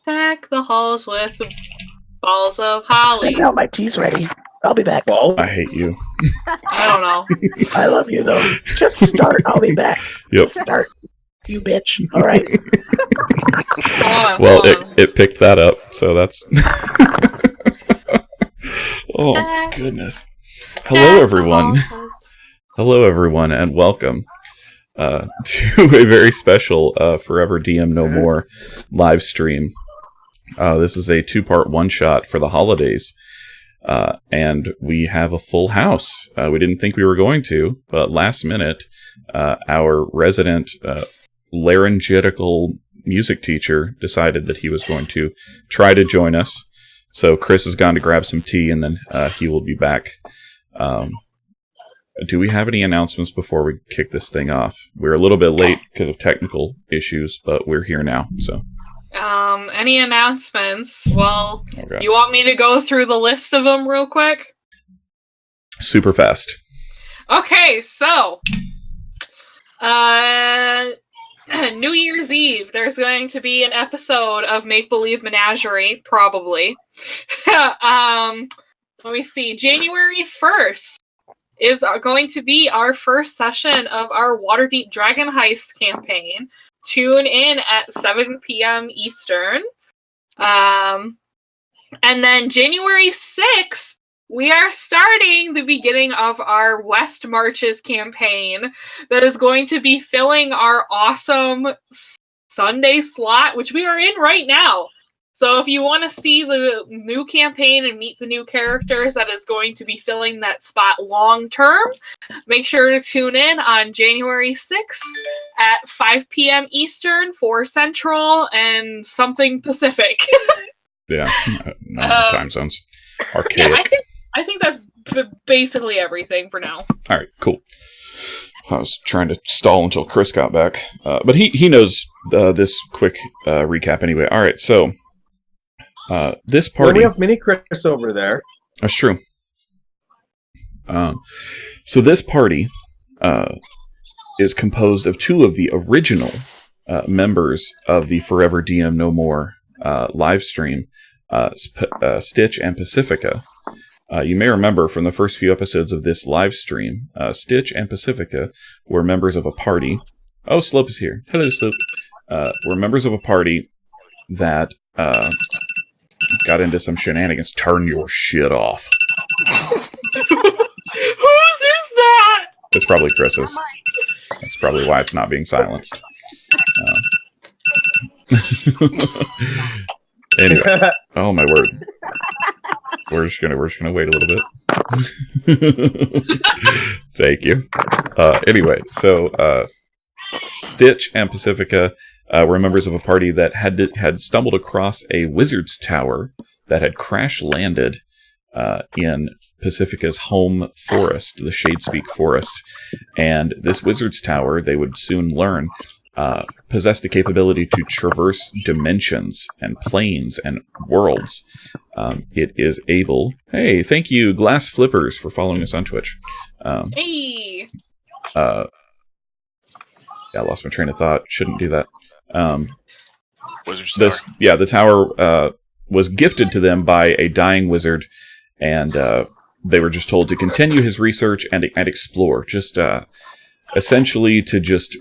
Deck the halls with balls of holly. And now my tea's ready. I'll be back. Well, I hate you. I don't know. I love you, though. Just start. I'll be back. Yep. Start. You bitch. All right. Well, it picked that up, so that's... Oh, goodness. Hello, everyone. Hello, everyone, and welcome to a very special Forever DM No More live stream. This is a two-part one-shot for the holidays, and we have a full house. We didn't think we were going to, but last minute, our resident laryngeal music teacher decided that he was going to try to join us. So Chris has gone to grab some tea, and then he will be back. Do we have any announcements before we kick this thing off? We're a little bit late because of technical issues, but we're here now. So, any announcements? Well, okay. You want me to go through the list of them real quick? Super fast. Okay, so, New Year's Eve, there's going to be an episode of Make Believe Menagerie, probably. Let me see. January 1st is going to be our first session of our Waterdeep Dragon Heist campaign. Tune in at 7 p.m. Eastern. And then January 6th, we are starting the beginning of our West Marches campaign that is going to be filling our awesome Sunday slot, which we are in right now. So if you want to see the new campaign and meet the new characters that is going to be filling that spot long term, make sure to tune in on January 6th at 5 p.m. Eastern, 4 Central, and something Pacific. Yeah, no time zones. Archaic. Yeah, I think that's basically everything for now. All right, cool. I was trying to stall until Chris got back, but he knows this quick recap anyway. All right, so this party. Well, we have Mini Chris over there. That's true. So this party is composed of two of the original members of the Forever DM No More live stream, Stitch and Pacifica. You may remember from the first few episodes of this live stream, Stitch and Pacifica were members of a party. Oh, Slope is here. Hello, Slope. Were members of a party that got into some shenanigans. Turn your shit off. Whose is that? It's probably Chris's. That's probably why it's not being silenced. Anyway, oh my word. We're just gonna wait a little bit. Thank you. Anyway, so Stitch and Pacifica were members of a party that had stumbled across a wizard's tower that had crash landed in Pacifica's home forest, the Shadespeak Forest. And this wizard's tower, they would soon learn, possessed the capability to traverse dimensions and planes and worlds. It is able... Hey, thank you, Glass Flippers, for following us on Twitch. Hey! Yeah, I lost my train of thought. Shouldn't do that. Wizard's Tower. The tower was gifted to them by a dying wizard, and they were just told to continue his research and explore. Just essentially to just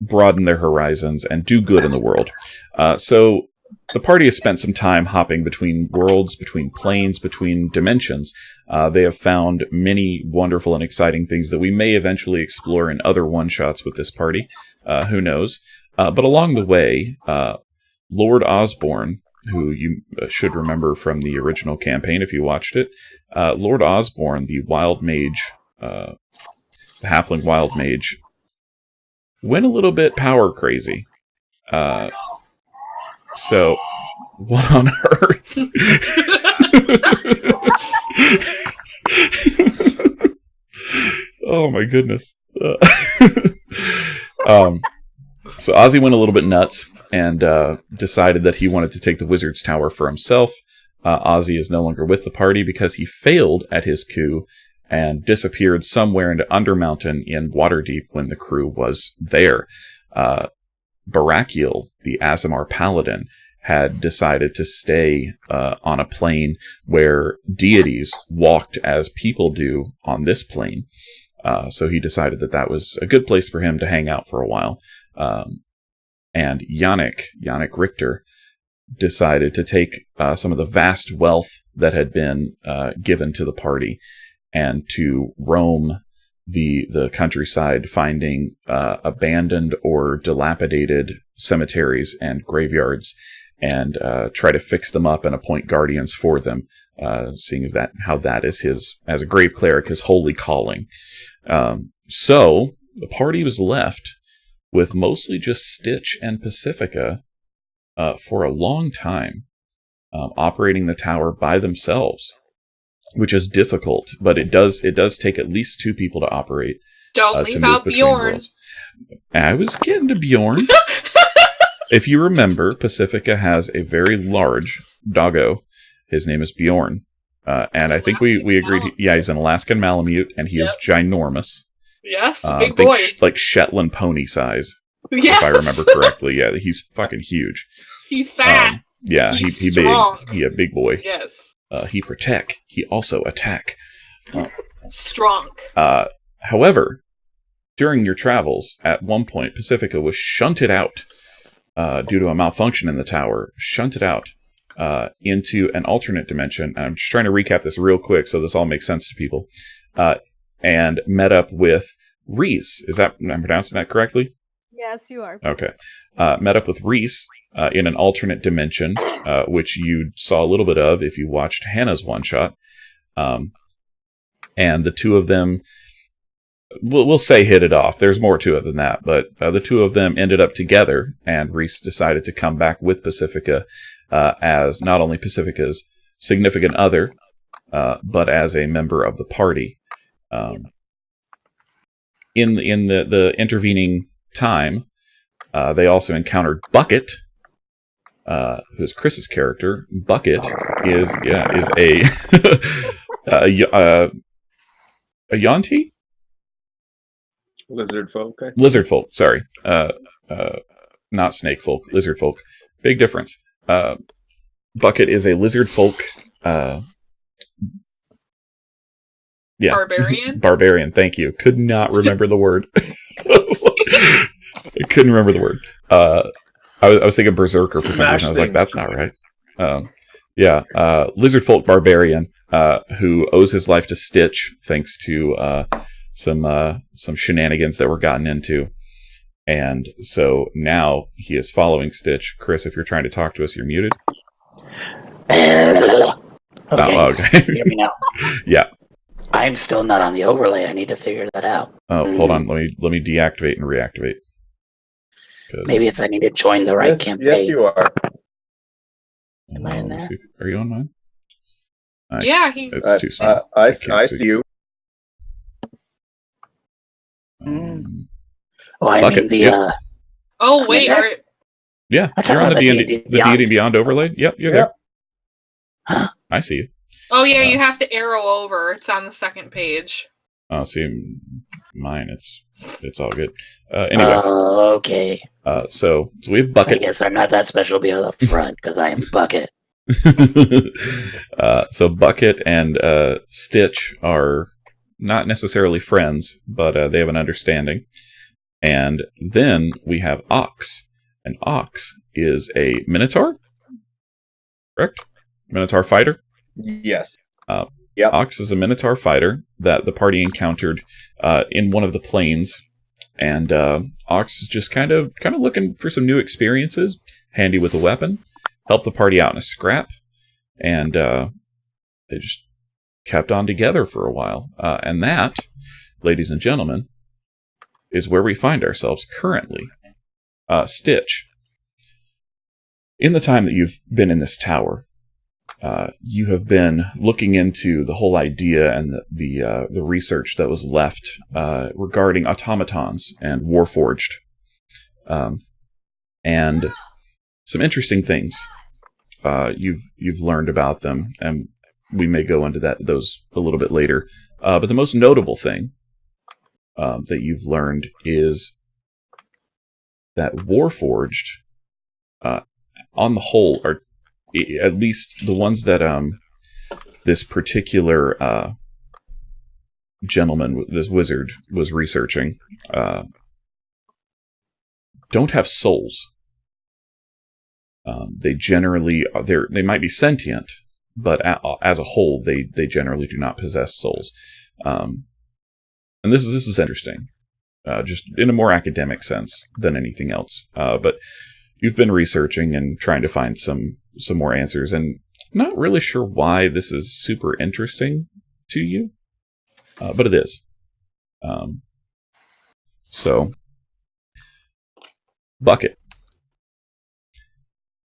broaden their horizons and do good in the world. So the party has spent some time hopping between worlds, between planes, between dimensions. They have found many wonderful and exciting things that we may eventually explore in other one-shots with this party. Who knows? But along the way, Lord Osborne, who you should remember from the original campaign if you watched it, Lord Osborne, the wild mage, the halfling wild mage, went a little bit power crazy. So, what on earth? Oh my goodness. So Ozzy went a little bit nuts and decided that he wanted to take the Wizard's Tower for himself. Ozzy is no longer with the party because he failed at his coup and disappeared somewhere into Undermountain in Waterdeep when the crew was there. Barakiel, the Aasimar Paladin, had decided to stay on a plane where deities walked as people do on this plane. So he decided that that was a good place for him to hang out for a while. And Yannick Richter, decided to take some of the vast wealth that had been given to the party and to roam the countryside, finding abandoned or dilapidated cemeteries and graveyards, and try to fix them up and appoint guardians for them, seeing as that how that is his, as a grave cleric, his holy calling. So the party was left with mostly just Stitch and Pacifica for a long time, operating the tower by themselves, which is difficult, but it does take at least 2 people to operate. Don't leave out Bjorn. Worlds. I was getting to Bjorn. If you remember, Pacifica has a very large doggo. His name is Bjorn. And I think we agreed, he's an Alaskan Malamute, and he is ginormous. Yes, big boy. Like Shetland pony size, yes. if I remember correctly. Yeah, he's fucking huge. He's fat. Yeah, he's he strong. big. He a big boy. Yes. He protect. He also attack. Strong. However, during your travels, at one point, Pacifica was shunted out due to a malfunction in the tower. Shunted out into an alternate dimension. I'm just trying to recap this real quick so this all makes sense to people. And met up with Rhys. Is that, I'm pronouncing that correctly? Yes, you are. Okay. Met up with Rhys in an alternate dimension, which you saw a little bit of if you watched Hannah's one-shot. And the two of them, we'll say hit it off. There's more to it than that, but the two of them ended up together, and Rhys decided to come back with Pacifica as not only Pacifica's significant other, but as a member of the party. In the intervening time, they also encountered Bucket, who's Chris's character. Bucket is a a Yonti? Lizard folk. Lizard folk, sorry. Not snake folk, lizard folk. Big difference. Bucket is a lizard folk. Yeah. Barbarian? Barbarian, thank you. Could not remember the word. I couldn't remember the word. I was thinking berserker for some reason. I was like, that's not right. Lizard folk barbarian who owes his life to Stitch thanks to some shenanigans that were gotten into. And so now he is following Stitch. Chris, if you're trying to talk to us, you're muted. Okay. Oh, okay. Hear me now. Yeah. I'm still not on the overlay. I need to figure that out. Oh, hold on. Let me deactivate and reactivate. Maybe it's I need to join the right campaign. Yes, you are. Am I in there? Are you on mine? Yeah, It's too soon. I see you. I Bucket, mean the. yeah. Oh wait, Yeah, I you're on the D&D D&D Beyond overlay. Yep, you're there. Huh? I see you. oh yeah, you have to arrow over. It's on the second page. Oh, see, mine. It's all good. Anyway. Okay. So we have I Bucket. guess I'm not that special to be on the front because I am Bucket. So Bucket and Stitch are not necessarily friends, but they have an understanding. And then we have Okse. And Okse is a Minotaur? Correct? Minotaur fighter? Yes. Yep. Okse is a Minotaur fighter that the party encountered in one of the planes. And Okse is just kind of looking for some new experiences, handy with a weapon, help the party out in a scrap, and they just kept on together for a while. And that, ladies and gentlemen, is where we find ourselves currently. Stitch, in the time that you've been in this tower, you have been looking into the whole idea and the research that was left regarding automatons and Warforged, and some interesting things you've learned about them, and we may go into those a little bit later. But the most notable thing that you've learned is that Warforged on the whole, are at least the ones that this particular gentleman, this wizard, was researching, don't have souls. They generally they might be sentient, but as a whole, they generally do not possess souls. And this is interesting, just in a more academic sense than anything else. But you've been researching and trying to find some more answers, and not really sure why this is super interesting to you, but it is. So, Bucket,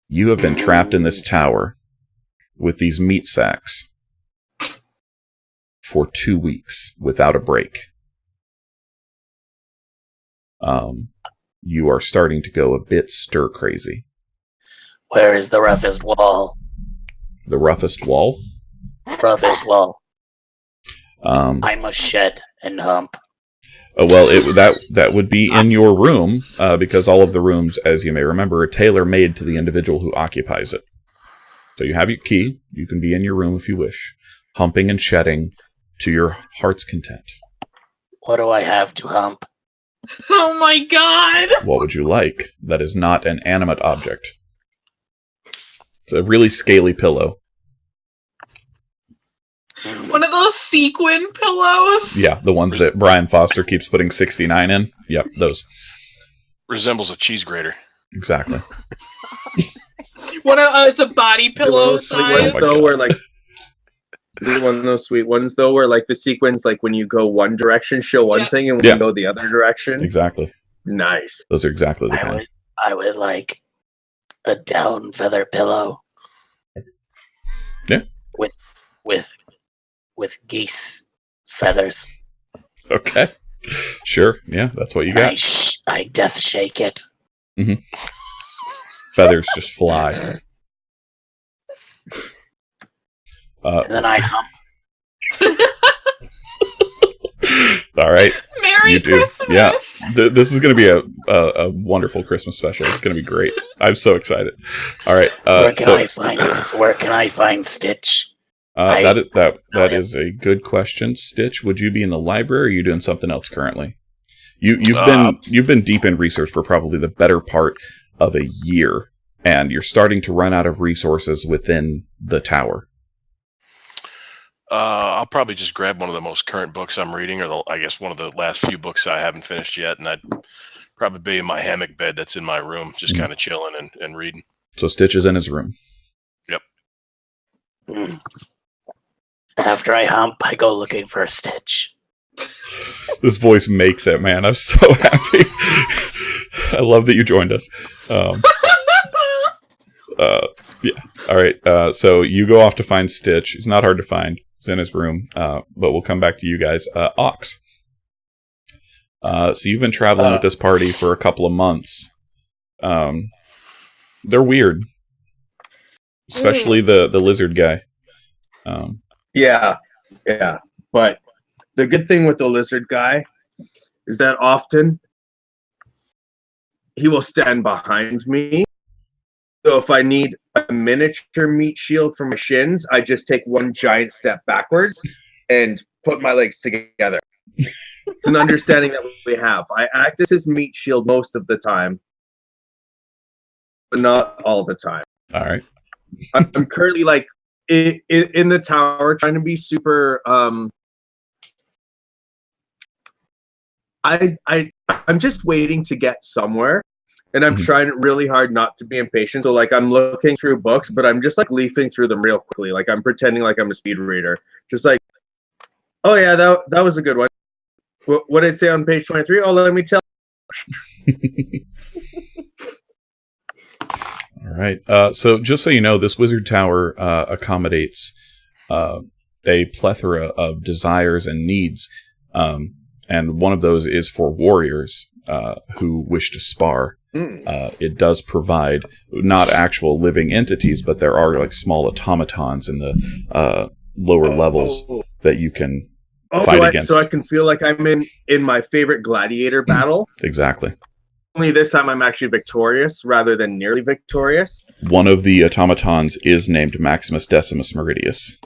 you have been trapped in this tower with these meat sacks for 2 weeks without a break. You are starting to go a bit stir crazy. Where is the roughest wall? The roughest wall? Roughest wall. I must shed and hump. Well, that would be in your room, because all of the rooms, as you may remember, are tailor-made to the individual who occupies it. So you have your key. You can be in your room if you wish, humping and shedding to your heart's content. What do I have to hump? Oh my god! What would you like? That is not an animate object. It's a really scaly pillow. One of those sequin pillows? Yeah, the ones that Brian Foster keeps putting 69 in. Yep, those. Resembles a cheese grater. Exactly. It's a body pillow size. One of those sweet ones though, where like the sequins, like when you go one direction, show one thing, and when you go the other direction. Exactly. Nice. Those are exactly the kind. I would like a down feather pillow. Yeah. With geese feathers. Okay. Sure. Yeah, that's what you got. I death shake it. Mm-hmm. Feathers just fly. And then I hump. All right. Merry Christmas. Yeah. This is going to be a wonderful Christmas special. It's going to be great. I'm so excited. All right. Where can I find Stitch? That is a good question. Stitch, would you be in the library, or are you doing something else currently? You've been deep in research for probably the better part of a year, and you're starting to run out of resources within the tower. I'll probably just grab one of the most current books I'm reading, or I guess one of the last few books I haven't finished yet, and I'd probably be in my hammock bed that's in my room, just kind of chilling and reading. So Stitch is in his room. Yep. After I hump, I go looking for a Stitch. This voice makes it, man. I'm so happy. I love that you joined us. Yeah. All right. So you go off to find Stitch. He's not hard to find. He's in his room. But we'll come back to you guys. Okse. So you've been traveling with this party for a couple of months. They're weird. Especially the lizard guy. Yeah. But the good thing with the lizard guy is that often he will stand behind me. So if I need a miniature meat shield for my shins, I just take one giant step backwards and put my legs together. It's an understanding that we have. I act as his meat shield most of the time, but not all the time. All right. I'm currently like in the tower trying to be super I'm just waiting to get somewhere, and I'm trying really hard not to be impatient. So like I'm looking through books, but I'm just like leafing through them real quickly. Like I'm pretending like I'm a speed reader. Just like, oh yeah, that was a good one. What did it say on page 23? Oh, let me tell. All right. So just so you know, this wizard tower accommodates a plethora of desires and needs. And one of those is for warriors who wish to spar. It does provide not actual living entities, but there are like small automatons in the lower levels that you can fight against. So I can feel like I'm in my favorite gladiator battle. Exactly. Only this time I'm actually victorious rather than nearly victorious. One of the automatons is named Maximus Decimus Meridius.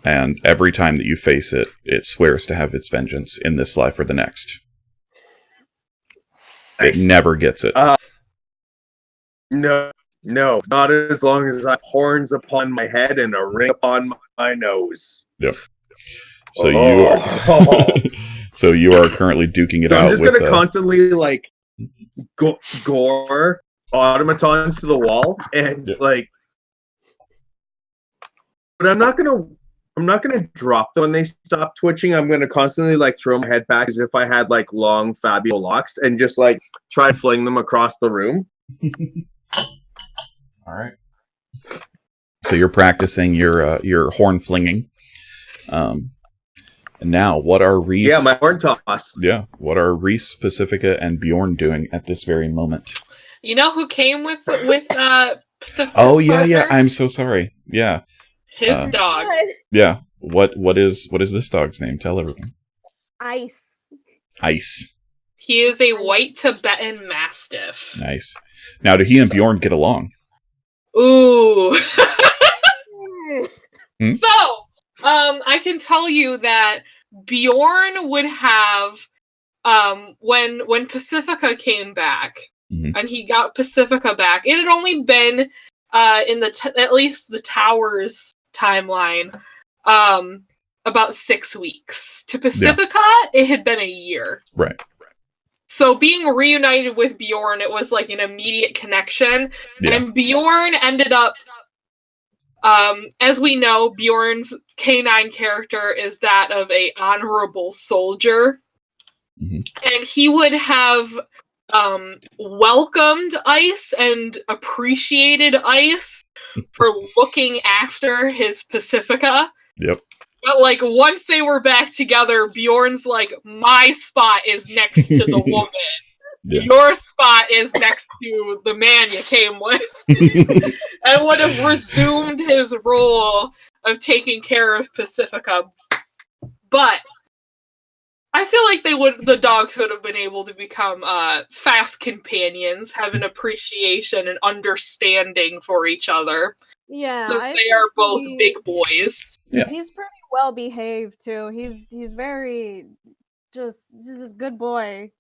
And every time that you face it, it swears to have its vengeance in this life or the next. Nice. It never gets it. No, not as long as I have horns upon my head and a ring upon my nose. Yep. So you are so you are currently duking it out. I'm just with, gonna constantly like gore automatons to the wall and like, but I'm not gonna drop them when they stop twitching. I'm gonna constantly like throw my head back as if I had like long fabulous locks and just like try to fling them across the room. All right. So you're practicing your horn flinging. And now, what are Rhys? Yeah, my horn toss. Yeah, what are Rhys, Pacifica, and Bjorn doing at this very moment? You know who came with Pacifica's Oh yeah, partner? yeah. I'm so sorry. Yeah, His dog. yeah. What is this dog's name? Tell everyone. Ice. Ice. He is a white Tibetan Mastiff. Nice. Now, do he and Bjorn get along? Ooh. Hmm? So, I can tell you that Bjorn would have, when Pacifica came back, and he got Pacifica back, it had only been, in at least the Towers timeline, about 6 weeks. To Pacifica, it had been a year. Right. So being reunited with Bjorn, it was like an immediate connection. Yeah. And Bjorn ended up, as we know, Bjorn's canine character is that of a honorable soldier. And he would have welcomed Ice and appreciated Ice for looking after his Pacifica. Yep. But, like, once they were back together, Bjorn's like, my spot is next to the woman. Yeah. Your spot is next to the man you came with. And would have resumed his role of taking care of Pacifica. But I feel like the dogs would have been able to become fast companions, have an appreciation and understanding for each other. Yeah, since they are both big boys. Yeah. He's pretty well behaved too. He's very he's a good boy.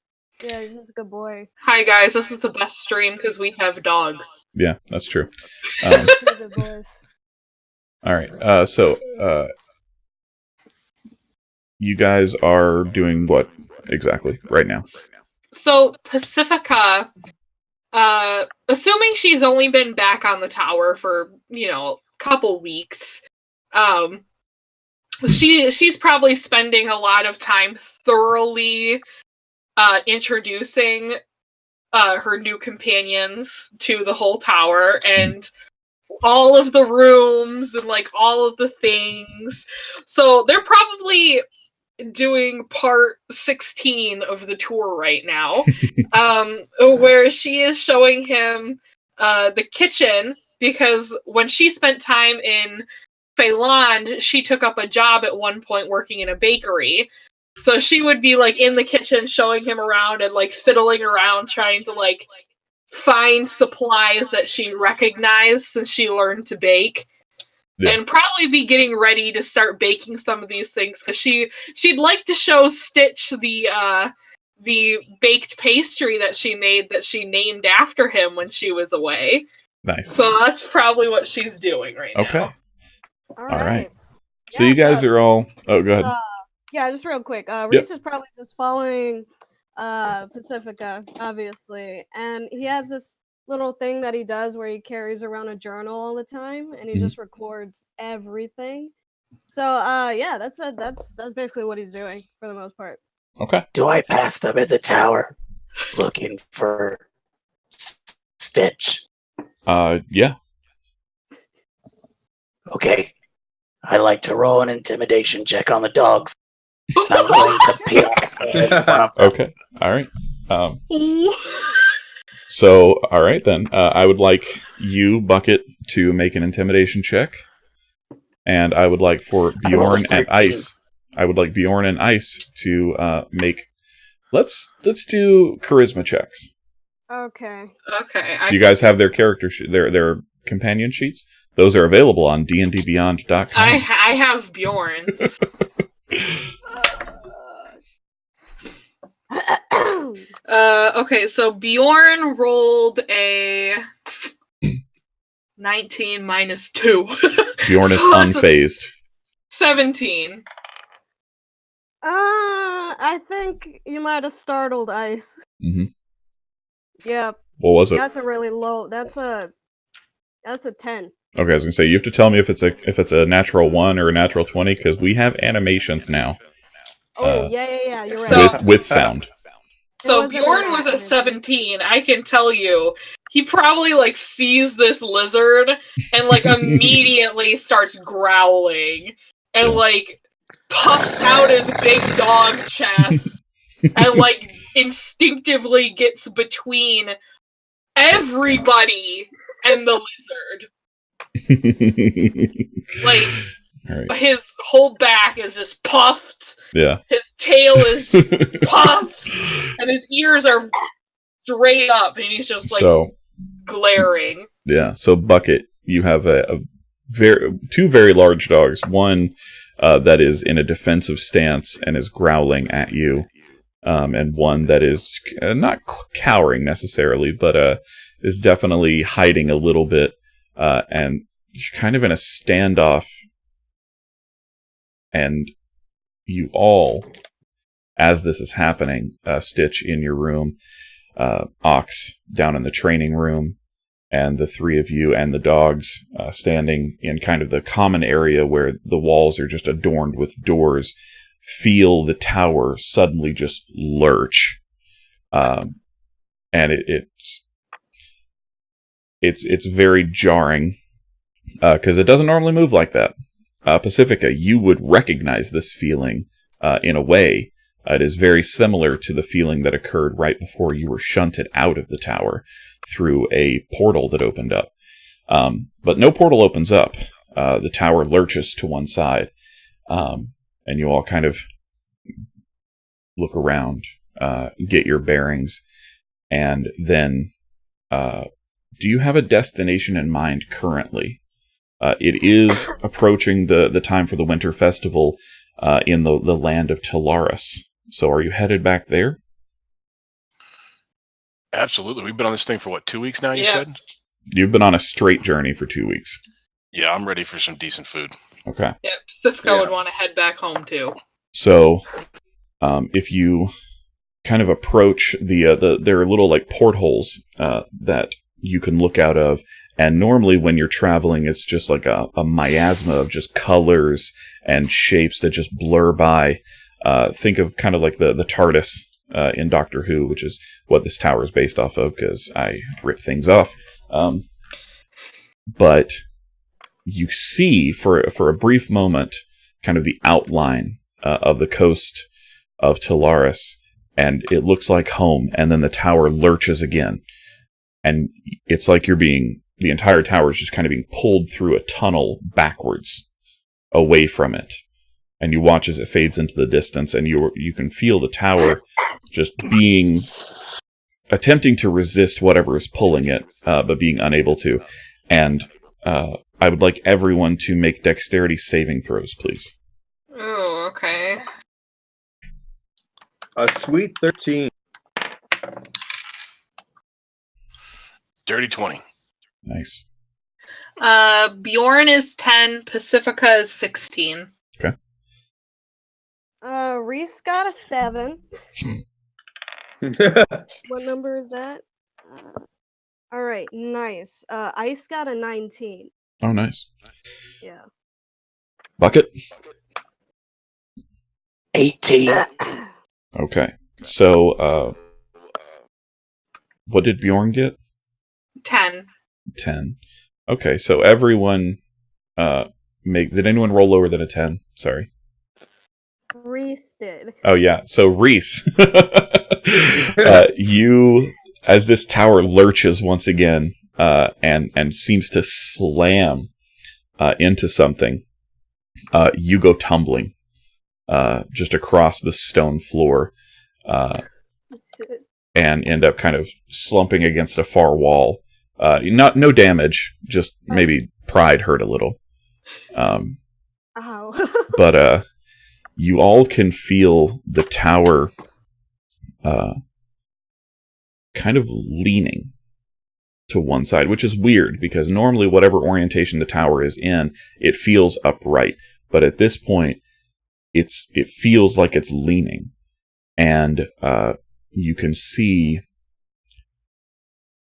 Yeah, he's just a good boy. Hi guys, this is the best stream because we have dogs. Yeah, that's true. Good boys. All right. So you guys are doing what exactly right now? So Pacifica, assuming she's only been back on the tower for, a couple weeks, she's probably spending a lot of time thoroughly introducing her new companions to the whole tower and all of the rooms and like all of the things. So they're probably doing part 16 of the tour right now, where she is showing him the kitchen, because when she spent time in Pheland, she took up a job at one point working in a bakery. So she would be like in the kitchen showing him around and like fiddling around trying to like find supplies that she recognized since she learned to bake. Yeah. And probably be getting ready to start baking some of these things because she'd like to show Stitch the baked pastry that she made that she named after him when she was away. Nice. So that's probably what she's doing right now. Okay. All right. So you guys are all... Oh, go ahead. Yeah, just real quick. Rhys is probably just following Pacifica, obviously. And he has this little thing that he does where he carries around a journal all the time, and he just records everything. So, yeah, that's basically what he's doing for the most part. Okay. Do I pass them at the tower looking for Stitch? Yeah. Okay. I like to roll an intimidation check on the dogs. I'm going to peek in front of them. Okay. All right. So, all right then. I would like you, Bucket, to make an intimidation check, and I would like for Bjorn and Ice. I would like Bjorn and Ice to make Let's do charisma checks. Okay. Okay. You guys have their character their companion sheets. Those are available on dndbeyond.com. I have Bjorn's. Okay, so Bjorn rolled a 19 minus 2. Bjorn is unfazed. 17. I think you might have startled Ice. Mm-hmm. Yep. What was it? That's a really low. That's a 10. Okay, I was gonna say you have to tell me if it's a natural 1 or a natural 20 because we have animations now. Oh yeah. You're right. With sound. So Bjorn with a 17, I can tell you, he probably like sees this lizard and like immediately starts growling and like puffs out his big dog chest and like instinctively gets between everybody and the lizard. Like, right. His whole back is just puffed. Yeah. His tail is puffed, and his ears are straight up, and he's just like glaring. Yeah. So Bucket, you have two very large dogs. One that is in a defensive stance and is growling at you, and one that is not cowering necessarily, but is definitely hiding a little bit, and kind of in a standoff. And you all, as this is happening, Stitch in your room, Okse down in the training room, and the three of you and the dogs standing in kind of the common area where the walls are just adorned with doors, feel the tower suddenly just lurch. And it's very jarring, because it doesn't normally move like that. Pacifica, you would recognize this feeling in a way. It is very similar to the feeling that occurred right before you were shunted out of the tower through a portal that opened up. But no portal opens up. The tower lurches to one side, and you all kind of look around, get your bearings, and then do you have a destination in mind currently? It is approaching the time for the winter festival in the land of Telaris. So are you headed back there? Absolutely. We've been on this thing for, 2 weeks now, you said? You've been on a straight journey for 2 weeks. Yeah, I'm ready for some decent food. Okay. Yeah, Pacifica would want to head back home, too. So, if you kind of approach there are little, like, portholes that you can look out of. And normally when you're traveling, it's just like a miasma of just colors and shapes that just blur by. Think of kind of like the TARDIS in Doctor Who, which is what this tower is based off of, because I rip things off. But you see, for a brief moment, kind of the outline of the coast of Telaris, and it looks like home, and then the tower lurches again. And it's like the entire tower is just kind of being pulled through a tunnel backwards away from it. And you watch as it fades into the distance, and you can feel the tower just attempting to resist whatever is pulling it, but being unable to. And I would like everyone to make dexterity saving throws, please. Oh, okay. A sweet 13. Dirty 20. Nice. Bjorn is 10, Pacifica is 16. Okay. Rhys got a 7. What number is that? All right, nice. Ice got a 19. Oh, nice. Yeah. Bucket? 18. Okay. So, what did Bjorn get? 10. 10. Okay, so everyone did anyone roll lower than a 10? Sorry. Rhys did. Oh yeah, so Rhys, you, as this tower lurches once again, and seems to slam into something, you go tumbling just across the stone floor, Shit. end up kind of slumping against a far wall. No damage, just maybe pride hurt a little. Ow. But you all can feel the tower kind of leaning to one side, which is weird because normally whatever orientation the tower is in, it feels upright. But at this point, it feels like it's leaning. And you can see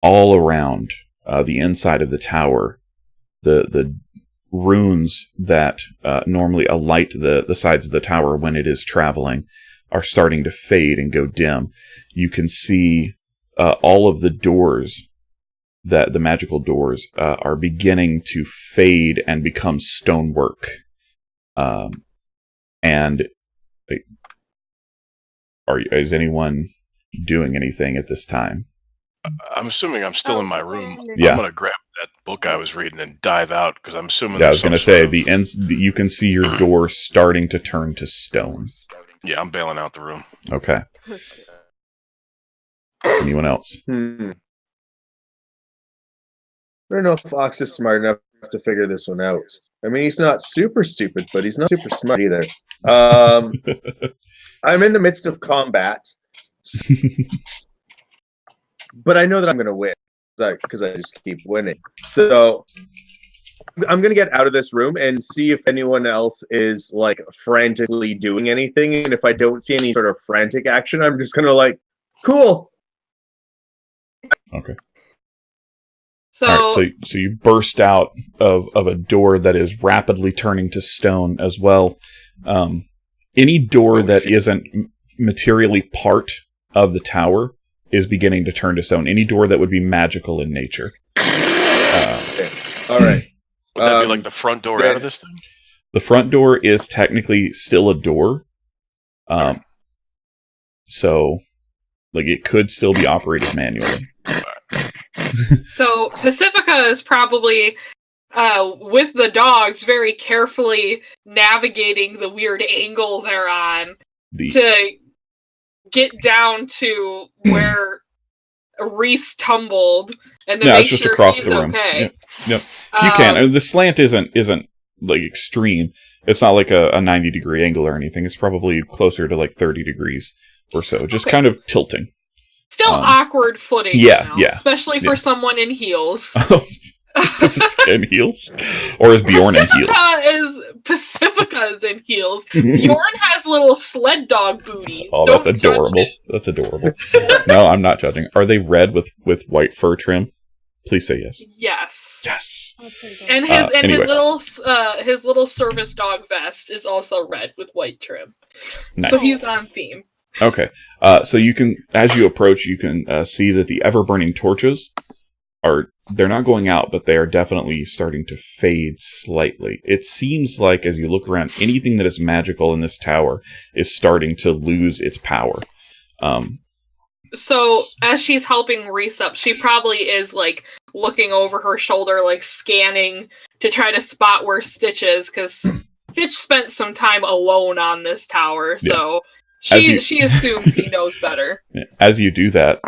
all around the inside of the tower, the runes that normally alight the sides of the tower when it is traveling are starting to fade and go dim. You can see all of the doors, the magical doors, are beginning to fade and become stonework. And is anyone doing anything at this time? I'm assuming I'm still in my room. Yeah. I'm going to grab that book I was reading and dive out because I'm assuming. Yeah, I was going to say you can see your door starting to turn to stone. Yeah, I'm bailing out the room. Okay. Anyone else? I don't know if Okse is smart enough to figure this one out. I mean, he's not super stupid, but he's not super smart either. I'm in the midst of combat, but I know that I'm going to win because I just keep winning. So I'm going to get out of this room and see if anyone else is like frantically doing anything. And if I don't see any sort of frantic action, I'm just going to like, cool. Okay. So, all right, so you burst out of a door that is rapidly turning to stone as well. Any door that isn't materially part of the tower is beginning to turn to stone. Any door that would be magical in nature. Okay. All right. Would that be like the front door out of this thing? The front door is technically still a door. So, like, it could still be operated manually. So Pacifica is probably, with the dogs, very carefully navigating the weird angle they're on to get down to where Rhys tumbled and to make it's just sure across he's the room. okay. Yep. You can. The slant isn't like extreme. It's not like a 90-degree angle or anything. It's probably closer to like 30 degrees or so. Just kind of tilting. Still awkward footing, yeah, especially for someone in heels. Is Pacifica in heels? Or is Bjorn in heels? Pacifica is in heels. Bjorn has little sled dog booty. Oh, that's adorable. That's adorable. No, I'm not judging. Are they red with white fur trim? Please say yes. Yes. Yes. And his little service dog vest is also red with white trim. Nice. So he's on theme. Okay. So you can, as you approach, you can see that the ever-burning torches they're not going out, but they are definitely starting to fade slightly. It seems like, as you look around, anything that is magical in this tower is starting to lose its power. So, as she's helping Rhys up, she probably is, like, looking over her shoulder, like, scanning to try to spot where Stitch is, because Stitch spent some time alone on this tower, so she assumes he knows better. As you do that,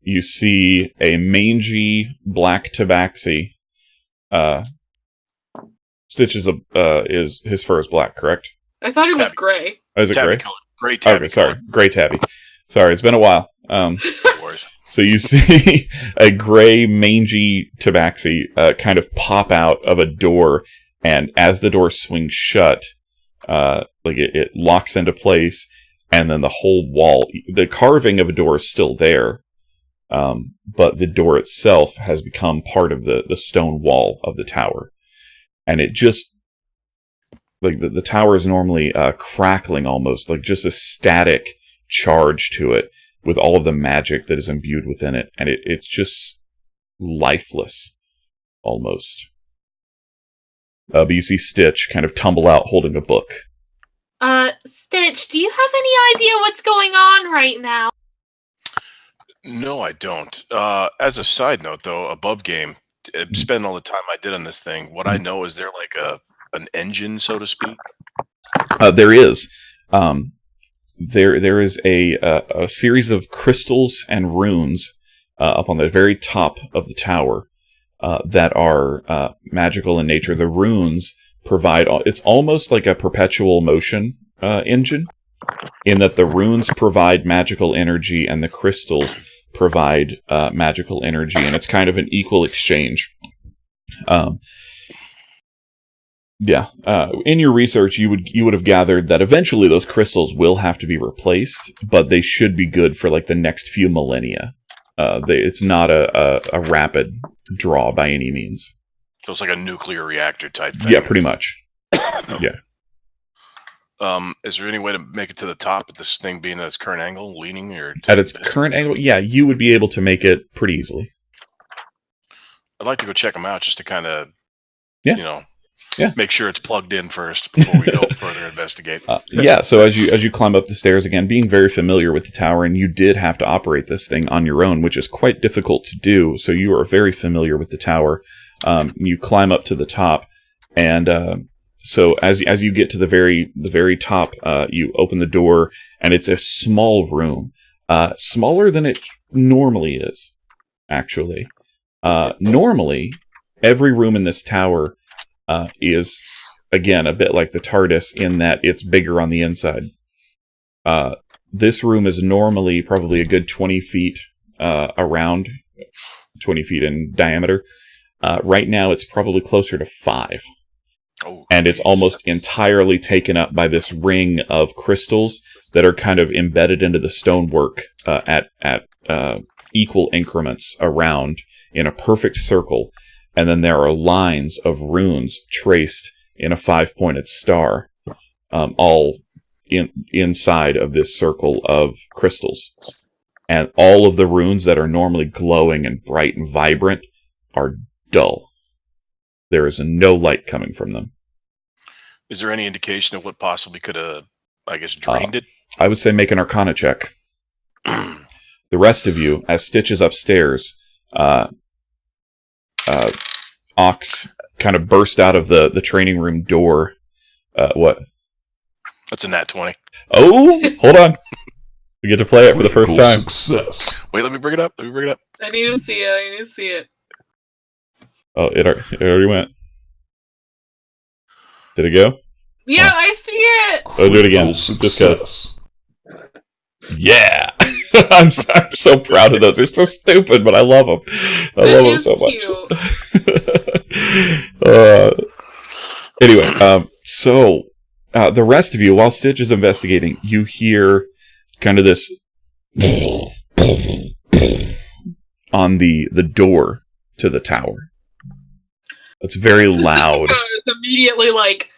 you see a mangy black tabaxi. Stitch is his fur is black, correct? I thought it was gray. Oh, is it gray? Gray tabby. Okay, sorry. Gray tabby. Sorry, it's been a while. No worries. So you see a gray, mangy tabaxi kind of pop out of a door, and as the door swings shut, it locks into place, and then the whole wall, the carving of a door is still there, but the door itself has become part of the stone wall of the tower. And it just, like, the tower is normally crackling almost, like just a static charge to it with all of the magic that is imbued within it. And it's just lifeless, almost. But you see Stitch kind of tumble out holding a book. Stitch, do you have any idea what's going on right now? No, I don't. As a side note, though, above game, spending all the time I did on this thing, what I know is there like an engine, so to speak? There is. there is a series of crystals and runes up on the very top of the tower that are magical in nature. The runes provide, it's almost like a perpetual motion engine, in that the runes provide magical energy and the crystals provide magical energy, and it's kind of an equal exchange. In your research, you would have gathered that eventually those crystals will have to be replaced, but they should be good for like the next few millennia. It's not a rapid draw by any means. So it's like a nuclear reactor type thing. Yeah, pretty much. Yeah. Is there any way to make it to the top with this thing being at its current angle, leaning or at its current angle? Yeah, you would be able to make it pretty easily. I'd like to go check them out just to kind of, Yeah. make sure it's plugged in first before we go further investigate. So as you climb up the stairs, again, being very familiar with the tower, and you did have to operate this thing on your own, which is quite difficult to do. So you are very familiar with the tower. You climb up to the top, and so as you get to the very top, you open the door, and it's a small room, smaller than it normally is. Actually, normally every room in this tower is, again, a bit like the TARDIS in that it's bigger on the inside. This room is normally probably a good 20 feet around, 20 feet in diameter. Right now, it's probably closer to 5. Oh, and it's almost entirely taken up by this ring of crystals that are kind of embedded into the stonework at equal increments around in a perfect circle. And then there are lines of runes traced in a 5-pointed star, all inside of this circle of crystals. And all of the runes that are normally glowing and bright and vibrant are dull. There is no light coming from them. Is there any indication of what possibly could have, drained it? I would say make an Arcana check. The rest of you, as Stitch is upstairs, Okse kind of burst out of the training room door. What? That's a nat 20. Oh, hold on. We get to play it for the first time. Success. Wait, let me bring it up. I need to see it. Oh, it already went. Did it go? Yeah, I see it. Oh, do it again. Just because. Yeah. I'm so proud of those. They're so stupid, but I love them. I love them so much. Anyway, so the rest of you, while Stitch is investigating, you hear kind of this on the door to the tower. It's very loud. Pacifica is immediately like,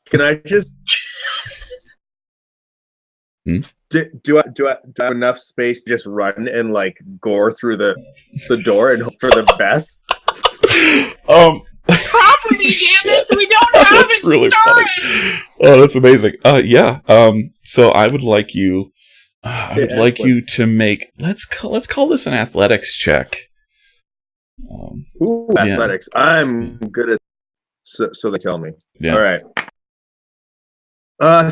Can I just... Do I have enough space to just run and like gore through the door and hope for the best? property damage. We don't have That's really funny. Oh, that's amazing. Yeah. So I would like you. I would like you to make. Let's call this an athletics check. Ooh, athletics. I'm good at. So they tell me. Yeah. All right.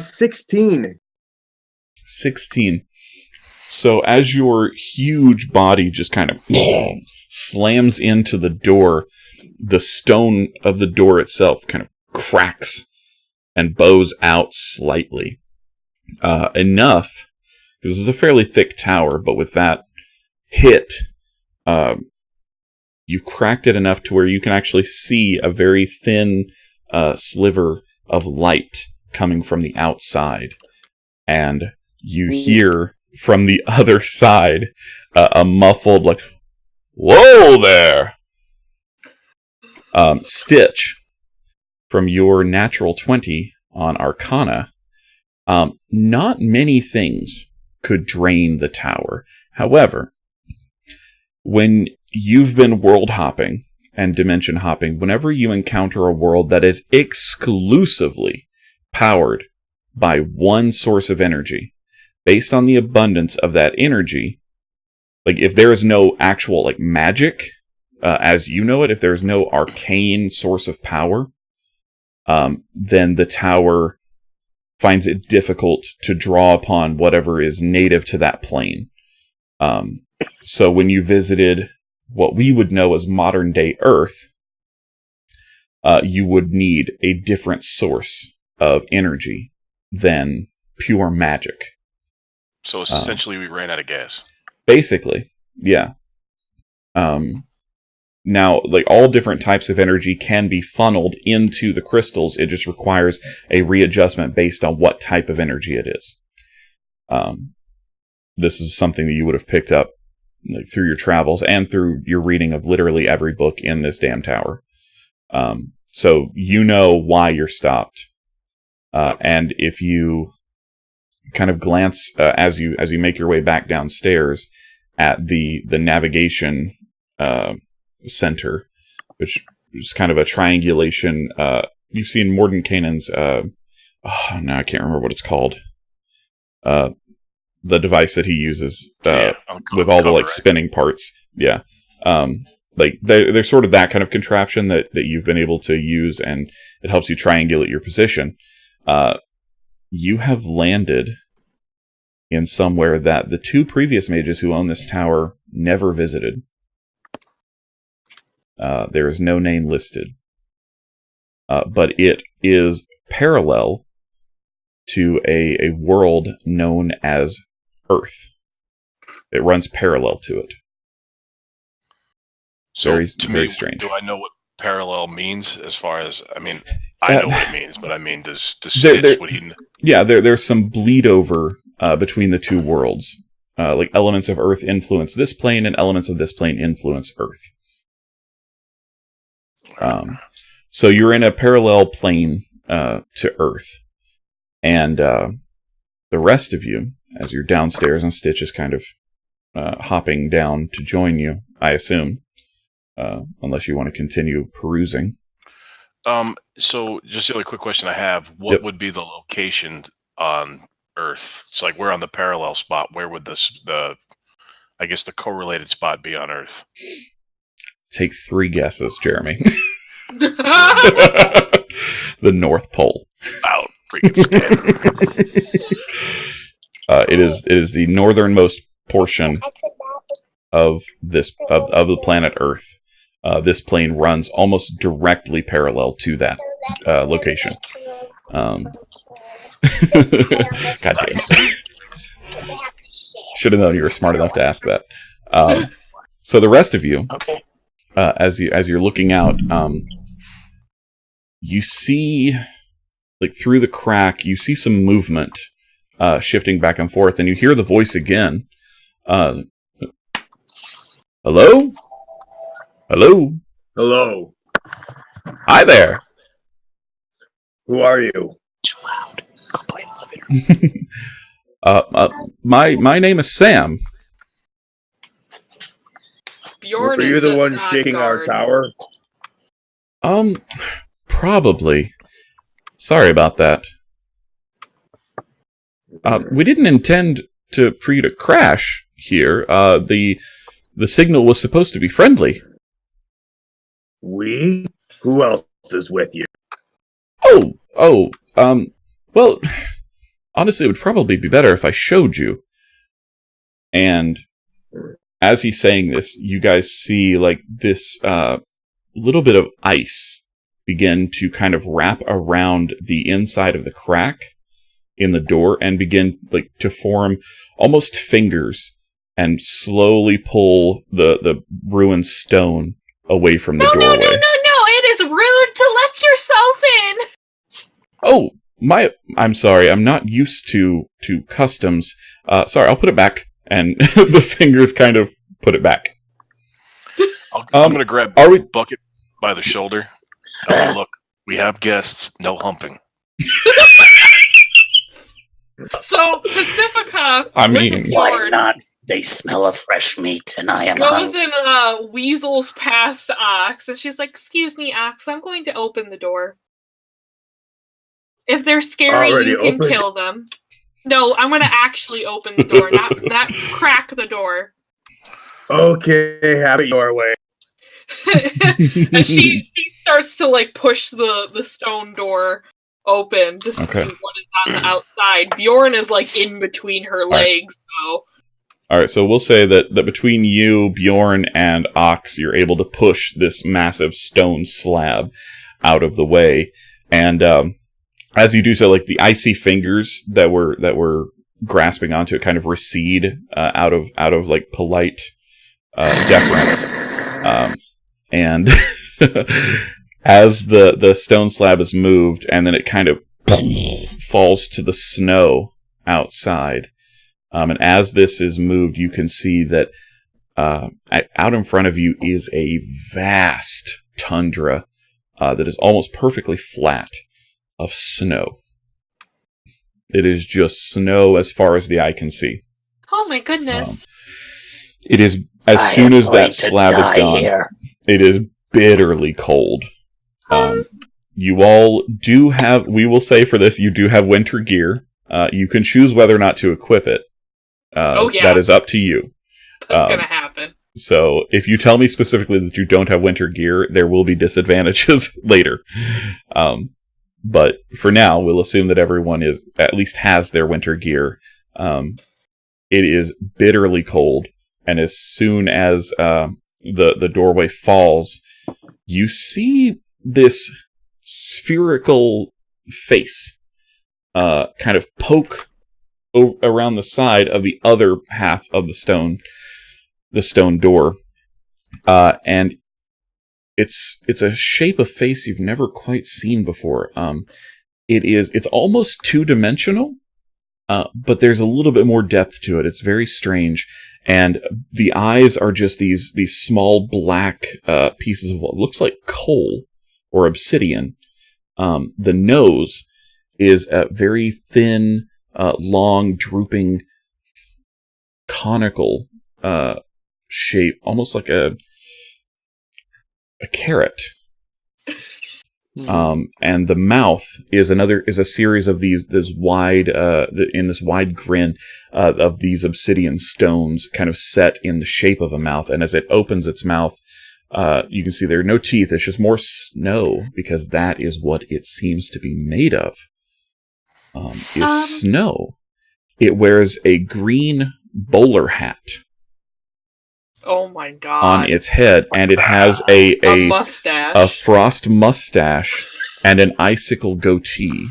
16. 16. So as your huge body just kind of slams into the door, the stone of the door itself kind of cracks and bows out slightly. Enough, because this is a fairly thick tower, but with that hit, you cracked it enough to where you can actually see a very thin sliver of light coming from the outside. And you hear from the other side a muffled, like, "Whoa there!" Stitch, from your natural 20 on Arcana, not many things could drain the tower. However, when you've been world hopping and dimension hopping, whenever you encounter a world that is exclusively powered by one source of energy, based on the abundance of that energy, like if there is no actual like magic as you know it, if there's no arcane source of power, then the tower finds it difficult to draw upon whatever is native to that plane. So when you visited what we would know as modern-day Earth, you would need a different source of energy than pure magic. So essentially, we ran out of gas. Basically, yeah. Now, like, all different types of energy can be funneled into the crystals. It just requires a readjustment based on what type of energy it is. This is something that you would have picked up like, through your travels and through your reading of literally every book in this damn tower. So you know why you're stopped. And if you kind of glance as you make your way back downstairs at the navigation center, which is kind of a triangulation. You've seen Mordenkainen's now I can't remember what it's called. The device that he uses with all the like spinning parts. Yeah. Like they're sort of that kind of contraption that you've been able to use, and it helps you triangulate your position. You have landed in somewhere that the two previous mages who own this tower never visited. There is no name listed. But it is parallel to a world known as Earth. It runs parallel to it. So very, to very me, strange. do I know what parallel means? As far as I mean, I know what it means, but I mean, does Stitch would he? Yeah, there's some bleed over between the two worlds. Like elements of Earth influence this plane, and elements of this plane influence Earth. So you're in a parallel plane to Earth, and the rest of you, as you're downstairs, and Stitch is kind of hopping down to join you, I assume, unless you want to continue perusing. So just the only quick question I have: what would be the location on Earth? It's like we're on the parallel spot. Where would the correlated spot be on Earth? Take 3 guesses, Jeremy. The North Pole. Oh, freaking scared. It is the northernmost portion of the planet Earth. This plane runs almost directly parallel to that location. God damn. Should have known you were smart enough to ask that. So the rest of you, as you're looking out, you see, like through the crack, you see some movement shifting back and forth, and you hear the voice again. Hello? Hello? Hello. Hi there. Who are you? Too loud. Go play in the living room. My name is Sam. Bjorn Were is you the just one on shaking our guard. tower? Probably. Sorry about that. We didn't intend for you to crash here. The signal was supposed to be friendly. We? Who else is with you? Well, honestly, it would probably be better if I showed you. And as he's saying this, you guys see like this little bit of ice begin to kind of wrap around the inside of the crack in the door and begin like to form almost fingers and slowly pull the ruined stone away from the doorway. No! It is rude to let yourself in. Oh, I'm sorry. I'm not used to customs. Sorry, I'll put it back. And the fingers kind of put it back. I'm going to grab Bucket by the shoulder. Look, we have guests. No humping. So Pacifica, why not? They smell of fresh meat, and I am goes hungry. and weasels past Ox, and she's like, "Excuse me, Ox, I'm going to open the door. If they're scary, you can kill them." No, I'm going to actually open the door, not crack the door. Okay, have it your way. And she starts to like push the stone door open to see Okay. what is on the outside. Bjorn is like in between her legs, so. All right, so we'll say that between you, Bjorn, and Okse, you're able to push this massive stone slab out of the way, and as you do so, like the icy fingers that were grasping onto it kind of recede out of like polite deference, and as the stone slab is moved, and then it kind of falls to the snow outside. And as this is moved, you can see that out in front of you is a vast tundra that is almost perfectly flat of snow. It is just snow as far as the eye can see. Oh my goodness. It is, as soon as that slab is gone, it is bitterly cold. You all do have, we will say for this, you do have winter gear. You can choose whether or not to equip it. That is up to you. That's gonna happen. So if you tell me specifically that you don't have winter gear, there will be disadvantages later. But for now, we'll assume that everyone at least has their winter gear. It is bitterly cold, and as soon as the doorway falls, you see this spherical face kind of poke around the side of the other half of the stone door, and it's a shape of face you've never quite seen before. It's almost two-dimensional, but there's a little bit more depth to it. It's very strange, and the eyes are just these small black pieces of what looks like coal or obsidian. The nose is a very thin, long, drooping, conical shape, almost like a carrot. And the mouth is a series of this wide grin of these obsidian stones, kind of set in the shape of a mouth. And as it opens its mouth, you can see there are no teeth. It's just more snow, because that is what it seems to be made of. Is snow. It wears a green bowler hat. Oh my god. On its head, and it has a mustache. A frost mustache and an icicle goatee.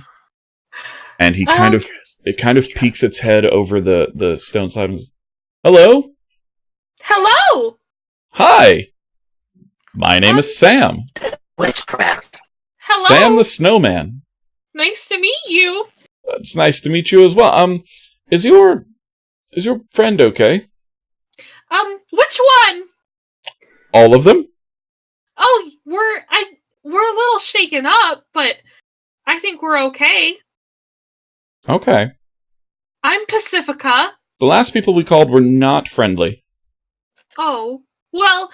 And it kind of peeks its head over the stone slab and says, "Hello? Hello! Hi! My name is Sam. Witchcraft. Hello! Sam the Snowman. Nice to meet you. It's nice to meet you as well. Is your friend okay? Which one? All of them? Oh, we're a little shaken up, but I think we're okay. Okay. I'm Pacifica. The last people we called were not friendly. Oh, well,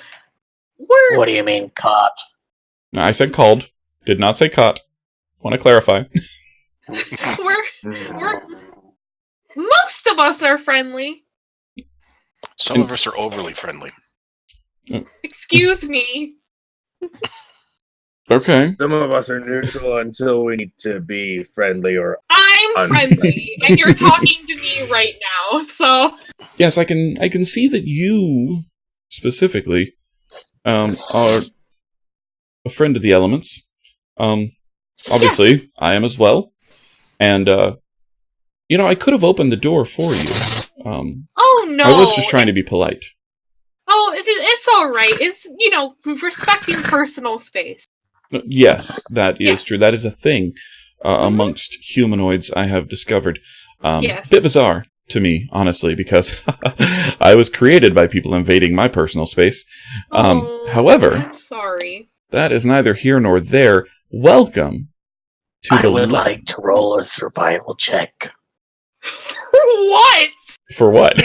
we're... What do you mean, caught? I said called. Did not say caught. Want to clarify. We're... Most of us are friendly. Some of us are overly friendly. Excuse me. Okay. Some of us are neutral until we need to be friendly or... I'm friendly, and you're talking to me right now, so... Yes, I can see that you, specifically, are a friend of the elements. Obviously, yes. I am as well. And, I could have opened the door for you. Oh, no! I was just trying to be polite. Oh, it's alright. It's, respecting personal space. Yes, that is true. That is a thing amongst humanoids I have discovered. Yes. Bit bizarre to me, honestly, because I was created by people invading my personal space. However, I'm sorry. That is neither here nor there. Welcome to I would like to roll a survival check. What? For what?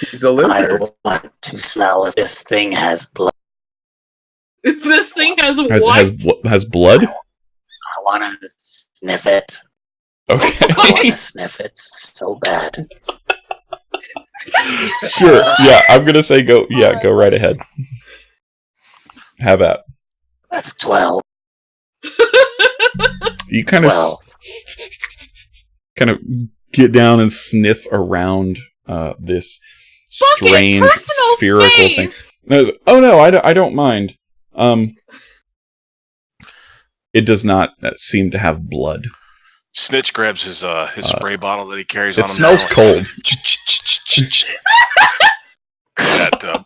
He's a lizard. I want to smell if this thing has blood. If this thing has what? Has blood? I want to sniff it. Okay. I want to sniff it so bad. Sure. Yeah, I'm gonna say go. Yeah, go right ahead. How about? That's 12. You kind Well, of get down and sniff around this Bucket, strange personal spherical space. thing. Oh no, I don't mind. It does not seem to have blood. Snitch grabs his spray bottle that he carries It on him. smells now, cold.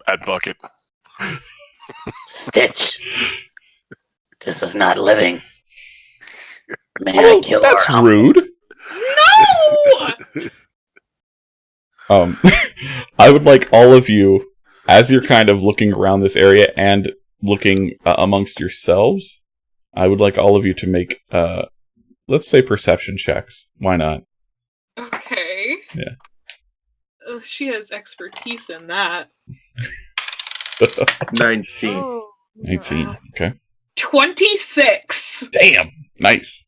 at Bucket. Stitch. This is not living. May I Oh, kill that's our rude. No! I would like all of you, as you're kind of looking around this area and looking amongst yourselves, I would like all of you to make, let's say, perception checks. Why not? Okay. Yeah. Oh, she has expertise in that. 19. Oh, 19. Okay. 26. Damn. Nice.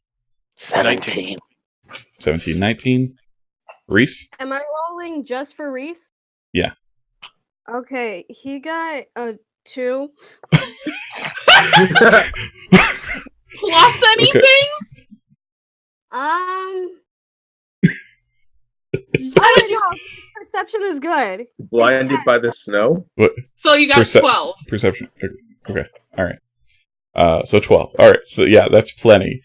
17. 17, 19. Rhys? Am I rolling just for Rhys? Yeah. Okay, he got a 2. Plus anything? I don't know. Perception is good. Blinded by the snow? What? So you got 12. Perception. Okay. All right. So 12. All right. So yeah, that's plenty.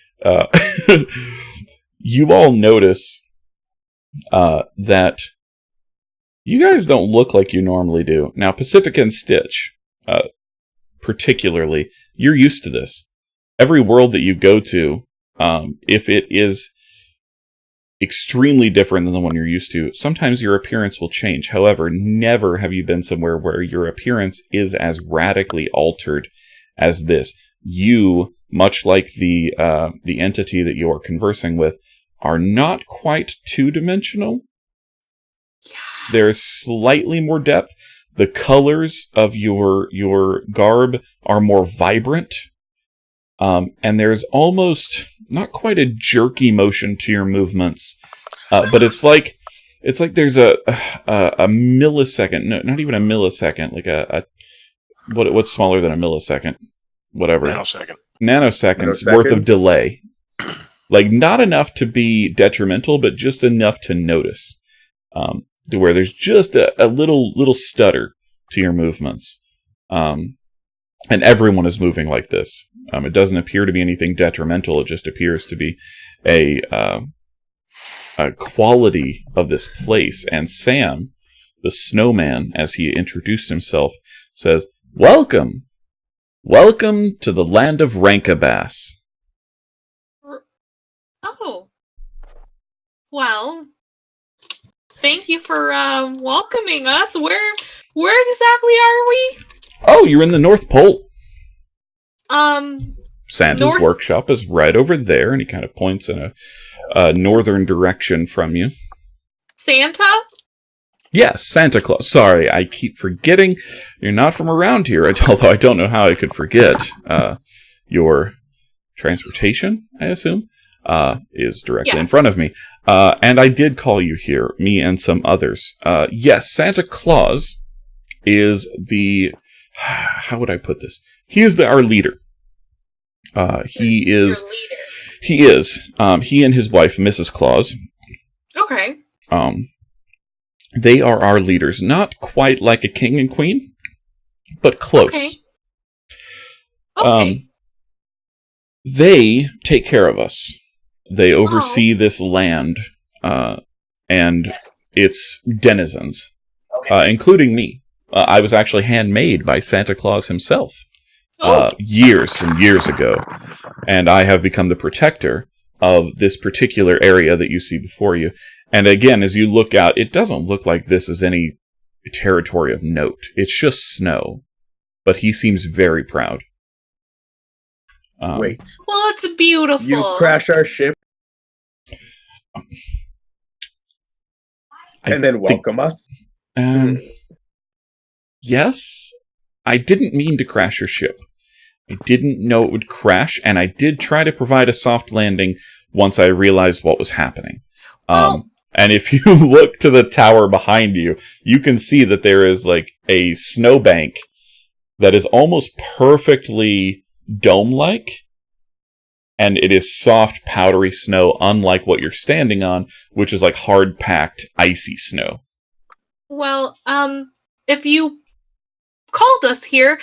You all notice that you guys don't look like you normally do. Now, Pacifica and Stitch, particularly, you're used to this. Every world that you go to, if it is extremely different than the one you're used to, sometimes your appearance will change. However, never have you been somewhere where your appearance is as radically altered as this. You, much like the entity that you're conversing with, are not quite two-dimensional. There's slightly more depth. The colors of your garb are more vibrant. And there's almost not quite a jerky motion to your movements, but it's like there's a millisecond, no, not even a millisecond, like what's smaller than a millisecond, whatever, nanoseconds worth of delay, like not enough to be detrimental, but just enough to notice, to where there's just a little stutter to your movements, and everyone is moving like this. It doesn't appear to be anything detrimental. It just appears to be a quality of this place. And Sam, the snowman, as he introduced himself, says, "Welcome! Welcome to the land of Rankibass." Oh. Well, thank you for welcoming us. Where exactly are we? Oh, you're in the North Pole. Santa's North- workshop is right over there, and he kind of points in a northern direction from you. Santa? Yes, Santa Claus. Sorry, I keep forgetting you're not from around here, although I don't know how I could forget. Your transportation, I assume, is directly in front of me. And I did call you here, me and some others. Yes, Santa Claus is the... How would I put this? He is our leader. He is. He and his wife, Mrs. Claus. Okay. They are our leaders. Not quite like a king and queen, but close. Okay. They take care of us. They oversee this land and its denizens, including me. I was actually handmade by Santa Claus himself years and years ago, and I have become the protector of this particular area that you see before you. And again, as you look out, it doesn't look like this is any territory of note. It's just snow, but he seems very proud. Wait. Well, it's beautiful. You crash our ship and then welcome us? Yes, I didn't mean to crash your ship. I didn't know it would crash, and I did try to provide a soft landing once I realized what was happening. And if you look to the tower behind you, you can see that there is like a snowbank that is almost perfectly dome-like, and it is soft, powdery snow, unlike what you're standing on, which is like hard-packed, icy snow. Well, if you called us here,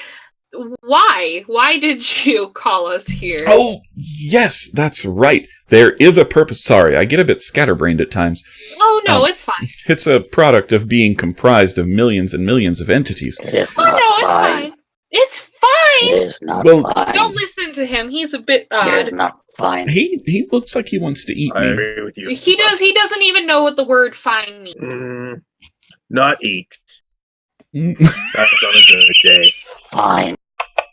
why? Why did you call us here? Oh, yes, that's right. There is a purpose. Sorry, I get a bit scatterbrained at times. Oh, no, it's fine. It's a product of being comprised of millions and millions of entities. It is Oh, not no, it's fine. fine. It's fine! It is not Well, fine. Don't listen to him. He's a bit It odd. is not fine. He looks like he wants to eat I me. agree with you. He doesn't even know what the word fine means. Not eat. Mm. That's on a good day. Fine.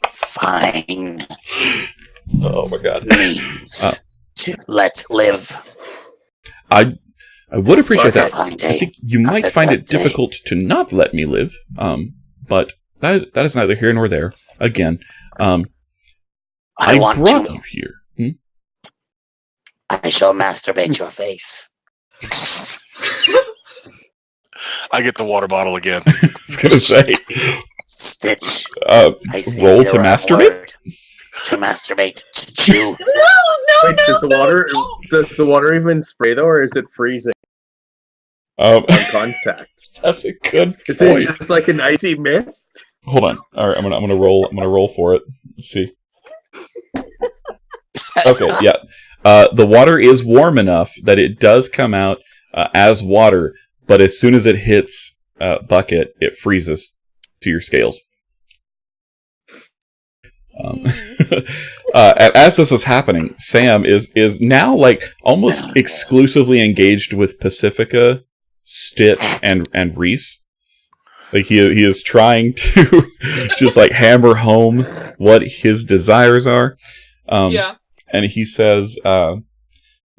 Fine. Oh my god. Means let's live. I would appreciate It's that. a fine I day. think you might That's find a it day. difficult to not let me live. But that is neither here nor there. Again, I want brought to. you here. I shall masturbate your face. I get the water bottle again. I was gonna say, Stitch. uh, I see roll you're to on masturbate. word. To masturbate. To chew. No, Wait, does the water even spray though, or is it freezing on contact? That's a good Is point. it just like an icy mist? Hold on. All right, I'm gonna roll. I'm gonna roll for it. Let's see. Okay, yeah. The water is warm enough that it does come out as water, but as soon as it hits bucket, it freezes to your scales. As this is happening, Sam is now like almost exclusively engaged with Pacifica, Stitch, and Rhys. Like he is trying to just like hammer home what his desires are. yeah. And he says,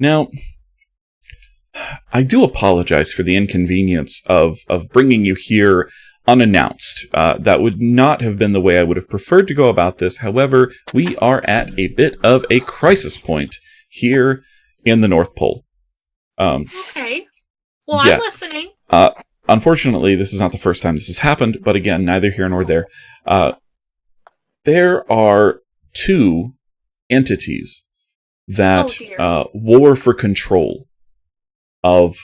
now, I do apologize for the inconvenience of bringing you here unannounced. That would not have been the way I would have preferred to go about this. However, we are at a bit of a crisis point here in the North Pole. Okay. Well, yeah. I'm listening. Unfortunately, this is not the first time this has happened, but again, neither here nor there. There are two entities that war for control of...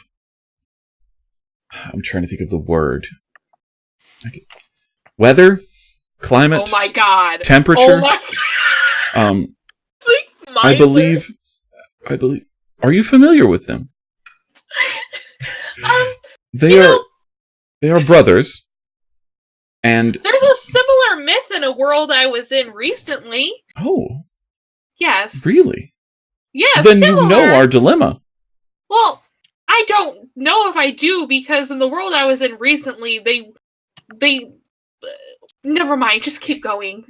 I'm trying to think of the word. Weather? Climate? Oh my god. Temperature? Oh my I believe... Are you familiar with them? They are brothers, and there's a similar myth in a world I was in recently. Oh, yes, really? Yes. Then similar. you know our dilemma. Well, I don't know if I do, because in the world I was in recently, they. Never mind. Just keep going.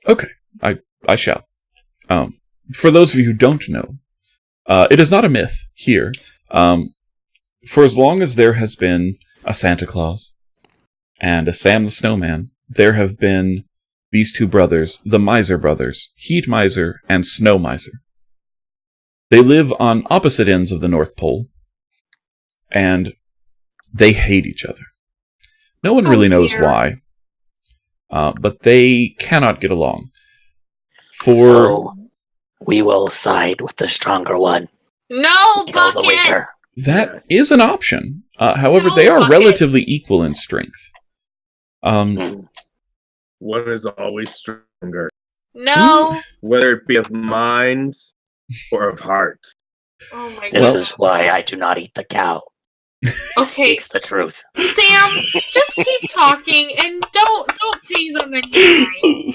Okay, I shall. For those of you who don't know, it is not a myth here. For as long as there has been a Santa Claus and a Sam the Snowman, there have been these two brothers, the Miser brothers, Heat Miser and Snow Miser. They live on opposite ends of the North Pole, and they hate each other. No one really knows why, but they cannot get along. So, we will side with the stronger one. No, Kill the Bucket! weaker. That is an option. However, they are relatively equal in strength. One is always stronger. No. Whether it be of mind or of heart. Oh my god. This is why I do not eat the cow. Okay, Speaks the truth. Sam, just keep talking and don't say them anymore.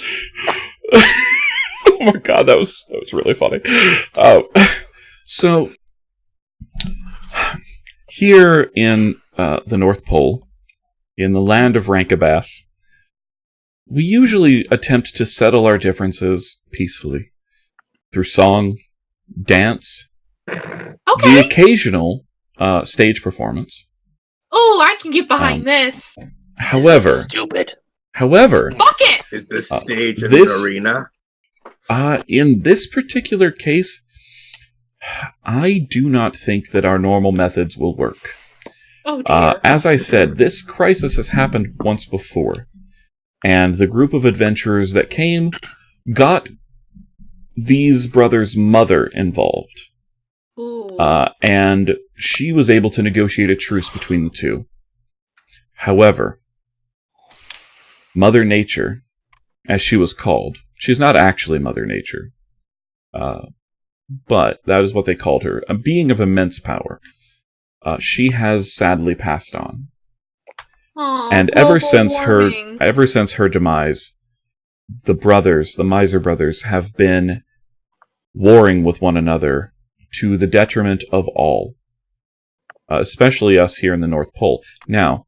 Oh my god, that was really funny. So here in the North Pole, in the land of Rankibass, we usually attempt to settle our differences peacefully through song, dance, the occasional stage performance. Oh, I can get behind this. However, This is stupid. Bucket! Is this stage an arena? In this particular case, I do not think that our normal methods will work. Oh dear. As I said, this crisis has happened once before, and the group of adventurers that came got these brothers' mother involved. Ooh. And she was able to negotiate a truce between the two. However, Mother Nature, as she was called, she's not actually Mother Nature, but that is what they called her, a being of immense power. She has sadly passed on. Aw, And ever since her demise, the Miser brothers, have been warring with one another to the detriment of all, especially us here in the North Pole. Now,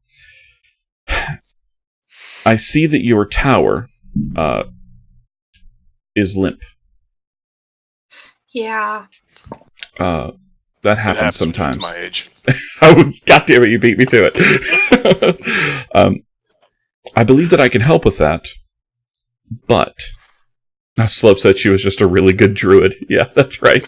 I see that your tower is limp. Yeah. That happens sometimes. At my age. God damn it, you beat me to it. I believe that I can help with that, but now Slope said she was just a really good druid. Yeah, that's right.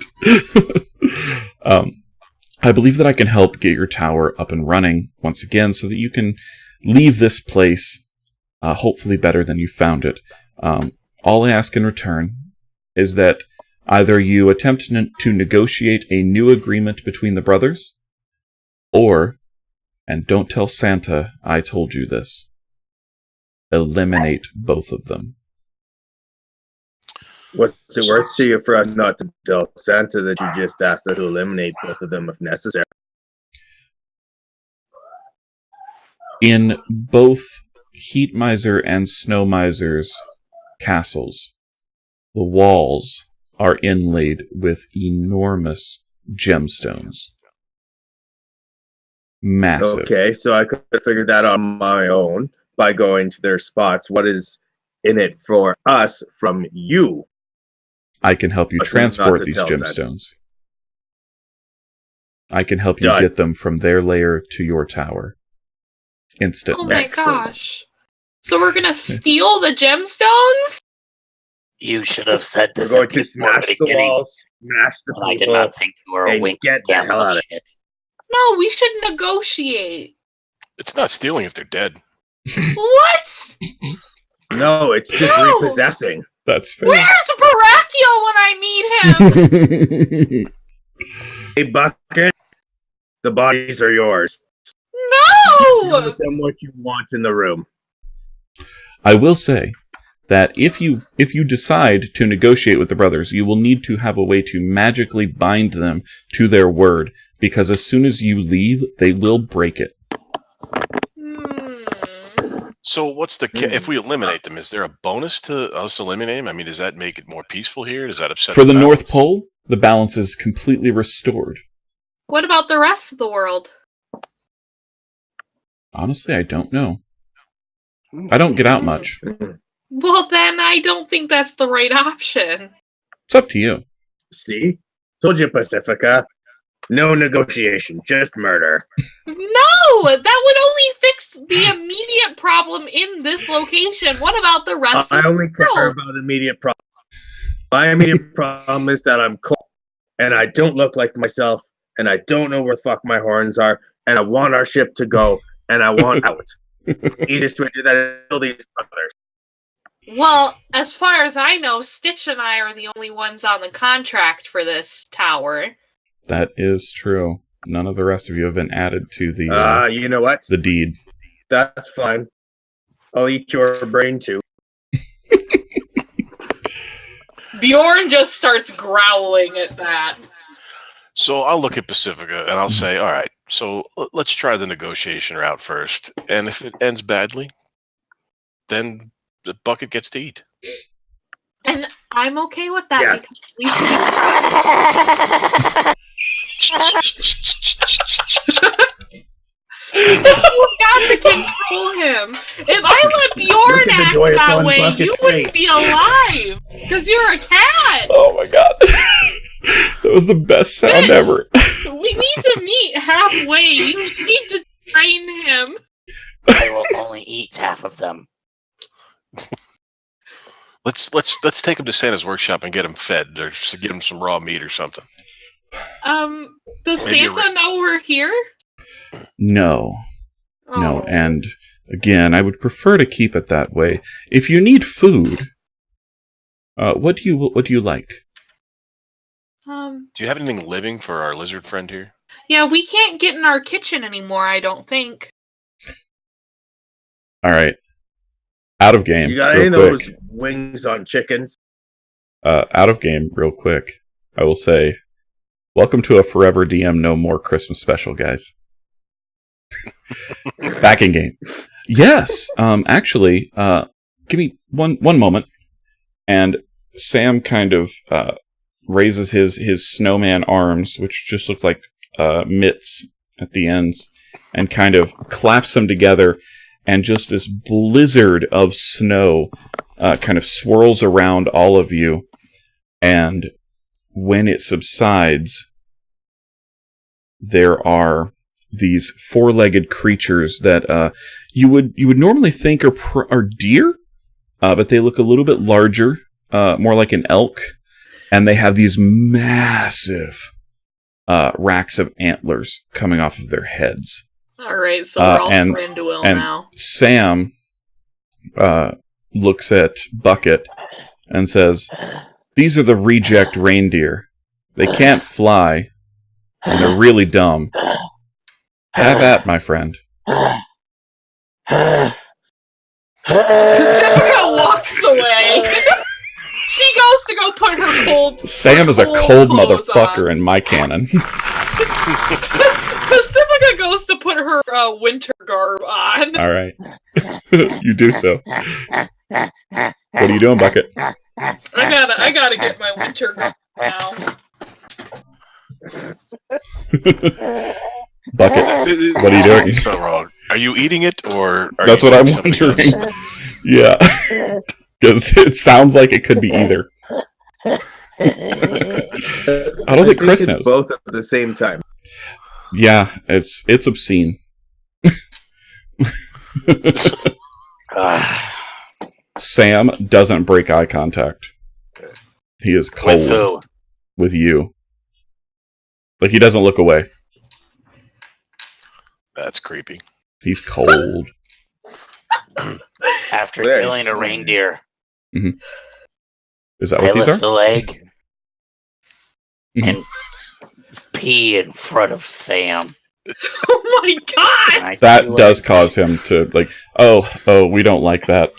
I believe that I can help get your tower up and running once again so that you can leave this place hopefully better than you found it. All I ask in return is that either you attempt to negotiate a new agreement between the brothers, or, and don't tell Santa I told you this, eliminate both of them. What's it worth to you for us not to tell Santa that you just asked us to eliminate both of them if necessary? In both Heat Miser and Snow Miser's castles, the walls are inlaid with enormous gemstones. Massive. Okay, so I could have figured that on my own by going to their spots. What is in it for us from you? I can help you transport these gemstones. I can help you get them from their lair to your tower. Instantly. Oh my gosh. So we're gonna steal the gemstones? You should have said this We're at going to before smash the beginning, walls, smash the when I did people, not think you were a and wink get the scam hell out of of shit. No, we should negotiate. It's not stealing if they're dead. What? No, it's just No! repossessing. That's fair. Where's Barakiel when I meet him? Hey, Bucket, the bodies are yours. No! Give them what you want in the room. I will say that if you decide to negotiate with the brothers, you will need to have a way to magically bind them to their word, because as soon as you leave, they will break it. So what's the if we eliminate them? Is there a bonus to us eliminating them? I mean, does that make it more peaceful here? Does that upset for the balance? North Pole? The balance is completely restored. What about the rest of the world? Honestly, I don't know. I don't get out much. Well, then I don't think that's the right option. It's up to you. See? Told you, Pacifica. No negotiation, just murder. No! That would only fix the immediate problem in this location. What about the rest of I only the care world? about immediate problems. My immediate problem is that I'm cold, and I don't look like myself, and I don't know where the fuck my horns are, and I want our ship to go, and I want out. Easiest way to do that is kill these brothers. Well, as far as I know, Stitch and I are the only ones on the contract for this tower. That is true. None of the rest of you have been added to the You know what? the deed. That's fine. I'll eat your brain too. Bjorn just starts growling at that. So I'll look at Pacifica and I'll say, all right, so let's try the negotiation route first. And if it ends badly, then the Bucket gets to eat. And I'm okay with that Yes. because you've got to control him. If I let Bjorn act that way, you wouldn't be alive. Because you're a cat. Oh my god. That was the best sound ever. We need to meet halfway. You need to train him. I will only eat half of them. Let's take him to Santa's workshop and get him fed, or get him some raw meat or something. Does Santa know we're here? No. No, Oh. and again, I would prefer to keep it that way. If you need food, what do you like? Do you have anything living for our lizard friend here? Yeah, we can't get in our kitchen anymore, I don't think. All right. Out of game. You got real any of quick. those wings on chickens? Out of game, real quick. I will say, welcome to a Forever DM No More Christmas special, guys. Back in game. Yes. Actually, give me one moment. And Sam kind of raises his snowman arms, which just look like mitts at the ends, and kind of claps them together, and just this blizzard of snow kind of swirls around all of you. And when it subsides, there are these four-legged creatures that you would normally think are deer, but they look a little bit larger, more like an elk, and they have these massive racks of antlers coming off of their heads. All right, so we're all and now. Sam looks at Bucket and says, "These are the reject reindeer. They can't fly, and they're really dumb. Have at, my friend." Pacifica walks away. She goes to go put her cold. Sam is a cold clothes motherfucker on. in my canon. Pacifica goes to put her winter garb on. All right. You do so. What are you doing, Bucket? I gotta get my winter garb now. Bucket, what are you doing? So wrong. Are you eating it, or are That's you what I'm doing something wondering. else? Yeah. Because it sounds like it could be either. I don't think Chris knows. Both at the same time. Yeah, it's obscene. Sam doesn't break eye contact. He is cold With who? with you. Like, he doesn't look away. That's creepy. He's cold. After There. killing a reindeer, Is that I what these lift are? the leg Mhm. and pee in front of Sam. Oh my god! And I That do does it. cause him to, like, oh, we don't like that.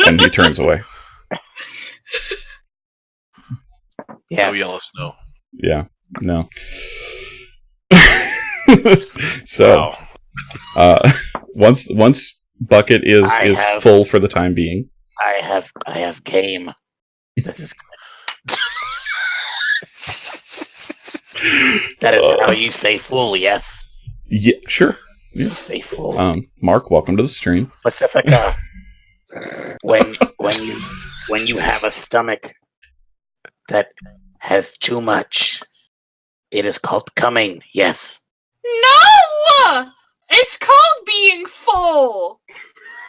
And he turns away. Yes. No yellow snow. Yeah, no. So, Wow. once Bucket is have- full for the time being. I have game. This is that is how you say fool, yes. Yeah, sure. You say fool. Mark, welcome to the stream. Pacifica. When you have a stomach that has too much, it is called coming, yes. No! It's called being full.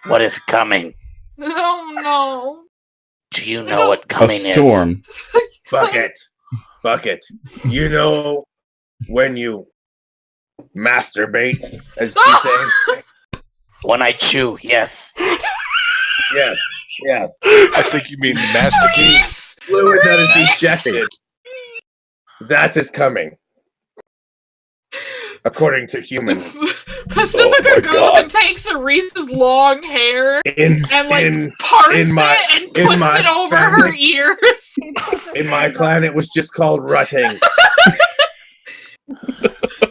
What is coming? Oh no. Do you know what A coming is? storm. Bucket. You know when you masturbate, as you say? When I chew, yes. Yes. I think you mean masticate. Fluid that is ejected. That is coming. According to humans. Pacifica Oh my goes God. and takes Rhys's long hair In parts in my- it and in puts my it over family- her ears. my clan, it was just called rutting.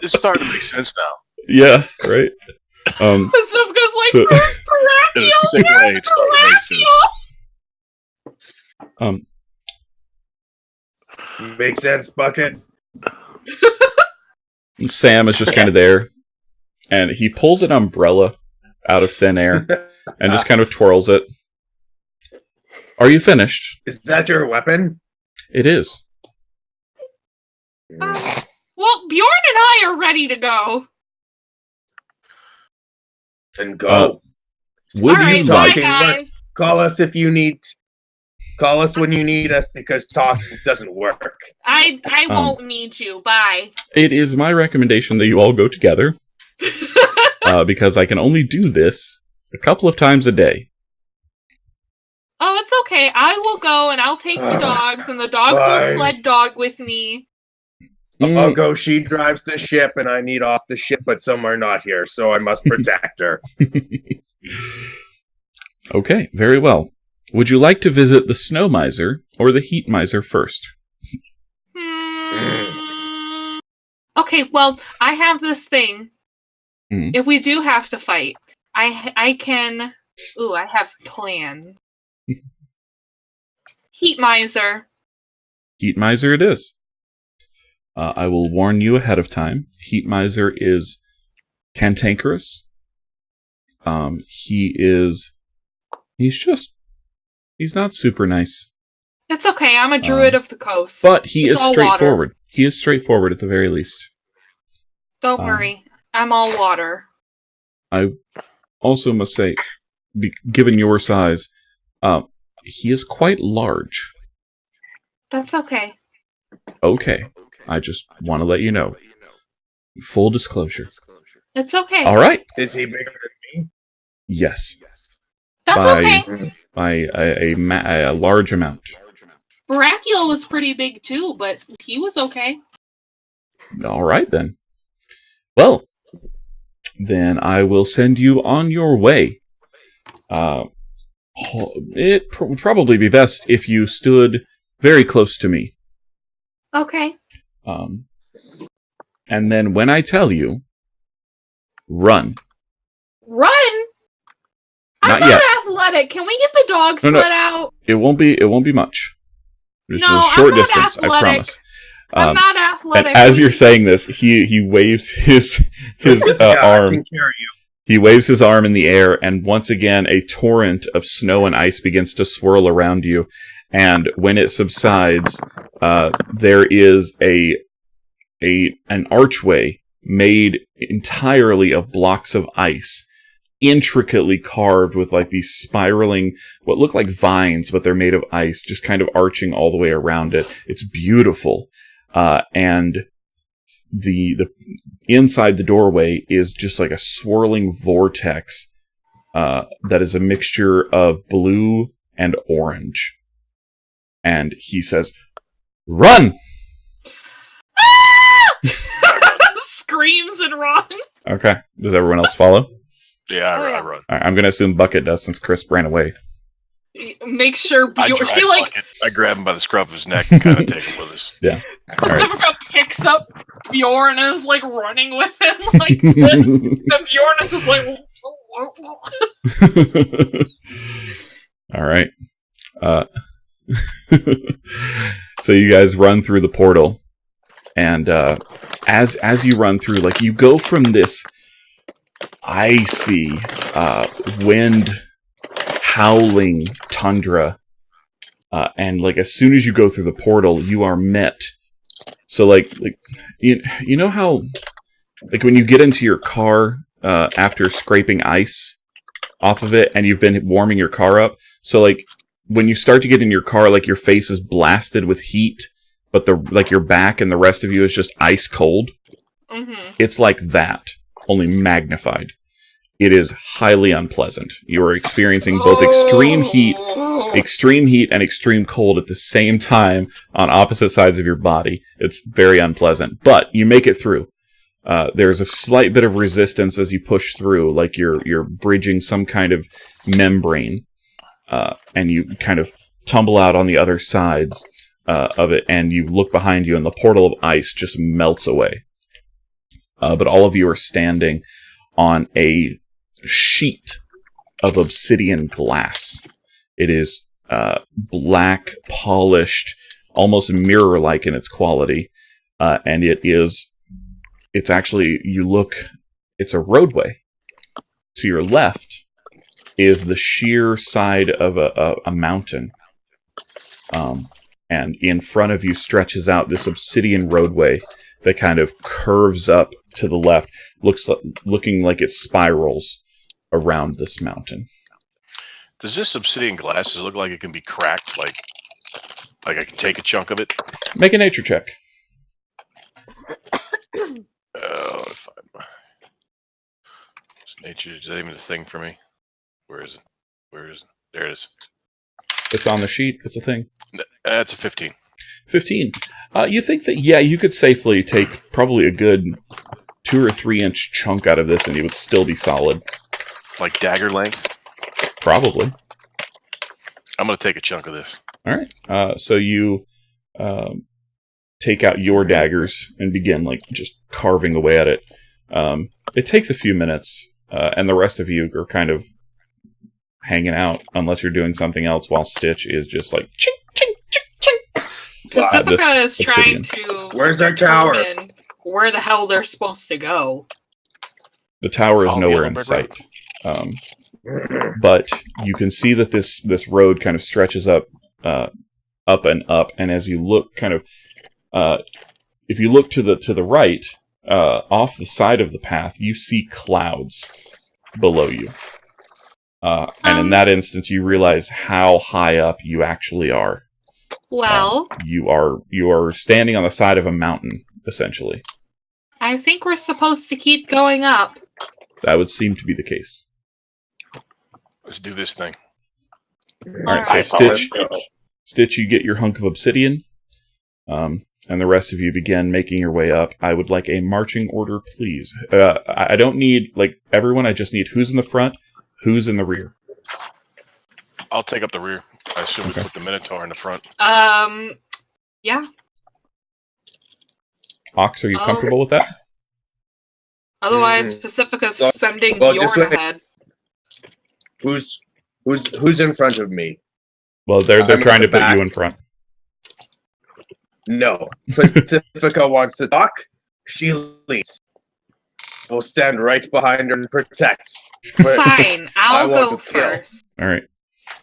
It's starting to make sense now. Yeah, right. Pacifica's like, So- where's In a Parakiel? sick way, Where's it's starting to make sense. Parakiel? Makes sense, Bucket. Sam is just kind of there, and he pulls an umbrella out of thin air and just kind of twirls it. Are you finished? Is that your weapon? It is. Well, Bjorn and I are ready to go. Then go. Would All right, you bye, like? talking guys. Call us if you need. Call us when you need us because talking doesn't work. I won't need you. Bye. It is my recommendation that you all go together, because I can only do this a couple of times a day. Oh, That's okay. I will go and I'll take the dogs, and the dogs will Fine. sled dog with me. I'll go. She drives the ship, and I need off the ship, but some are not here, so I must protect her. Okay, very well. Would you like to visit the snow miser or the heat miser first? Okay, well, I have this thing. Mm. If we do have to fight, I can... Ooh, I have plans. Heat miser. Heat miser it is. I will warn you ahead of time. Heat miser is cantankerous. He's not super nice. It's okay, I'm a druid of the coast. But he It's is all straightforward. water. He is straightforward at the very least. Don't worry, I'm all water. I also must say, given your size, he is quite large. That's okay. Okay. I just want to let you know. Full disclosure. It's okay. All right. Is he bigger than me? Yes. That's okay. By a large amount. Brachial was pretty big too, but he was okay. All right, then. Well, then I will send you on your way. It would probably be best if you stood very close to me. Okay. And then when I tell you, run. Run? I'm Not yet. athletic. Can we get the dogs let out? It won't be much. Just No, a short I'm not distance, athletic. I promise. I'm not athletic. And as you're saying this, he waves his arm. I can carry you. He waves his arm in the air, and once again, a torrent of snow and ice begins to swirl around you. And when it subsides, there is an archway made entirely of blocks of ice, intricately carved with like these spiraling, what look like vines, but they're made of ice, just kind of arching all the way around it. It's beautiful. And the inside the doorway is just like a swirling vortex that is a mixture of blue and orange. And he says, "Run!" Screams and run. Okay. Does everyone else follow? Yeah, I yeah. run. All right, I'm going to assume Bucket does since Chris ran away. Make sure I grab him by the scruff of his neck and kind of take him with us. Yeah. All right. Pacifica picks up Bjorn and is like running with him like this. And Bjorn is just like All right. So you guys run through the portal, and as you run through, like you go from this icy, wind howling tundra, and like as soon as you go through the portal, you are met. So like you know how like when you get into your car after scraping ice off of it, and you've been warming your car up. So like when you start to get in your car, like your face is blasted with heat, but your back and the rest of you is just ice cold. Mm-hmm. It's like that, only magnified. It is highly unpleasant. You are experiencing both extreme heat and extreme cold at the same time on opposite sides of your body. It's very unpleasant, but you make it through. There's a slight bit of resistance as you push through, like you're bridging some kind of membrane, and you kind of tumble out on the other sides of it, and you look behind you, and the portal of ice just melts away. But all of you are standing on a sheet of obsidian glass. It is black, polished, almost mirror-like in its quality, and it's actually, it's a roadway. To your left is the sheer side of a mountain, and in front of you stretches out this obsidian roadway that kind of curves up to the left, looking like it spirals around this mountain. Does this obsidian glass look like it can be cracked? Like I can take a chunk of it? Make a nature check. Nature, is that even a thing for me? Where is it? There it is. It's on the sheet. It's a thing. That's a 15. 15. You think that, yeah, you could safely take probably a good 2 or 3 inch chunk out of this and it would still be solid. Like dagger length? Probably. I'm going to take a chunk of this. All right. So you take out your daggers and begin like just carving away at it. It takes a few minutes, and the rest of you are kind of hanging out unless you're doing something else while Stitch is just like ching, ching, ching, ching. Pacifica is trying to Where's our tower? determine where the hell they're supposed to go. The tower is Follow nowhere Yellow in Bird sight. But you can see that this road kind of stretches up and up, and as you look kind of if you look to the right, off the side of the path, you see clouds below you. And in that instance, you realize how high up you actually are. Well, You are standing on the side of a mountain, essentially. I think we're supposed to keep going up. That would seem to be the case. Let's do this thing. Alright, so Stitch, you get your hunk of obsidian, and the rest of you begin making your way up. I would like a marching order, please. I don't need, like, everyone, I just need who's in the front, who's in the rear. I'll take up the rear. I assume we put the Minotaur in the front. Yeah. Ox, are you comfortable with that? Otherwise, Pacifica's sending well, Bjorn just wait. ahead. Who's in front of me? Well, they're I'm trying to at the put back. you in front. No. Pacifica wants to talk. She leads. We'll stand right behind her and protect. But Fine, I'll want go to kill. first. All right.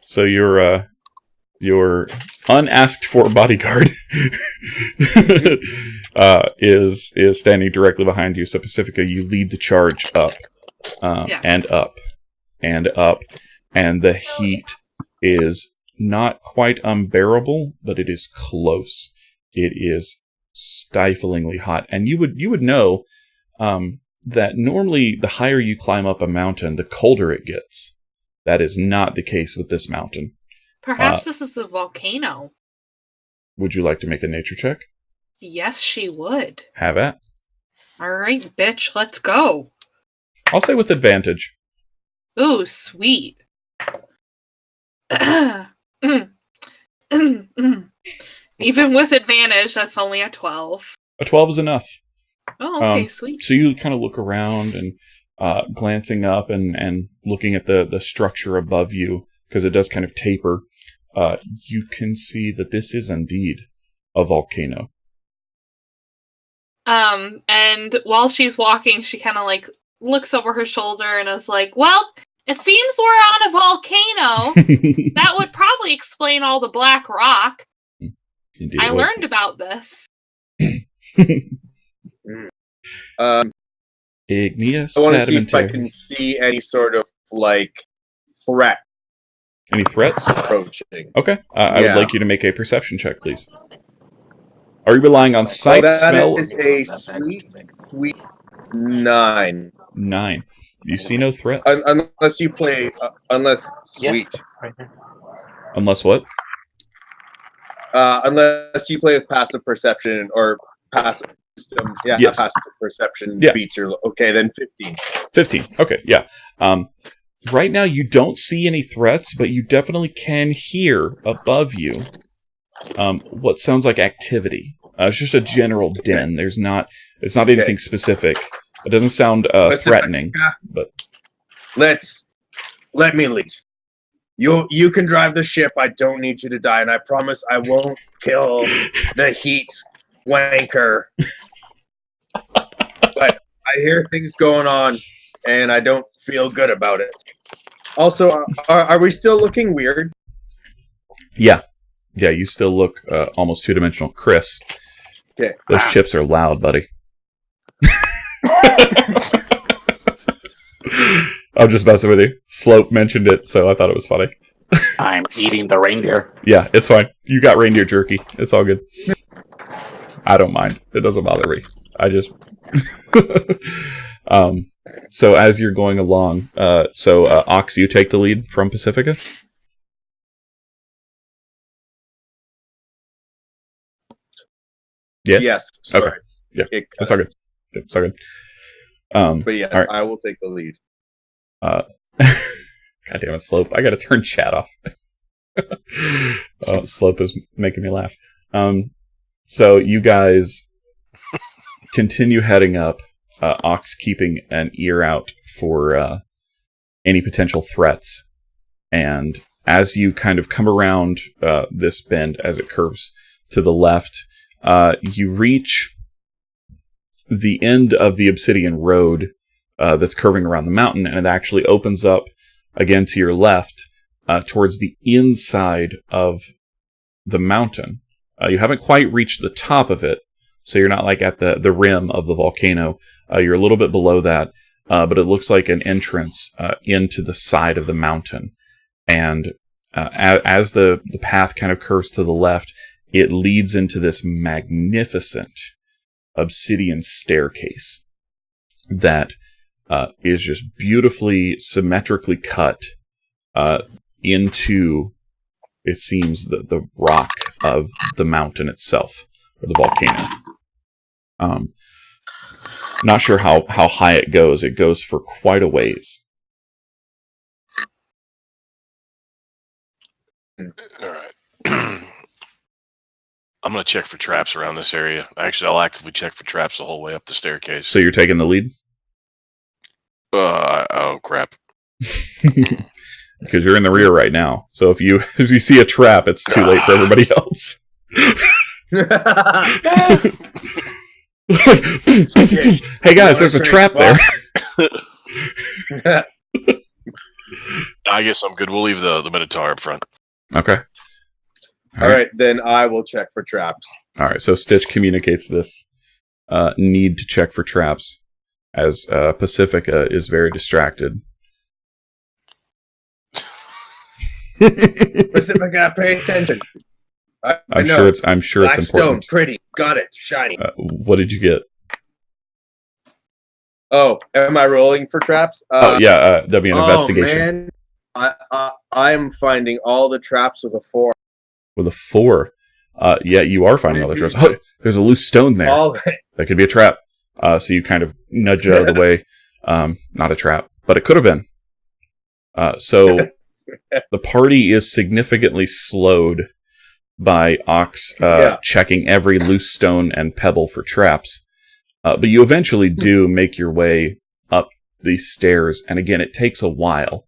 So your unasked for bodyguard is standing directly behind you. So Pacifica, you lead the charge up, Yes. and up, and up, and the heat is not quite unbearable, but it is close. It is stiflingly hot, and you would know that normally the higher you climb up a mountain, the colder it gets. That is not the case with this mountain. Perhaps this is a volcano. Would you like to make a nature check? Yes, she would. Have at. Alright, bitch, let's go. I'll say with advantage. Ooh, sweet. Even with advantage, that's only a 12. A 12 is enough. Oh, okay, sweet. So you kind of look around and glancing up and looking at the structure above you, because it does kind of taper, you can see that this is indeed a volcano. And while she's walking, she kind of like looks over her shoulder and is like, well, it seems we're on a volcano. That would probably explain all the black rock. Indeed I it would. learned about this. Igneous I want to see if I sedimentary. can see any sort of like threat Any threats? approaching. Okay. I would Yeah. like you to make a perception check, please. Are you relying on sight, that smell? is a sweet 9. 9. You see no threats? Unless you play, unless sweet. Unless what? Unless you play with passive perception or passive system. Yeah, Yes. passive perception Yeah. feature. Okay, then 15. 15. Okay, yeah. Right now you don't see any threats, but you definitely can hear above you what sounds like activity. It's just a general din. It's not anything specific. It doesn't sound threatening, but Let me lead. You can drive the ship. I don't need you to die, and I promise I won't kill the heat wanker. But I hear things going on, and I don't feel good about it. Also, are we still looking weird? yeah, you still look almost two-dimensional. Chris, Okay. those chips are loud, buddy. I'm just messing with you. Slope mentioned it, so I thought it was funny. I'm eating the reindeer. Yeah, it's fine. You got reindeer jerky. It's all good. I don't mind. It doesn't bother me. I just... So as you're going along, Ox, you take the lead from Pacifica? Yes. Sorry. Okay. Yeah. That's all good. It's all good. But yes, right. I will take the lead. God damn it, Slope. I gotta turn chat off. Slope is making me laugh. So you guys continue heading up, Okse keeping an ear out for any potential threats. And as you kind of come around this bend as it curves to the left, you reach the end of the obsidian road that's curving around the mountain, and it actually opens up again to your left towards the inside of the mountain. You haven't quite reached the top of it, so you're not like at the rim of the volcano. You're a little bit below that, but it looks like an entrance into the side of the mountain. And as the path kind of curves to the left, it leads into this magnificent obsidian staircase that is just beautifully, symmetrically cut into, it seems, the rock of the mountain itself, or the volcano. Not sure how high it goes. It goes for quite a ways. All right. I'm going to check for traps around this area. Actually, I'll actively check for traps the whole way up the staircase. So you're taking the lead? Oh, crap. Because you're in the rear right now. So if you see a trap, it's too late for everybody else. Hey guys, there's a trap there. I guess I'm good. We'll leave the Minotaur up front. Okay. All right, then I will check for traps. All right, so Stitch communicates this need to check for traps as Pacifica is very distracted. Pacifica, pay attention. I'm sure it's Black important. Stone, pretty, got it, shiny. What did you get? Oh, am I rolling for traps? That'd be an investigation. Man, I'm finding all the traps with a 4. With a 4. Yeah, you are finding all the traps. Oh, there's a loose stone there. That could be a trap. So you kind of nudge it out of the way. Not a trap, but it could have been. So the party is significantly slowed by Okse checking every loose stone and pebble for traps. But you eventually do make your way up these stairs, and again, it takes a while.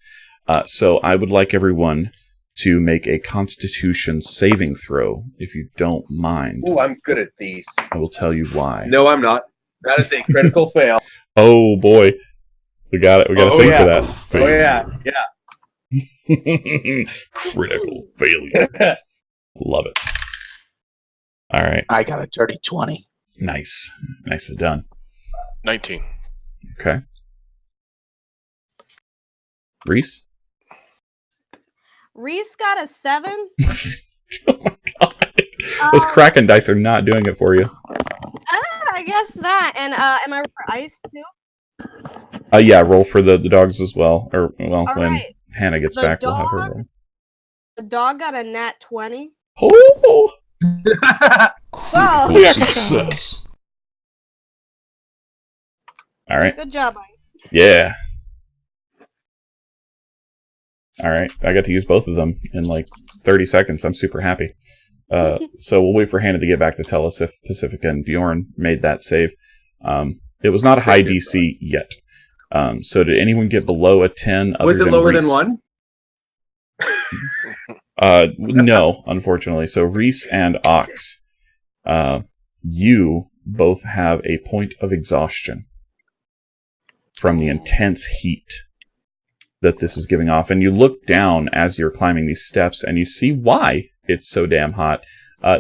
So I would like everyone to make a Constitution saving throw, if you don't mind. Oh, I'm good at these. I will tell you why. No, I'm not. That is a critical fail. Oh boy, we got it. We got to think for that. Failure. Oh yeah. Critical failure. Love it. All right. I got a dirty 20. Nice. Nicely done. 19. Okay. Rhys? Rhys got a 7. Oh my god. Those Kraken dice are not doing it for you. I guess not. And am I for ice too? Yeah, roll for the dogs as well. Or, well, All when right. Hannah gets back, we'll have her roll. The dog got a nat 20. Oh! Whoa. Success. All right. Good job, Ice. Yeah. All right. I got to use both of them in like 30 seconds. I'm super happy. So we'll wait for Hannah to get back to tell us if Pacifica and Bjorn made that save. It was not a high DC yet. So did anyone get below a 10? Was it lower than 1? No, unfortunately. So Rhys and Okse, you both have a point of exhaustion from the intense heat that this is giving off. And you look down as you're climbing these steps and you see why it's so damn hot.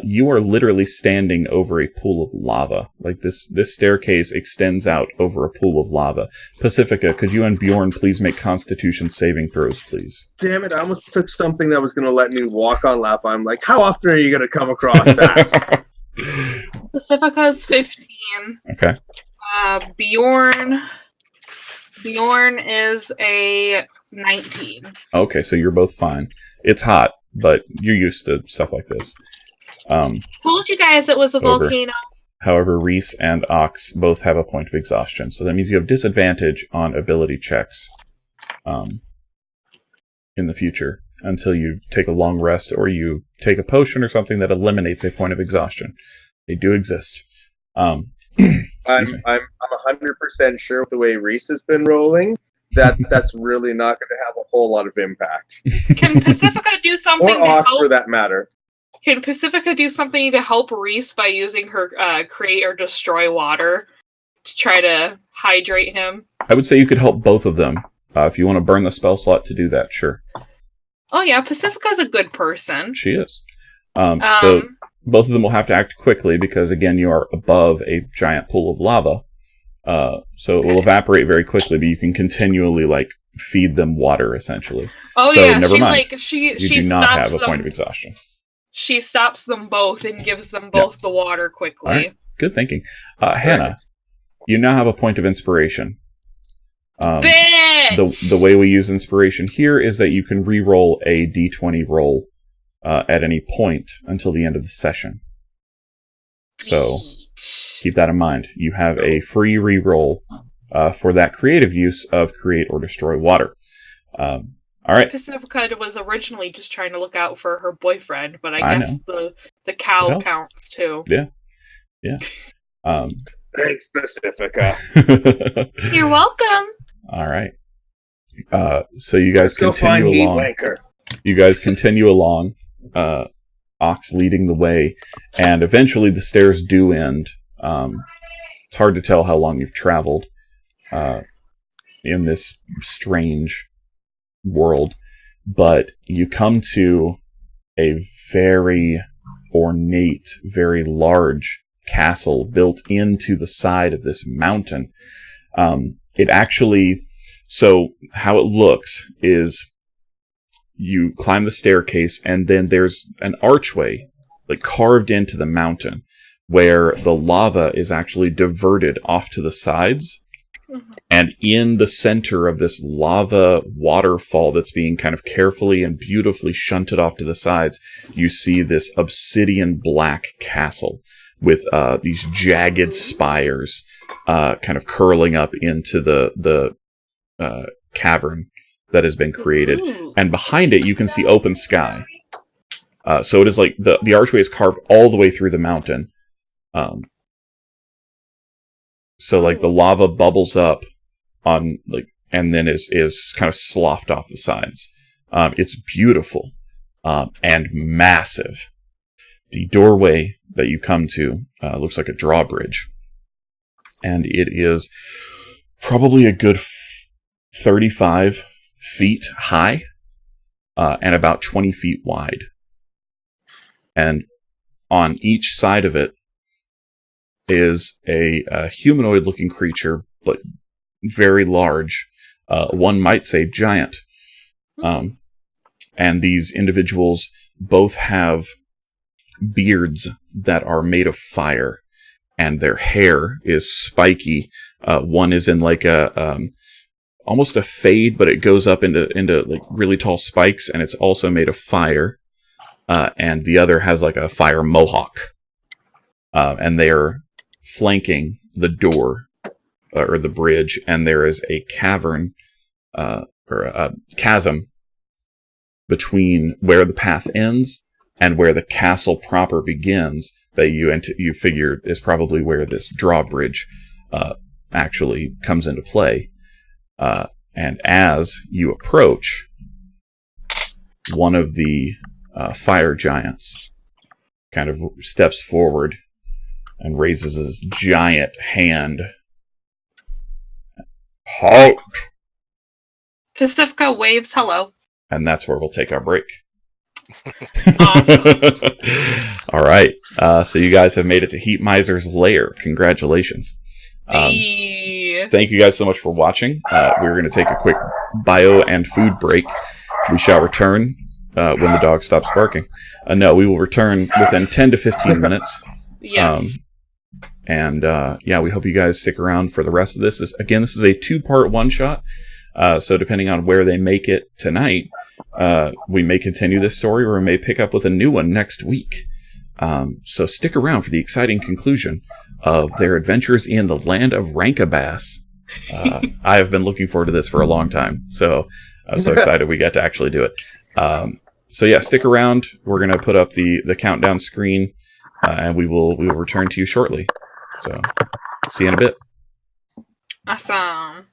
You are literally standing over a pool of lava. Like this staircase extends out over a pool of lava. Pacifica, could you and Bjorn please make Constitution saving throws, please? Damn it, I almost took something that was going to let me walk on lava. I'm like, how often are you going to come across that? Pacifica's 15. Okay. Bjorn is a 19. Okay, so you're both fine. It's hot, but you're used to stuff like this. Told you guys it was a volcano. However, Rhys and Okse both have a point of exhaustion, so that means you have disadvantage on ability checks in the future until you take a long rest or you take a potion or something that eliminates a point of exhaustion. They do exist. I'm 100% sure with the way Rhys has been rolling that's really not going to have a whole lot of impact. Can Pacifica do something or to Okse help? for that matter. Can Pacifica do something to help Rhys by using her create or destroy water to try to hydrate him? I would say you could help both of them. If you want to burn the spell slot to do that, sure. Oh yeah, Pacifica's a good person. She is. So both of them will have to act quickly because, again, you are above a giant pool of lava. So it will evaporate very quickly, but you can continually, feed them water, essentially. Oh so, yeah, never mind. She do not have a point of exhaustion. She stops them both and gives them both the water quickly. All right. Good thinking. Hannah, you now have a point of inspiration. The way we use inspiration here is that you can re-roll a d20 roll at any point until the end of the session. So keep that in mind. You have a free re-roll for that creative use of create or destroy water. All right. Pacifica was originally just trying to look out for her boyfriend, but I guess the cow counts too. Yeah. Thanks, Pacifica. You're welcome. All right. So you guys continue along. Wanker. You guys continue along. Okse leading the way, and eventually the stairs do end. It's hard to tell how long you've traveled in this strange world, but you come to a very ornate, very large castle built into the side of this mountain. It actually, so how it looks is you climb the staircase and then there's an archway carved into the mountain where the lava is actually diverted off to the sides. Mm-hmm. And in the center of this lava waterfall that's being kind of carefully and beautifully shunted off to the sides, you see this obsidian black castle with these jagged spires kind of curling up into the cavern that has been created. Ooh. And behind it, you can see open sky. So it is the archway is carved all the way through the mountain. So the lava bubbles up on and then is kind of sloughed off the sides. It's beautiful and massive. The doorway that you come to looks like a drawbridge, and it is probably a good 35 feet high and about 20 feet wide. And on each side of it is a humanoid-looking creature, but very large. One might say giant. And these individuals both have beards that are made of fire, and their hair is spiky. One is in almost a fade, but it goes up into really tall spikes, and it's also made of fire. And the other has a fire mohawk. And they're flanking the door or the bridge, and there is a cavern or a chasm between where the path ends and where the castle proper begins that you figure is probably where this drawbridge actually comes into play. And as you approach, one of the fire giants kind of steps forward and raises his giant hand. Halt! Pacifica waves hello. And that's where we'll take our break. Awesome. All right. So you guys have made it to Heat Miser's lair. Congratulations. Thank you guys so much for watching. We're going to take a quick bio and food break. We shall return when the dog stops barking. No, we will return within 10 to 15 minutes. Yes. We hope you guys stick around for the rest of this. This is a 2-part one-shot. So depending on where they make it tonight, we may continue this story or we may pick up with a new one next week. So stick around for the exciting conclusion of their adventures in the land of Rankibass. I have been looking forward to this for a long time, so I'm so excited we get to actually do it. So yeah, stick around. We're going to put up the countdown screen, and we will return to you shortly. So see you in a bit. Awesome.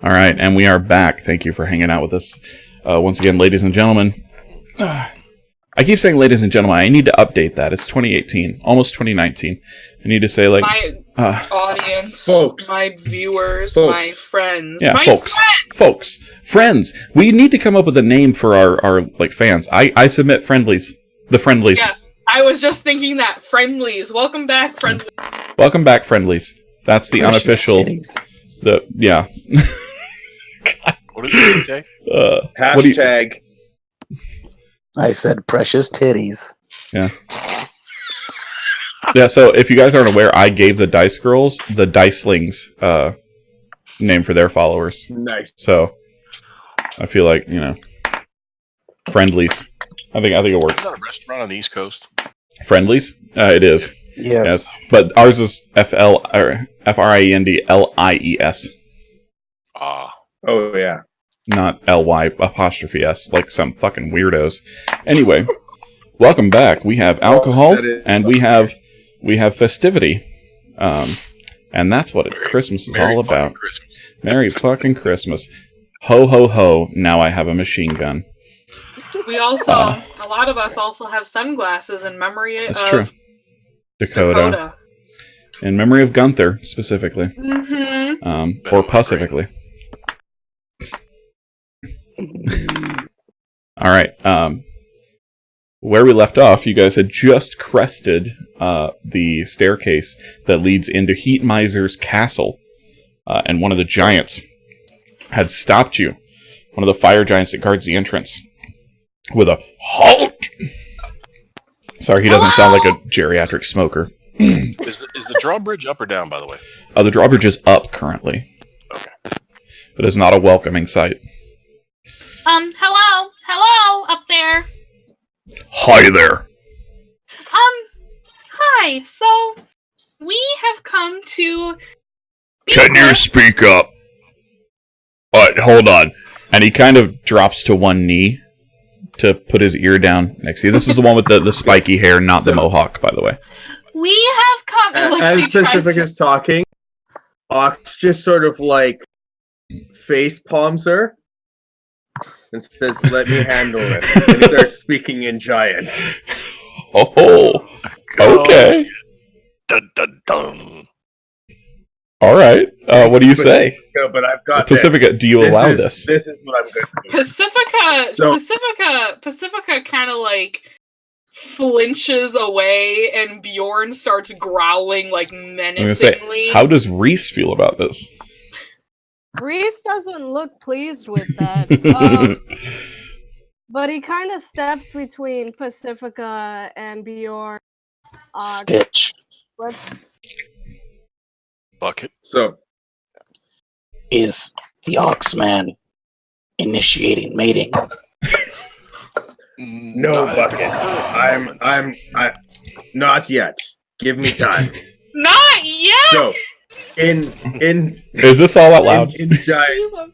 All right, and we are back. Thank you for hanging out with us once again, ladies and gentlemen. I keep saying ladies and gentlemen. I need to update that. It's 2018, almost 2019. I need to say like my audience, folks, my viewers, folks. my friends. Yeah, my friends. We need to come up with a name for our like fans. I submit friendlies. The friendlies. Yes, I was just thinking that. Friendlies. Welcome back, friendlies. Welcome back, friendlies. That's the Precious unofficial. titties. Yeah. What did you say? Hashtag. I said precious titties. Yeah. Yeah, so if you guys aren't aware, I gave the Dice Girls the Dicelings name for their followers. Nice. So I feel like, friendlies. I think it works. Is that a restaurant on the East Coast? Friendlies? It is. Yes. But ours is FRIENDLIES. Ah. Oh yeah. Not LY''S, like some fucking weirdos. Anyway, welcome back. We have alcohol and we have festivity, and that's what Christmas is all about. Christmas. Merry fucking Christmas! Ho ho ho! Now I have a machine gun. We also, a lot of us also have sunglasses in memory That's of true. Dakota. In memory of Gunther specifically, or pacifically. All right. Where we left off, you guys had just crested the staircase that leads into Heat Miser's castle, and one of the giants had stopped you. One of the fire giants that guards the entrance with a halt. Sorry, he doesn't sound like a geriatric smoker. Is the drawbridge up or down, by the way? The drawbridge is up currently. Okay. It is not a welcoming sight. Hello, up there. Hi there. Hi. So, we have come to... Can you speak up? Hold on. And he kind of drops to one knee to put his ear down next to you. This is the one with the spiky hair, not the mohawk, by the way. We have come... As Pacifica is talking, Okse just sort of like face palms her and says, "Let me handle it," and starts speaking in giant. Oh, okay. Dun, dun, dun. All right. What do you say? But I've got Pacifica, do you allow this? This is what I'm good for. Pacifica kind of like flinches away, and Bjorn starts growling like menacingly. How does Rhys feel about this? Rhys doesn't look pleased with that. But he kind of steps between Pacifica and Bjorn. Stitch. Bucket. So, Is the Oxman initiating mating? no, Bucket. I'm not yet. Give me time. Not yet. So, in Is this all out loud? in giant.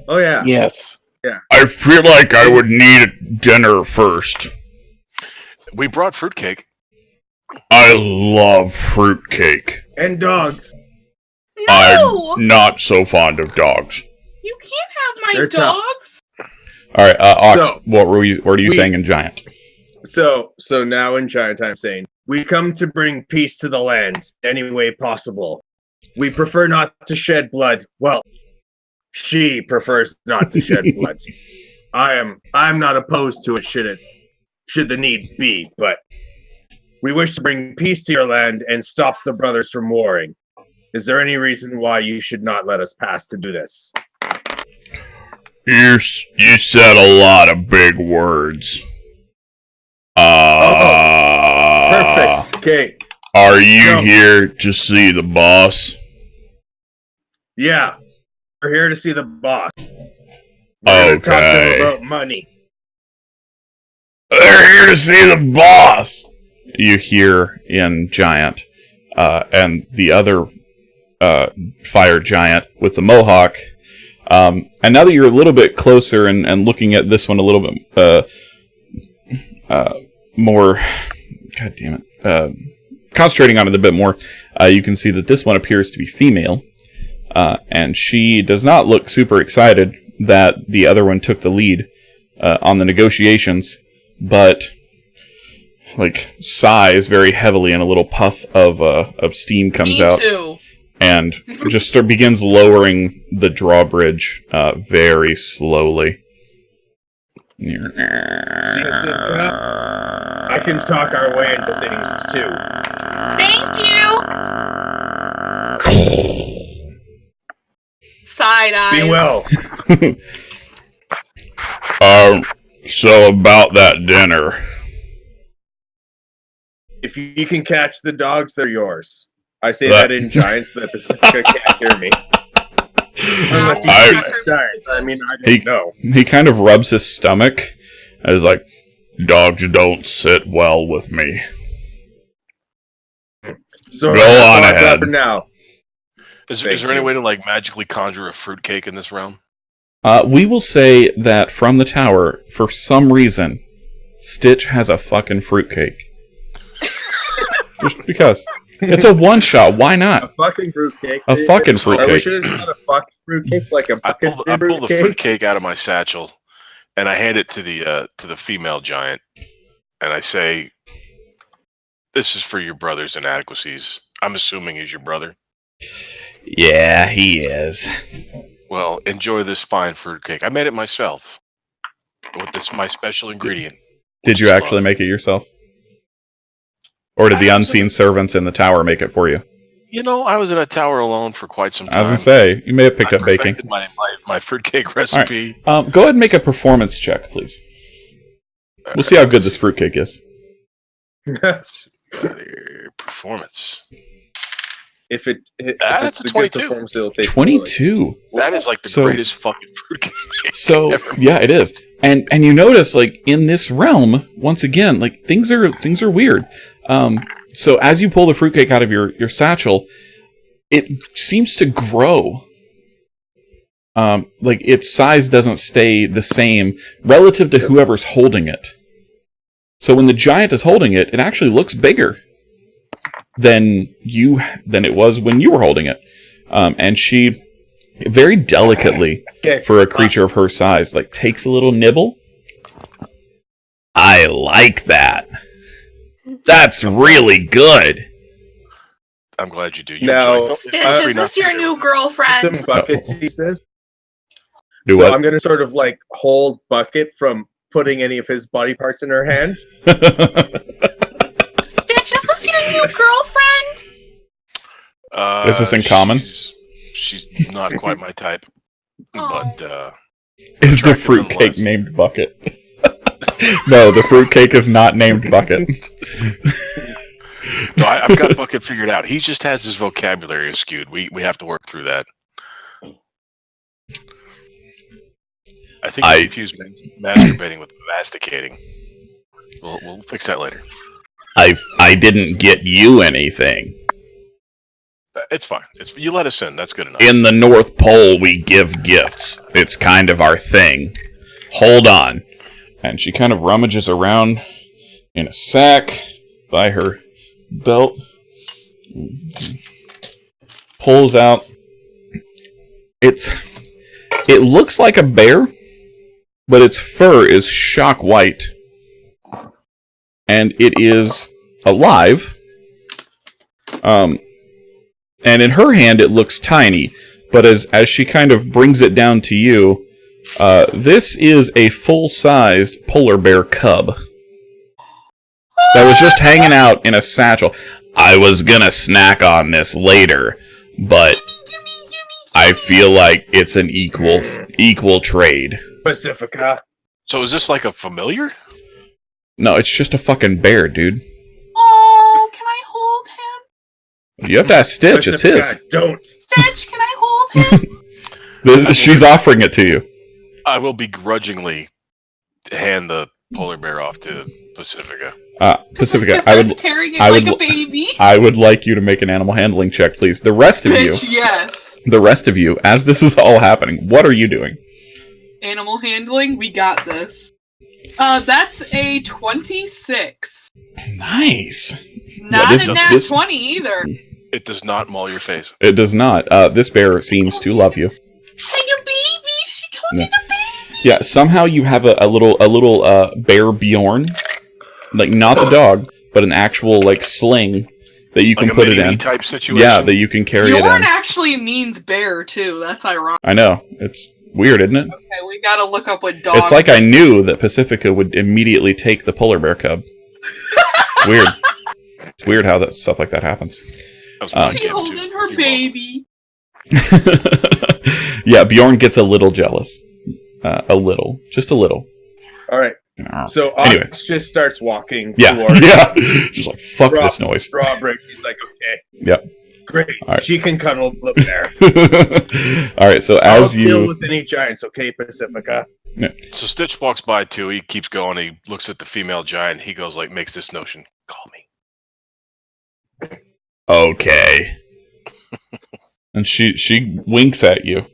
Oh yeah. Yes. Yeah. I feel like I would need dinner first. We brought fruitcake. I love fruitcake. And dogs. No, I'm not so fond of dogs. you can't have my They're tough. dogs. All right, Ox, So, what were you saying in Giant? So now in giant, I'm saying we come to bring peace to the land any way possible. We prefer not to shed blood. Well, she prefers not to shed blood. I'm not opposed to it should the need be, but we wish to bring peace to your land and stop the brothers from warring. Is there any reason why you should not let us pass to do this? You said a lot of big words. Perfect. Okay. Are you No. here to see the boss? Yeah. We're here to see the boss. We're talk to him about money. They're here to see the boss! You hear in Giant. And the other fire giant with the mohawk. And now that you're a little bit closer and looking at this one a little bit more... God damn it. Concentrating on it a bit more, you can see that this one appears to be female. and she does not look super excited that the other one took the lead on the negotiations, but like sighs very heavily, and a little puff of steam comes out, and just begins lowering the drawbridge very slowly. I can talk our way into things too. Thank you. Side eyes. Be well. So about that dinner. If you can catch the dogs, they're yours. I say that in giant so that Pacifica can't hear me. I mean, I don't know. He kind of rubs his stomach and is like, dogs don't sit well with me. So go on ahead. For now. Is there any way to like magically conjure a fruitcake in this realm? We will say that from the tower, for some reason, Stitch has a fucking fruitcake. Just because. It's a one-shot. Why not? A fucking fruitcake. A fucking fruitcake. I wish it was not a fucking fruitcake, like a bucket I pull the fruitcake out of my satchel, and I hand it to the female giant, and I say, "This is for your brother's inadequacies." I'm assuming he's your brother. Yeah, he is. Well, enjoy this fine fruitcake. I made it myself with my special ingredient. Did you actually make it yourself? Or did the unseen servants in the tower make it for you? You know, I was in a tower alone for quite some time. I was going to say, you may have picked up baking. My fruitcake recipe. Right. Go ahead and make a performance check, please. We'll see how good this fruitcake is. Performance. If that's a 22. 22. That is like the greatest fucking fruitcake. So yeah, it is. And you notice, like, in this realm, once again, like, things are weird. So as you pull the fruitcake out of your satchel, it seems to grow. Like, its size doesn't stay the same relative to whoever's holding it. So when the giant is holding it, it actually looks bigger than it was when you were holding it. And she very delicately, for a creature of her size, like, takes a little nibble. I like that. That's really good. I'm glad you do. Stitch, is this your new girlfriend? Some buckets, he says. Do what? I'm going to sort of like hold Bucket from putting any of his body parts in her hand. Stitch, is this your new girlfriend? Is this in common? She's not quite my type, but is the fruitcake named Bucket? No, the fruitcake is not named Bucket. No, I've got Bucket figured out. He just has his vocabulary skewed. We have to work through that. I think I confused masturbating with masticating. We'll fix that later. I didn't get you anything. It's fine. You let us in. That's good enough. In the North Pole, we give gifts. It's kind of our thing. Hold on. And she kind of rummages around in a sack by her belt. Pulls out. It looks like a bear, but its fur is shock white. And it is alive. And in her hand, it looks tiny. But as she kind of brings it down to you, this is a full-sized polar bear cub that was just hanging out in a satchel. I was gonna snack on this later, but I feel like it's an equal trade. Pacifica. So is this like a familiar? No, it's just a fucking bear, dude. Oh, can I hold him? You have to ask Stitch. It's his. Don't. Stitch, can I hold him? She's offering it to you. I will begrudgingly hand the polar bear off to Pacifica. Pacifica, carrying it like a baby. I would like you to make an animal handling check, please. The rest of Bitch, yes. The rest of you, as this is all happening, what are you doing? Animal handling, we got this. That's a 26. Nice. Not a nat 20 either. It does not maul your face. It does not. This bear seems to love you. Hey, your baby! She called me the baby! Yeah, somehow you have a little bear Bjorn. Like, not the dog, but an actual, like, sling that you can like put a it in. type situation? Yeah, that you can carry it Bjorn in. actually means bear, too. That's ironic. I know. It's weird, isn't it? Okay, we gotta look up what dog... It's like I knew that Pacifica would immediately take the polar bear cub. It's weird. It's weird how that stuff like that happens. She holding her baby. Yeah, Bjorn gets a little jealous. A little. Just a little. All right. So Anyway. Ox just starts walking Yeah. towards Yeah. Just like, fuck this noise. Strawberry. He's like, okay, Yep. great. All right. She can cuddle up there. All right, so I'll as deal you... with any giants, okay, Pacifica? So Stitch walks by too. He keeps going. He looks at the female giant. He goes like, makes this notion. Call me. Okay. And she winks at you.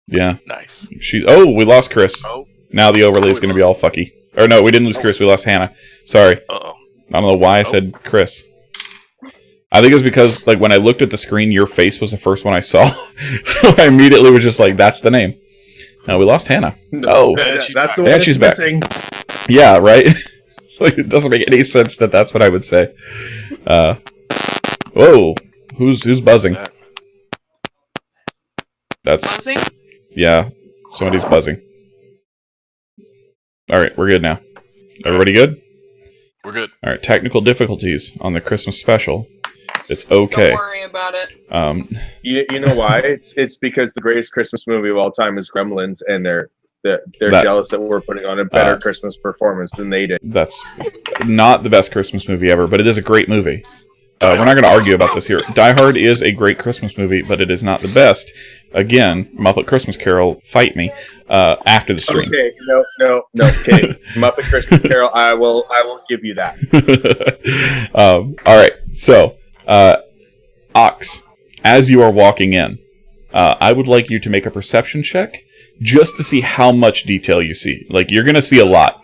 Yeah. Nice. Oh, we lost Chris. Oh. Now the overlay is going to be all fucky. Or no, we didn't lose Chris. We lost Hannah. Sorry. Uh-oh. I don't know why I said Chris. I think it was because, like, when I looked at the screen, your face was the first one I saw. So I immediately was just like, that's the name. No, we lost Hannah. Oh. That's the one And she's back. missing. Yeah, right? So it doesn't make any sense that that's what I would say. Whoa. Who's buzzing? That's... Buzzing? Yeah. Somebody's buzzing. Alright, we're good now. Everybody good? We're good. Alright, technical difficulties on the Christmas special. It's okay. Don't worry about it. You know why? It's because the greatest Christmas movie of all time is Gremlins, and they're jealous that we're putting on a better Christmas performance than they did. That's not the best Christmas movie ever, but it is a great movie. We're not going to argue about this here. Die Hard is a great Christmas movie, but it is not the best. Again, Muppet Christmas Carol, fight me after the stream. Okay, no, okay. Muppet Christmas Carol, I will give you that. All right, so Ox, as you are walking in, I would like you to make a perception check just to see how much detail you see. Like, you're going to see a lot,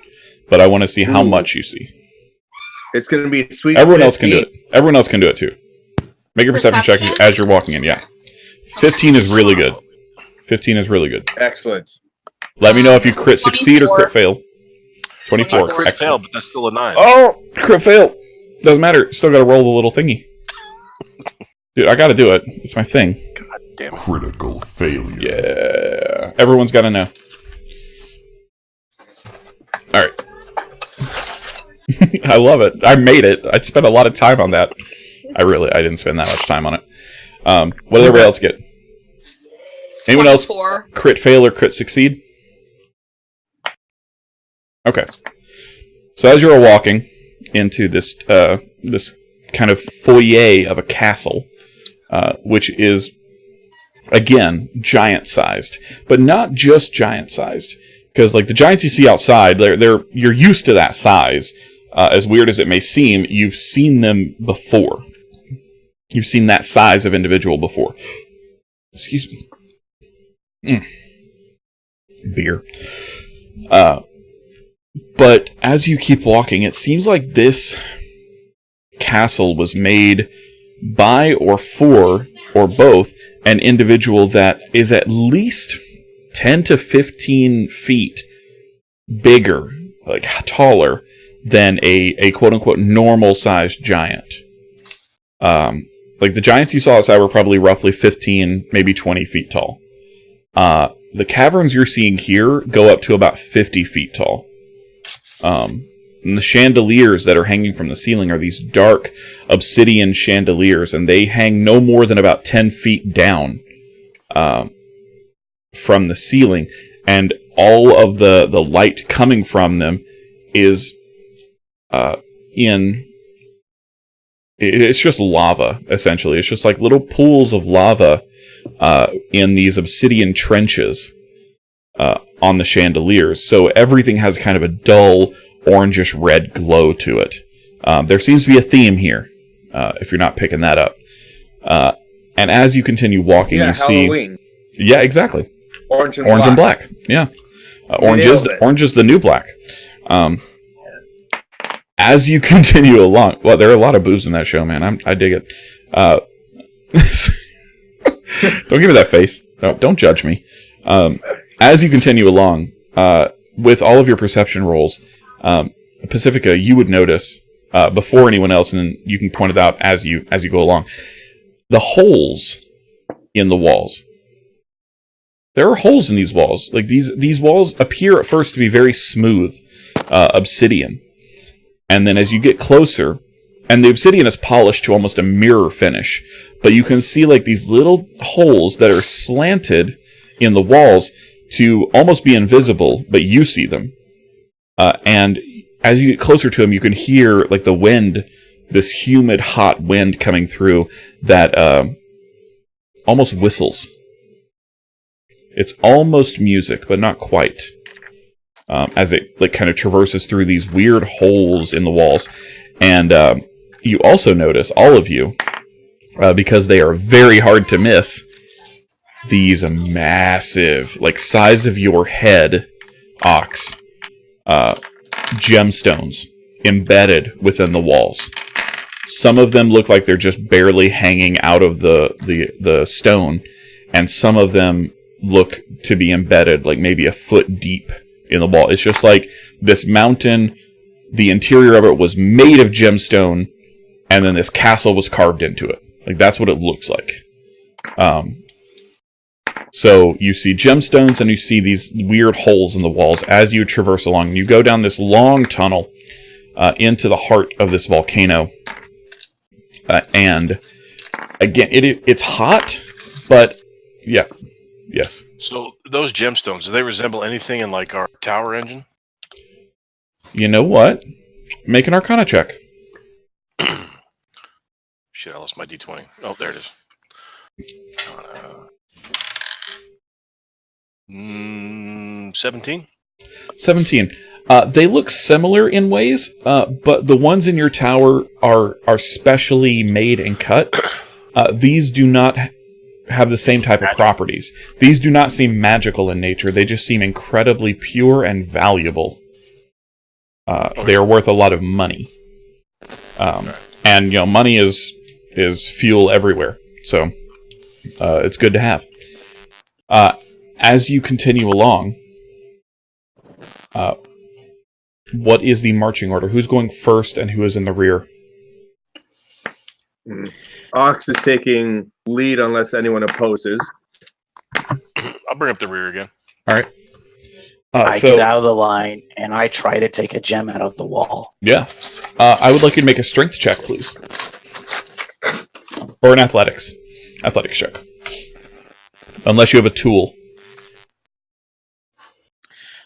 but I want to see how much you see. It's going to be a sweet. Everyone else can do it. Everyone else can do it too. Make a perception check as you're walking in. Yeah, 15 is really good. 15 is really good. Excellent. Let me know if you crit succeed or crit fail. 24. Crit fail, but that's still a 9. Oh, crit fail. Doesn't matter. Still got to roll the little thingy. Dude, I got to do it. It's my thing. God damn it. Critical failure. Yeah. Everyone's got to know. All right. I love it. I made it. I spent a lot of time on that. I didn't spend that much time on it. What did everybody else get? Anyone else crit fail or crit succeed? Okay. So as you're walking into this this kind of foyer of a castle, which is again giant-sized, but not just giant-sized, because like the giants you see outside, you're used to that size. As weird as it may seem, you've seen them before. You've seen that size of individual before. Excuse me. Beer. But as you keep walking, it seems like this castle was made by or for, or both, an individual that is at least 10 to 15 feet bigger, like taller, than a quote-unquote normal-sized giant. Like the giants you saw outside were probably roughly 15, maybe 20 feet tall. The caverns you're seeing here go up to about 50 feet tall. And the chandeliers that are hanging from the ceiling are these dark obsidian chandeliers, and they hang no more than about 10 feet down from the ceiling, and all of the light coming from them is it's just lava, essentially. It's just like little pools of lava in these obsidian trenches on the chandeliers. So everything has kind of a dull, orangish red glow to it. There seems to be a theme here, if you're not picking that up. And as you continue walking, you Halloween. see... Yeah, exactly. Orange and black. Yeah. Orange is the new black. as you continue along, well, there are a lot of boobs in that show, man. I dig it. Don't give me that face. No, don't judge me. As you continue along, with all of your perception rolls, Pacifica, you would notice before anyone else, and then you can point it out as you go along. The holes in the walls. There are holes in these walls. Like these walls appear at first to be very smooth obsidian, and then as you get closer, and the obsidian is polished to almost a mirror finish, but you can see like these little holes that are slanted in the walls to almost be invisible, but you see them. And as you get closer to them, you can hear like the wind, this humid, hot wind coming through that almost whistles. It's almost music, but not quite. As it like kind of traverses through these weird holes in the walls. And you also notice, all of you, because they are very hard to miss, these massive, like size of your head, Okse, gemstones embedded within the walls. Some of them look like they're just barely hanging out of the stone, and some of them look to be embedded like maybe a foot deep in the wall. It's just like this mountain, the interior of it was made of gemstone, and then this castle was carved into it. Like, that's what it looks like. So you see gemstones, and you see these weird holes in the walls as you traverse along. You go down this long tunnel into the heart of this volcano. And again, it's hot, but yeah. Yes. So those gemstones, do they resemble anything in like our tower engine? You know what? Make an Arcana check. Shit, I lost my D20. Oh, there it is. 17? 17. They look similar in ways, but the ones in your tower are specially made and cut. These do not have the same type of properties. These do not seem magical in nature. They just seem incredibly pure and valuable. They are worth a lot of money. And, you know, money is fuel everywhere. So, it's good to have. As you continue along, what is the marching order? Who's going first and who is in the rear? Okse is taking lead unless anyone opposes. I'll bring up the rear again. All right. I get out of the line, and I try to take a gem out of the wall. Yeah. I would like you to make a strength check, please. Or an athletics check. Unless you have a tool.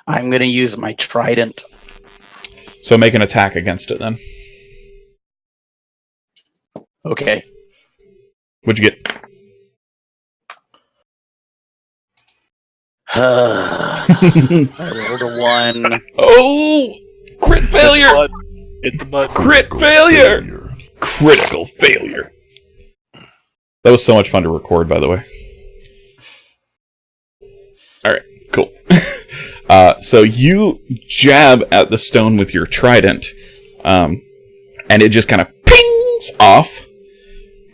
I'm going to use my trident. So make an attack against it, then. Okay. What'd you get? I rolled a 1. Oh! Crit failure! Hit the butt. Crit failure! Critical failure. That was so much fun to record, by the way. Alright, cool. So you jab at the stone with your trident, and it just kind of pings off,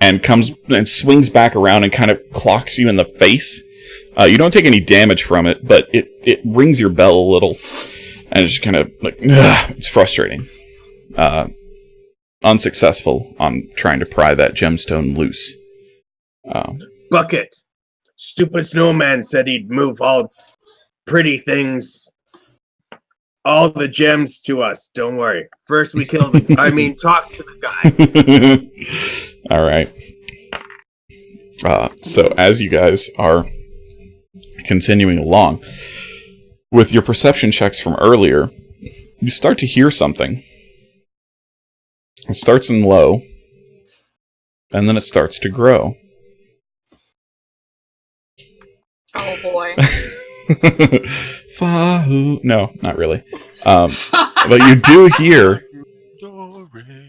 and comes and swings back around and kind of clocks you in the face. You don't take any damage from it, but it rings your bell a little, and it's just kind of like, it's frustrating. Unsuccessful on trying to pry that gemstone loose. Bucket. Stupid snowman said he'd move all pretty things, all the gems to us. Don't worry. First we kill the talk to the guy. All right. So as you guys are continuing along with your perception checks from earlier, you start to hear something. It starts in low, and then it starts to grow. Oh boy. No, not really. But you do hear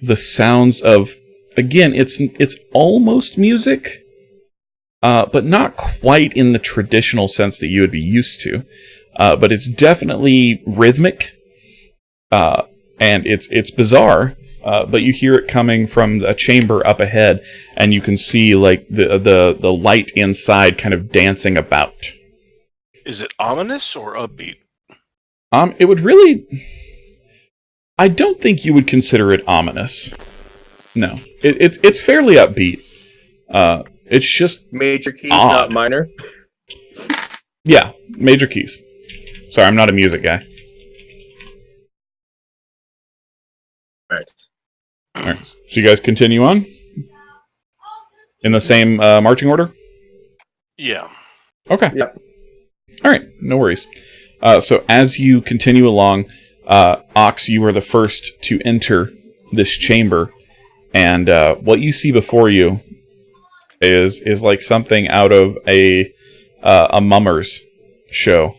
the sounds of, again, it's almost music, but not quite in the traditional sense that you would be used to. But it's definitely rhythmic, and it's bizarre. But you hear it coming from a chamber up ahead, and you can see like the light inside kind of dancing about. Is it ominous or upbeat? It would really. I don't think you would consider it ominous. No, it's fairly upbeat. It's just major keys, odd. not minor. Yeah, major keys. Sorry, I'm not a music guy. All right. So you guys continue on in the same marching order? Yeah. Okay. Yep. All right. No worries. So as you continue along, Okse, you are the first to enter this chamber, and what you see before you is like something out of a Mummers show,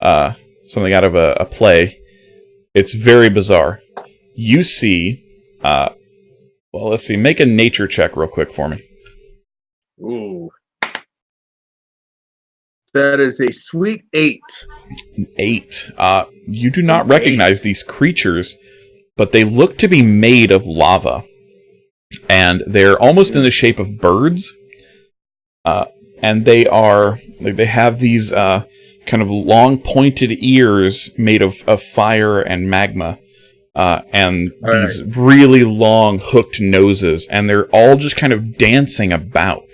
something out of a play. It's very bizarre. You see, well, let's see. Make a nature check real quick for me. Ooh. That is a sweet 8. 8. You do not recognize these creatures, but they look to be made of lava. And they're almost in the shape of birds. And they have these kind of long pointed ears made of fire and magma. And these really long hooked noses. And they're all just kind of dancing about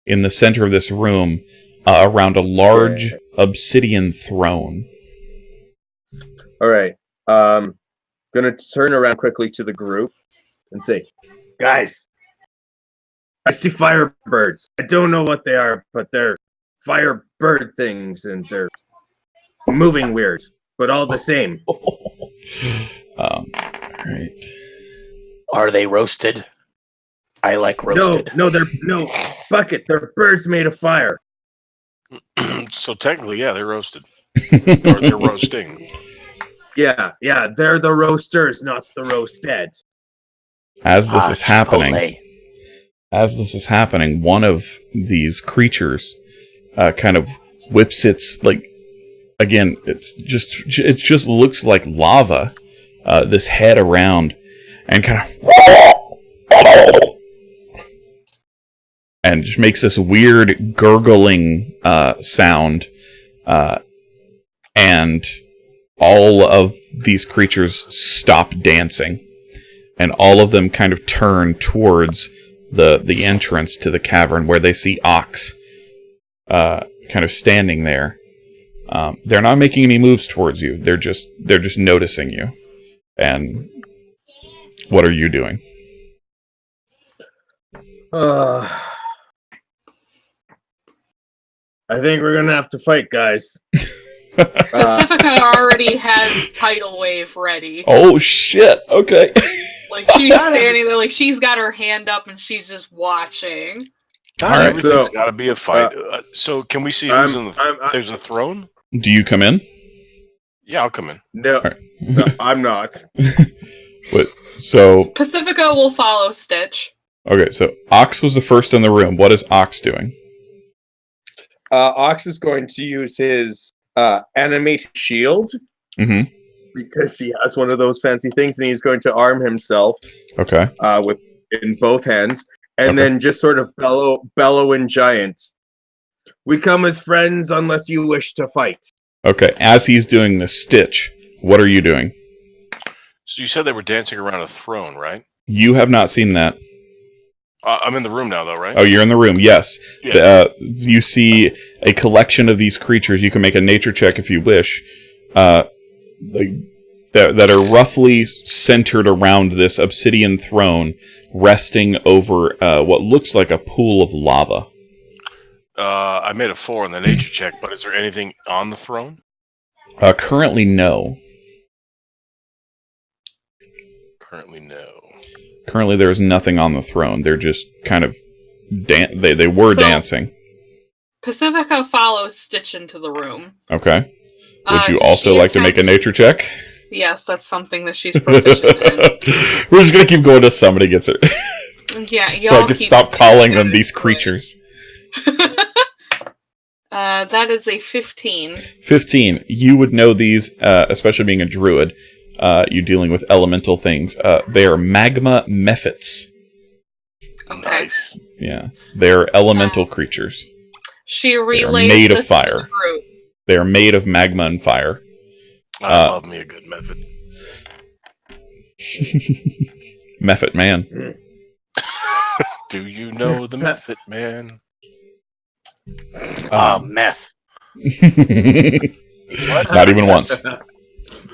in the center of this room around a large obsidian throne. All right. Gonna turn around quickly to the group and say, guys, I see firebirds. I don't know what they are, but they're firebird things, and they're moving weird, but all the same. Right. Are they roasted? I like roasted. No, bucket. They're birds made of fire. So technically, yeah, they're roasted. Or they're roasting. Yeah, they're the roasters, not the roasted. As this is happening, Chipotle. one of these creatures kind of whips its, like, again, it just looks like lava, this head around, and kind of and just makes this weird gurgling sound, and all of these creatures stop dancing, and all of them kind of turn towards the entrance to the cavern, where they see Okse kind of standing there. They're not making any moves towards you. They're just noticing you. And what are you doing? I think we're gonna have to fight, guys. Pacifica already has tidal wave ready. Oh shit! Okay. Like she's standing there, like she's got her hand up and she's just watching. God, All right, everything's got to be a fight. So can we see who's in the? There's a throne. Do you come in? Yeah, I'll come in. No, Right. no, I'm not. What? So Pacifica will follow Stitch. okay, so Okse was the first in the room. What is Okse doing? Okse is going to use his animate shield Mm-hmm. because he has one of those fancy things, and he's going to arm himself Okay. with in both hands, and Okay. then just sort of bellow in giant. We come as friends unless you wish to fight. Okay. As he's doing the Stitch, what are you doing? So you said they were dancing around a throne, right? You have not seen that. I'm in the room now, though, right? Oh, you're in the room. Yes. Yeah. You see a collection of these creatures. You can make a nature check if you wish. That are roughly centered around this obsidian throne, resting over what looks like a pool of lava. I made a 4 on the nature check, but is there anything on the throne? Currently, no. Currently, there is nothing on the throne. They're just kind of they were dancing. Pacifica follows Stitch into the room. Okay. Would you also she like to make a nature check? Yes, that's something that she's proficient in. We're just gonna keep going till somebody gets it. Yeah, y'all So I can keep stop calling them going. these creatures. That is a 15. 15. You would know these, especially being a druid. you're dealing with elemental things. They are magma mephits. Okay. Nice. Yeah, they're elemental creatures. She They are relays made of this to the fire. group. They are made of magma and fire. I love me a good method. Mephit man. Do you know the method, man? Meth. Not even once.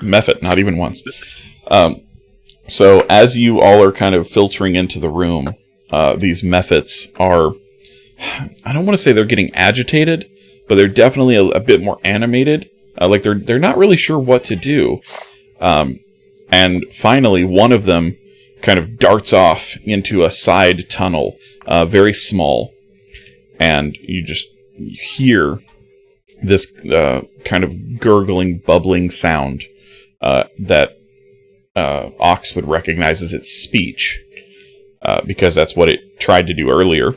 Mephit, not even once. So as you all are kind of filtering into the room, these mephits are, I don't want to say they're getting agitated, but they're definitely a bit more animated. Like they're not really sure what to do. And finally, one of them kind of darts off into a side tunnel, very small, and you just hear this kind of gurgling, bubbling sound that Okse would recognize as its speech, because that's what it tried to do earlier,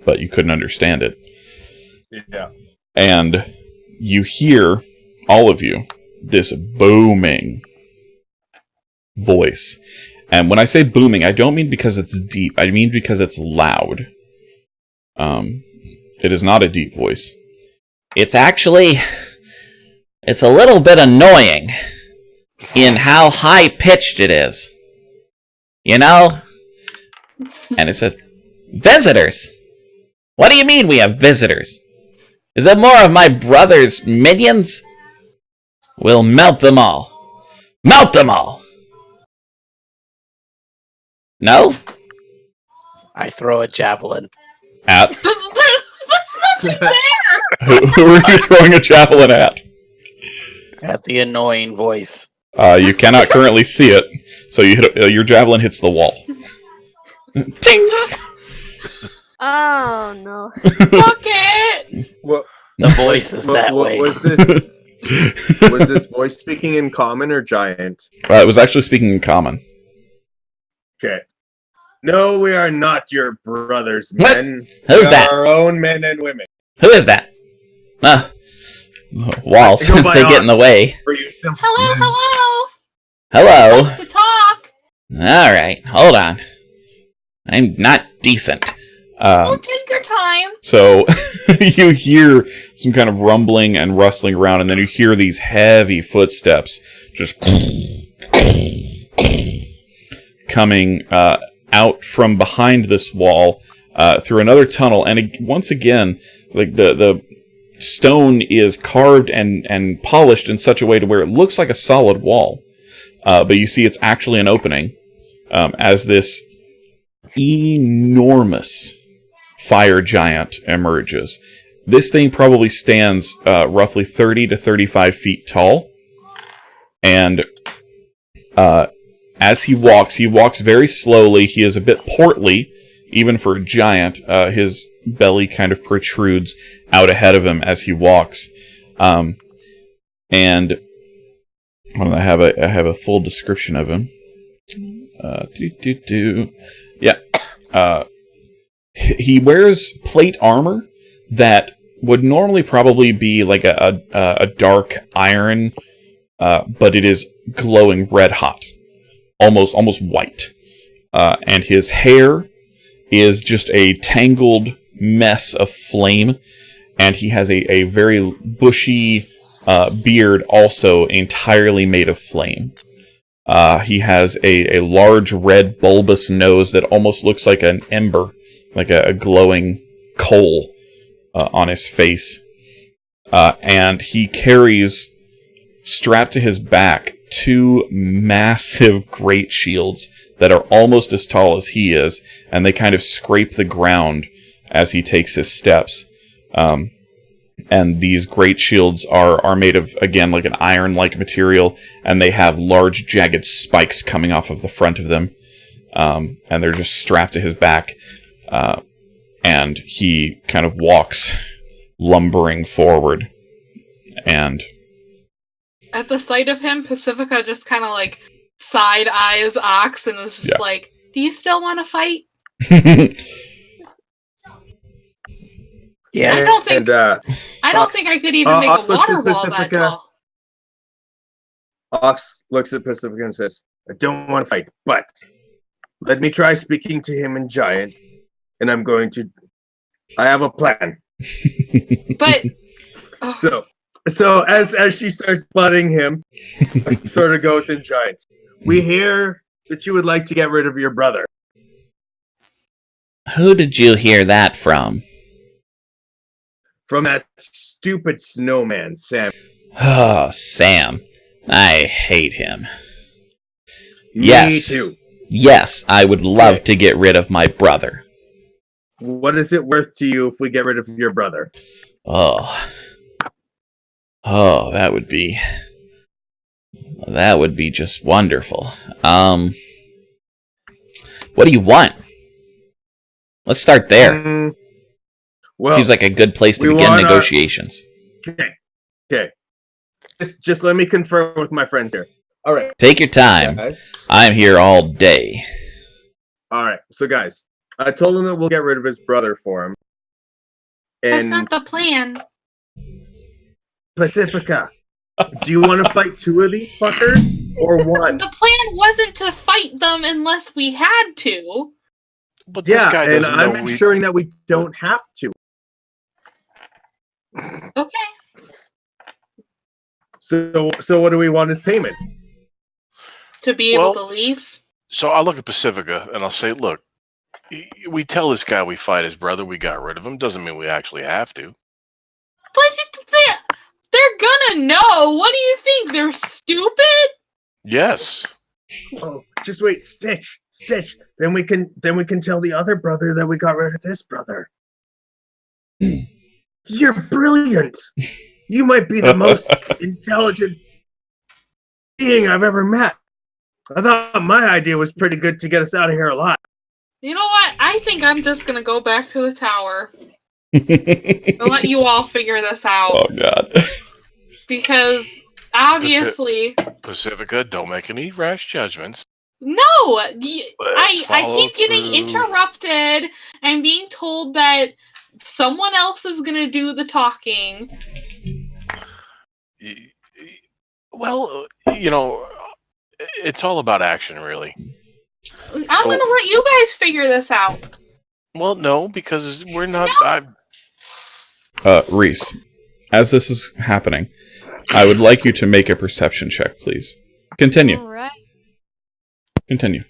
but you couldn't understand it. Yeah. And you hear, all of you, this booming voice. And when I say booming, I don't mean because it's deep. I mean because it's loud. It is not a deep voice. It's a little bit annoying in how high-pitched it is. You know? And it says, Visitors? What do you mean we have visitors? Is it more of my brother's minions? We'll melt them all. Melt them all! No? I throw a javelin. at? That's nothing Who are you throwing a javelin at? At the annoying voice. You cannot currently see it, so you hit, your javelin hits the wall. Ting! Oh no. Fuck it! What The voice is that way. was this? Was this voice speaking in common or giant? It was actually speaking in common. Okay. No, we are not your brothers, What? men. Who's We are that? Our own men and women. Who is that? Walls, Go by they get in the arms. way. For you simple. Hello. Hello. Like to talk. Alright, hold on. I'm not decent. We'll take your time. So you hear some kind of rumbling and rustling around, and then you hear these heavy footsteps just coming out from behind this wall through another tunnel. And once again, like the stone is carved and polished in such a way to where it looks like a solid wall. But you see it's actually an opening as this enormous fire giant emerges. This thing probably stands roughly 30 to 35 feet tall. And as he walks very slowly. He is a bit portly, even for a giant. His belly kind of protrudes out ahead of him as he walks. And I have a full description of him. Yeah. He wears plate armor that would normally probably be like a dark iron, but it is glowing red hot, almost white. And his hair is just a tangled mess of flame, and he has a very bushy beard, also entirely made of flame. He has a large red bulbous nose that almost looks like an ember, like a glowing coal on his face. And he carries, strapped to his back, 2 massive great shields that are almost as tall as he is, and they kind of scrape the ground as he takes his steps. And these great shields are made of, again, like an iron-like material, and they have large jagged spikes coming off of the front of them. And they're just strapped to his back. And he kind of walks lumbering forward. And At the sight of him, Pacifica just kind of like side eyes Okse and is just like, "Do you still want to fight?" Yeah. I don't think. And I don't think I could even make a also water to wall that Pacifica- tall. Ox looks at Pacifica and says, I don't want to fight, but let me try speaking to him in Giant, and I have a plan. But So as she starts butting him, he sort of goes in Giant. We hear that you would like to get rid of your brother. Who did you hear that from? From that stupid snowman, Sam. Oh, Sam. I hate him. Me Yes. too. Yes, I would love to get rid of my brother. What is it worth to you if we get rid of your brother? Oh, that would be just wonderful. What do you want? Let's start there. Well, seems like a good place to begin negotiations. Okay. Just let me confirm with my friends here. All right. Take your time. Guys. I'm here all day. All right. So, guys, I told him that we'll get rid of his brother for him. that's And not the plan. Pacifica, do you want to fight two of these fuckers or one? The plan wasn't to fight them unless we had to. But this guy and doesn't I'm know ensuring that we don't have to. Okay. So what do we want as payment? To be able to leave. So I'll look at Pacifica and I'll say, look, we tell this guy we fight his brother, we got rid of him. Doesn't mean we actually have to. But they're gonna know. What do you think? They're stupid? Yes. Oh, just wait, Stitch. Then we can tell the other brother that we got rid of this brother. You're brilliant. You might be the most intelligent being I've ever met. I thought my idea was pretty good to get us out of here alive. You know what? I think I'm just gonna go back to the tower. I'll let you all figure this out. Oh, God. Because, obviously... Pacifica, don't make any rash judgments. No! I keep getting interrupted. I'm being told that someone else is gonna do the talking. Well, it's all about action, really. I'm gonna let you guys figure this out. Well, no, because we're not... Rhys, as this is happening, I would like you to make a perception check, please. Continue. All right. Continue.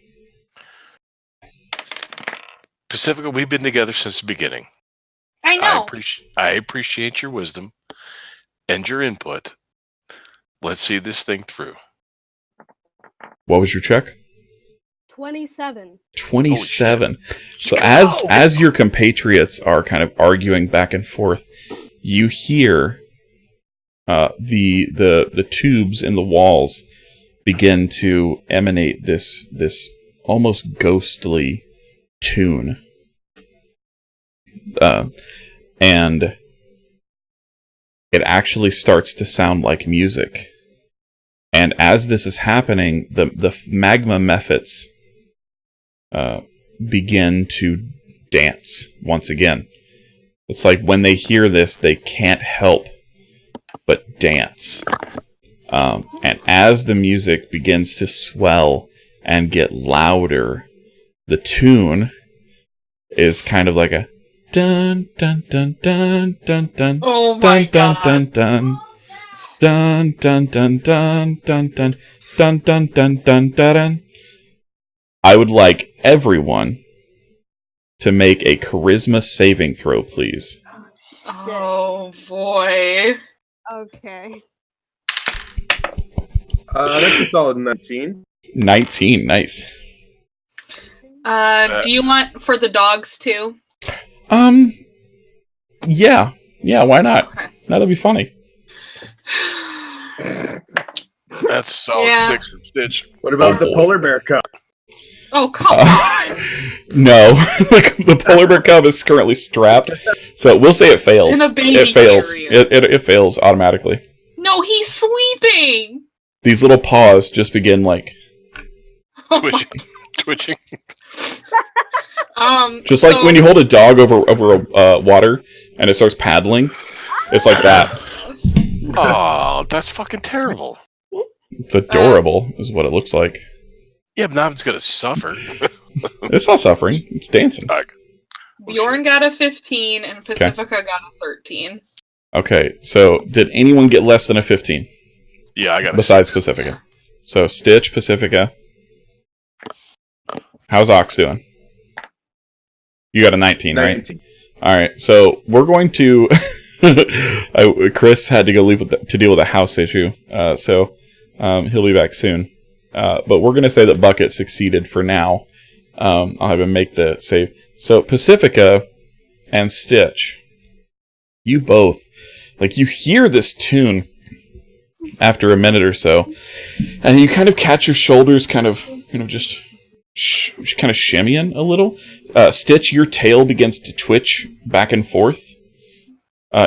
Pacifica, we've been together since the beginning. I know. I appreciate your wisdom and your input. Let's see this thing through. What was your check? 27. 27. So as your compatriots are kind of arguing back and forth, you hear the tubes in the walls begin to emanate this almost ghostly tune. And it actually starts to sound like music. And as this is happening, the magma mephits begin to dance once again. It's like when they hear this, they can't help but dance. And as the music begins to swell and get louder, the tune is kind of like a dun dun dun dun dun dun. Oh my dun, God. dun dun dun dun dun dun dun dun dun dun dun dun dun. I would like everyone to make a charisma saving throw, please. Oh boy. Okay. That's a solid 19. 19, nice. Do you want for the dogs too? Yeah, why not? Okay. That'll be funny. That's a solid 6 from Stitch. What about the polar bear cub? Oh, come on! No, the polar bear cub is currently strapped, so we'll say it fails. In a baby It fails. carrier. It fails automatically. No, he's sleeping! These little paws just begin like Twitching. just like when you hold a dog over water and it starts paddling. It's like that. Oh, that's fucking terrible. It's adorable, is what it looks like. Yeah, but now it's going to suffer. It's not suffering. It's dancing. Bjorn got a 15 and Pacifica got a 13. Okay, so did anyone get less than a 15? Yeah, I got a besides 6. Pacifica. So Stitch, Pacifica. How's Okse doing? You got a 19, 19. Right? All right, so we're going to... Chris had to go leave to deal with a house issue, so he'll be back soon. But we're going to say that Bucket succeeded for now. I'll have him make the save. So Pacifica and Stitch, you both, like, you hear this tune after a minute or so, and you kind of catch your shoulders kind of just kind of shimmying a little. Stitch, your tail begins to twitch back and forth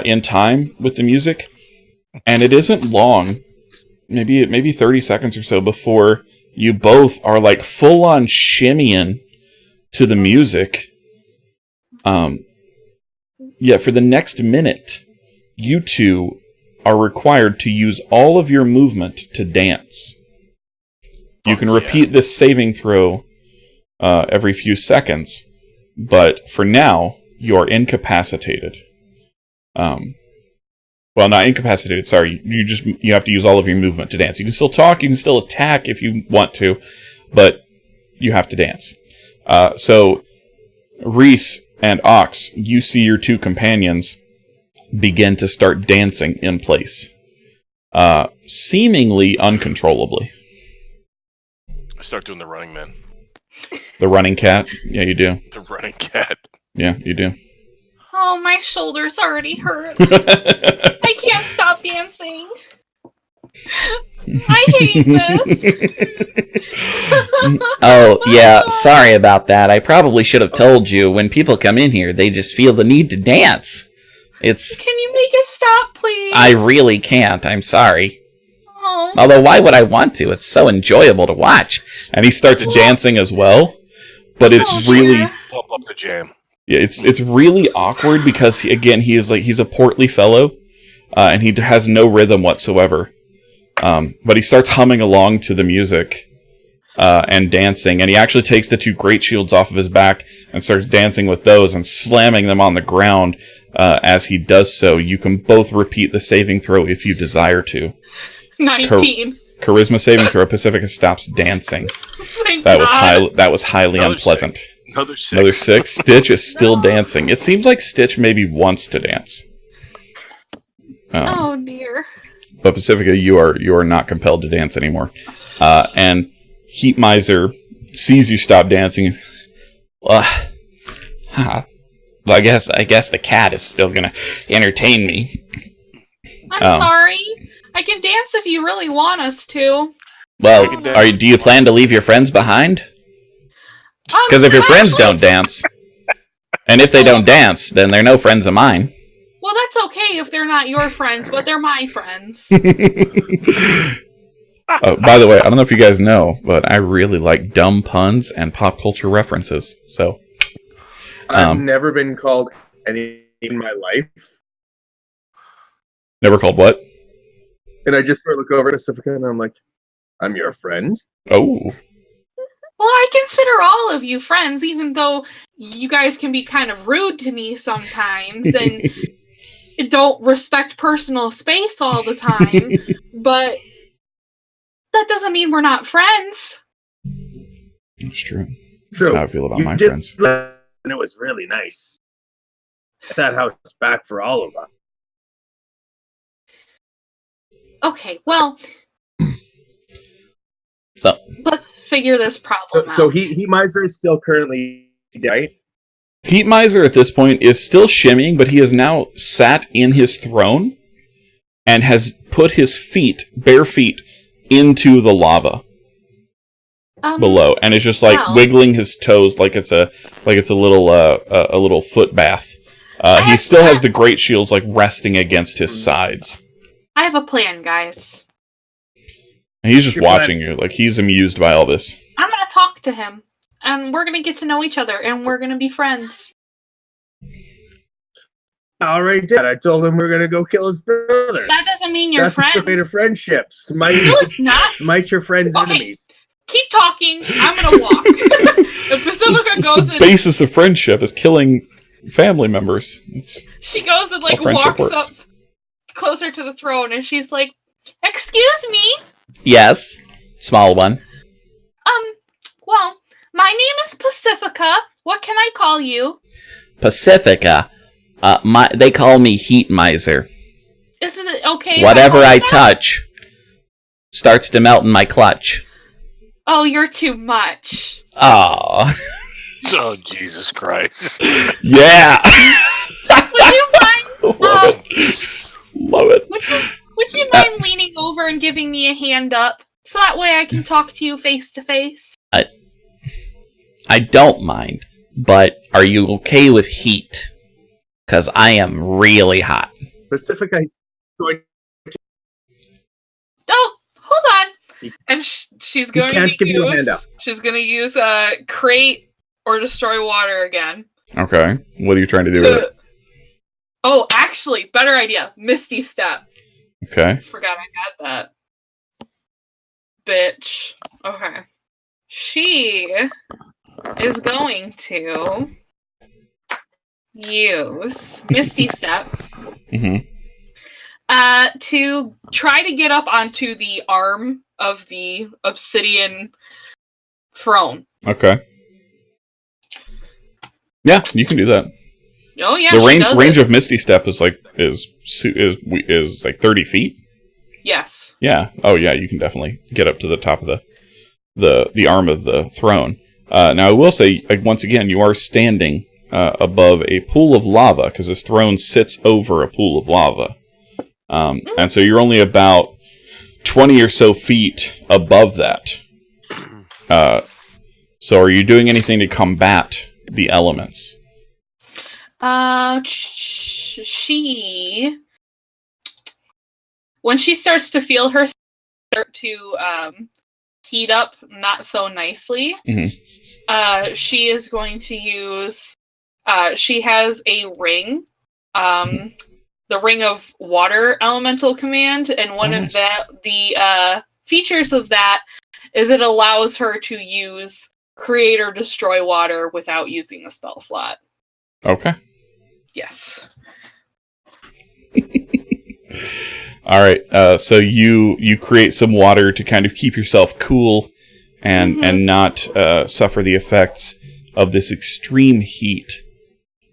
in time with the music, and it isn't long, maybe 30 seconds or so, before you both are like full on shimmying to the music. Yet for the next minute, you two are required to use all of your movement to dance. You can repeat this saving throw every few seconds, but for now, you are incapacitated. Well, not incapacitated, sorry. You have to use all of your movement to dance. You can still talk, you can still attack if you want to, but you have to dance. So, Rhys and Okse, you see your two companions begin to start dancing in place. Seemingly uncontrollably. I start doing the running man. The running cat? Yeah, you do. The running cat. Yeah, you do. Oh, my shoulders already hurt. I can't stop dancing. I hate this. Oh, yeah, sorry about that. I probably should have told you. When people come in here, they just feel the need to dance. Can you make it stop, please? I really can't. I'm sorry. Oh. Although, why would I want to? It's so enjoyable to watch. And he starts dancing as well, but it's really... Pump up the jam. Yeah, it's really awkward because, he's a portly fellow, and he has no rhythm whatsoever. But he starts humming along to the music and dancing, and he actually takes the two great shields off of his back and starts dancing with those and slamming them on the ground. As he does so, you can both repeat the saving throw if you desire to. 19. Charisma saving throw. Pacifica stops dancing. That was highly unpleasant. Another 6. Another 6. Stitch is still dancing. It seems like Stitch maybe wants to dance. Oh dear. But Pacifica, you are not compelled to dance anymore. And Heat Miser sees you stop dancing. Well, I guess the cat is still gonna entertain me. I'm sorry. I can dance if you really want us to. Well, do you plan to leave your friends behind? Because if your friends don't dance, and if they don't dance, then they're no friends of mine. Well, that's okay if they're not your friends, but they're my friends. By the way, I don't know if you guys know, but I really like dumb puns and pop culture references. So, I've never been called any in my life. Never called what? And I just look over at Pacifica and I'm like, I'm your friend? Oh. Well, I consider all of you friends, even though you guys can be kind of rude to me sometimes and don't respect personal space all the time. But that doesn't mean we're not friends. It's true. True. That's how I feel about my friends. And it was really nice. That house back for all of us. Okay, well, so let's figure this problem out. So Heat Miser is still currently right? Heat Miser at this point is still shimmying, but he has now sat in his throne and has put his bare feet, into the lava below, and is just like wiggling his toes like it's a little foot bath. He still has the great shields like resting against his sides. I have a plan, guys. And he's just watching you, like he's amused by all this. I'm gonna talk to him, and we're gonna get to know each other, and we're gonna be friends. Alright, Dad. I told him we were gonna go kill his brother. That doesn't mean your That's friends. the fate of friendship. No, it's not. Smite your friends' Okay. enemies. Keep talking. I'm gonna walk. And Pacifica It's goes the and basis of friendship is killing family members. she goes and That's how friendship walks works. up closer to the throne, and she's like, "Excuse me. Yes, small one. Well, my name is Pacifica. What can I call you? Pacifica. They call me Heat Miser. Is it okay? if Whatever call you I that? touch starts to melt in my clutch. Oh, you're too much. Oh, Oh, Jesus Christ. yeah. Would you mind? Love it. Would you mind leaning over and giving me a hand up, so that way I can talk to you face to face? I don't mind, but are you okay with heat? Because I am really hot. Pacifica is going Oh, hold on. And she's going can't to give you a hand up. She's going to use crate or destroy water again. Okay. What are you trying to do with it? Oh, actually, better idea. Misty Step. Okay. Forgot I had that. Bitch. Okay. She is going to use Misty Step Mm-hmm. to try to get up onto the arm of the obsidian throne. Okay. Yeah, you can do that. Oh yeah, The range of Misty Step is like 30 feet. Yes. Yeah. Oh yeah, you can definitely get up to the top of the arm of the throne. Now I will say once again, you are standing above a pool of lava because this throne sits over a pool of lava, and so you're only about 20 or so feet above that. So are you doing anything to combat the elements? When she starts to feel her start to heat up not so nicely, she is going to use, she has a ring, the Ring of Water Elemental Command, and one of the features of that is it allows her to use Create or Destroy Water without using the spell slot. Okay. Yes. All right. So you create some water to kind of keep yourself cool and not suffer the effects of this extreme heat.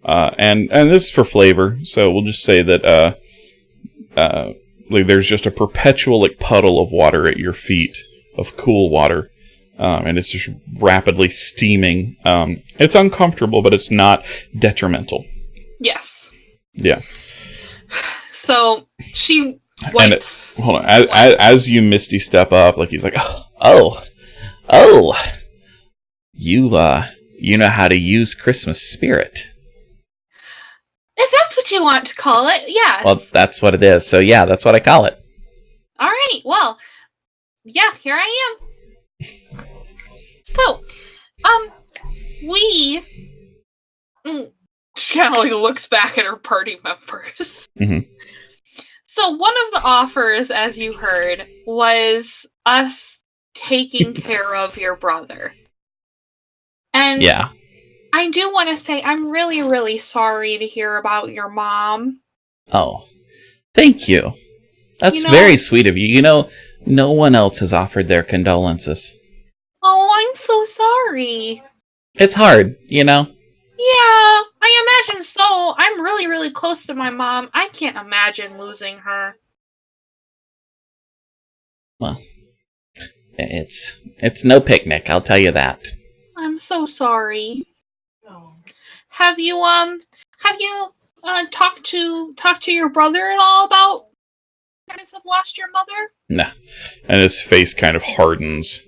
And this is for flavor, so we'll just say that there's just a perpetual puddle of water at your feet of cool water. And it's just rapidly steaming. It's uncomfortable, but it's not detrimental. Yes. Yeah. So she wipes. Hold on. As you Misty Step up, he's like, Oh, you know how to use Christmas spirit. If that's what you want to call it, yes. Well, that's what it is. So yeah, that's what I call it. All right. Well, yeah, here I am. So, she kind of looks back at her party members. Mm-hmm. So one of the offers, as you heard, was us taking care of your brother. And yeah, I do want to say I'm really, really sorry to hear about your mom. Oh, thank you. That's very sweet of you. You know, no one else has offered their condolences. Oh, I'm so sorry. It's hard, you know? Yeah, I imagine so. I'm really, really close to my mom. I can't imagine losing her. Well, it's no picnic, I'll tell you that. I'm so sorry. Have you talked to your brother at all about you guys have lost your mother? No. And his face kind of hardens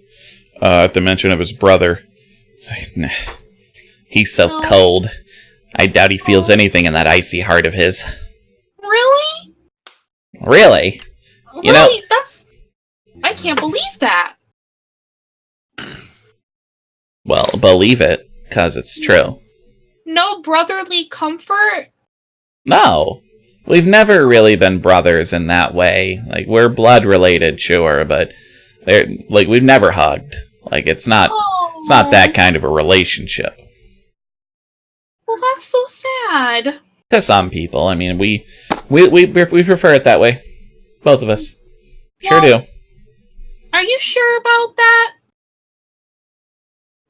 at the mention of his brother. It's like, nah. He's so cold. I doubt he feels anything in that icy heart of his. Really? Really? You know, I can't believe that. Well, believe it, 'cause it's true. No brotherly comfort? No. we've never really been brothers in that way. Like, we're blood related, sure, but like, we've never hugged. Like, it's not that kind of a relationship. Well, that's so sad. To some people, I mean, we prefer it that way. Both of us. Sure do. Are you sure about that?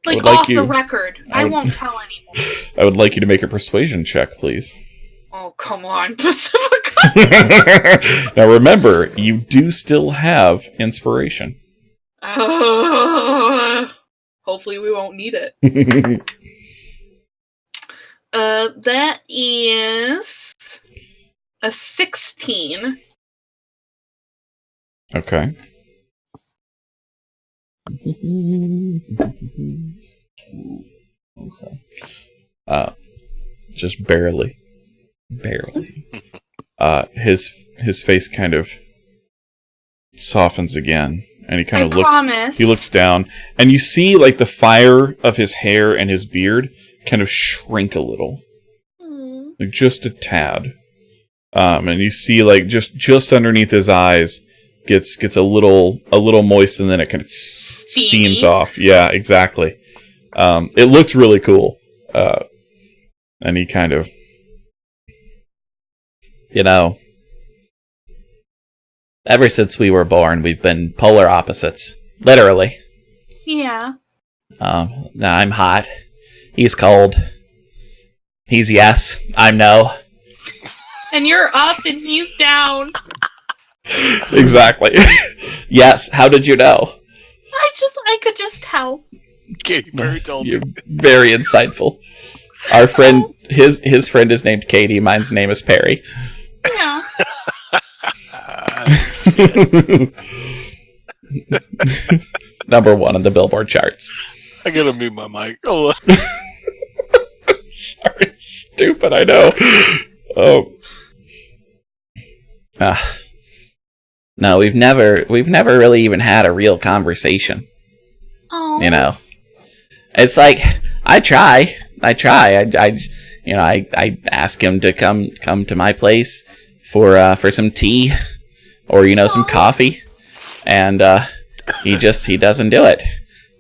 Like, off the record. I won't tell anyone. I would like you to make a persuasion check, please. Oh, come on, Pacifica. Now remember, you do still have inspiration. Hopefully we won't need it. That is a 16. Okay. Okay. Just barely. His face kind of softens again, and he kind of looks. He looks down, and you see like the fire of his hair and his beard kind of shrink a little, like just a tad. And you see like just underneath his eyes gets a little moist, and then it kind of steams off. Yeah, exactly. It looks really cool. And he kind of, ever since we were born, we've been polar opposites. Literally. Yeah. I'm hot. He's cold. He's yes. I'm no. And you're up and he's down. Exactly. Yes. How did you know? I could just tell. Katie Perry told me. You're very insightful. Our friend, his friend is named Katie. Mine's name is Perry. Yeah. Number 1 on the Billboard charts. I gotta mute my mic. Hold on. Sorry, it's stupid. I know. Oh. No, we've never really even had a real conversation. Oh. It's like I try. I ask him to come to my place for some tea or some coffee, and he doesn't do it.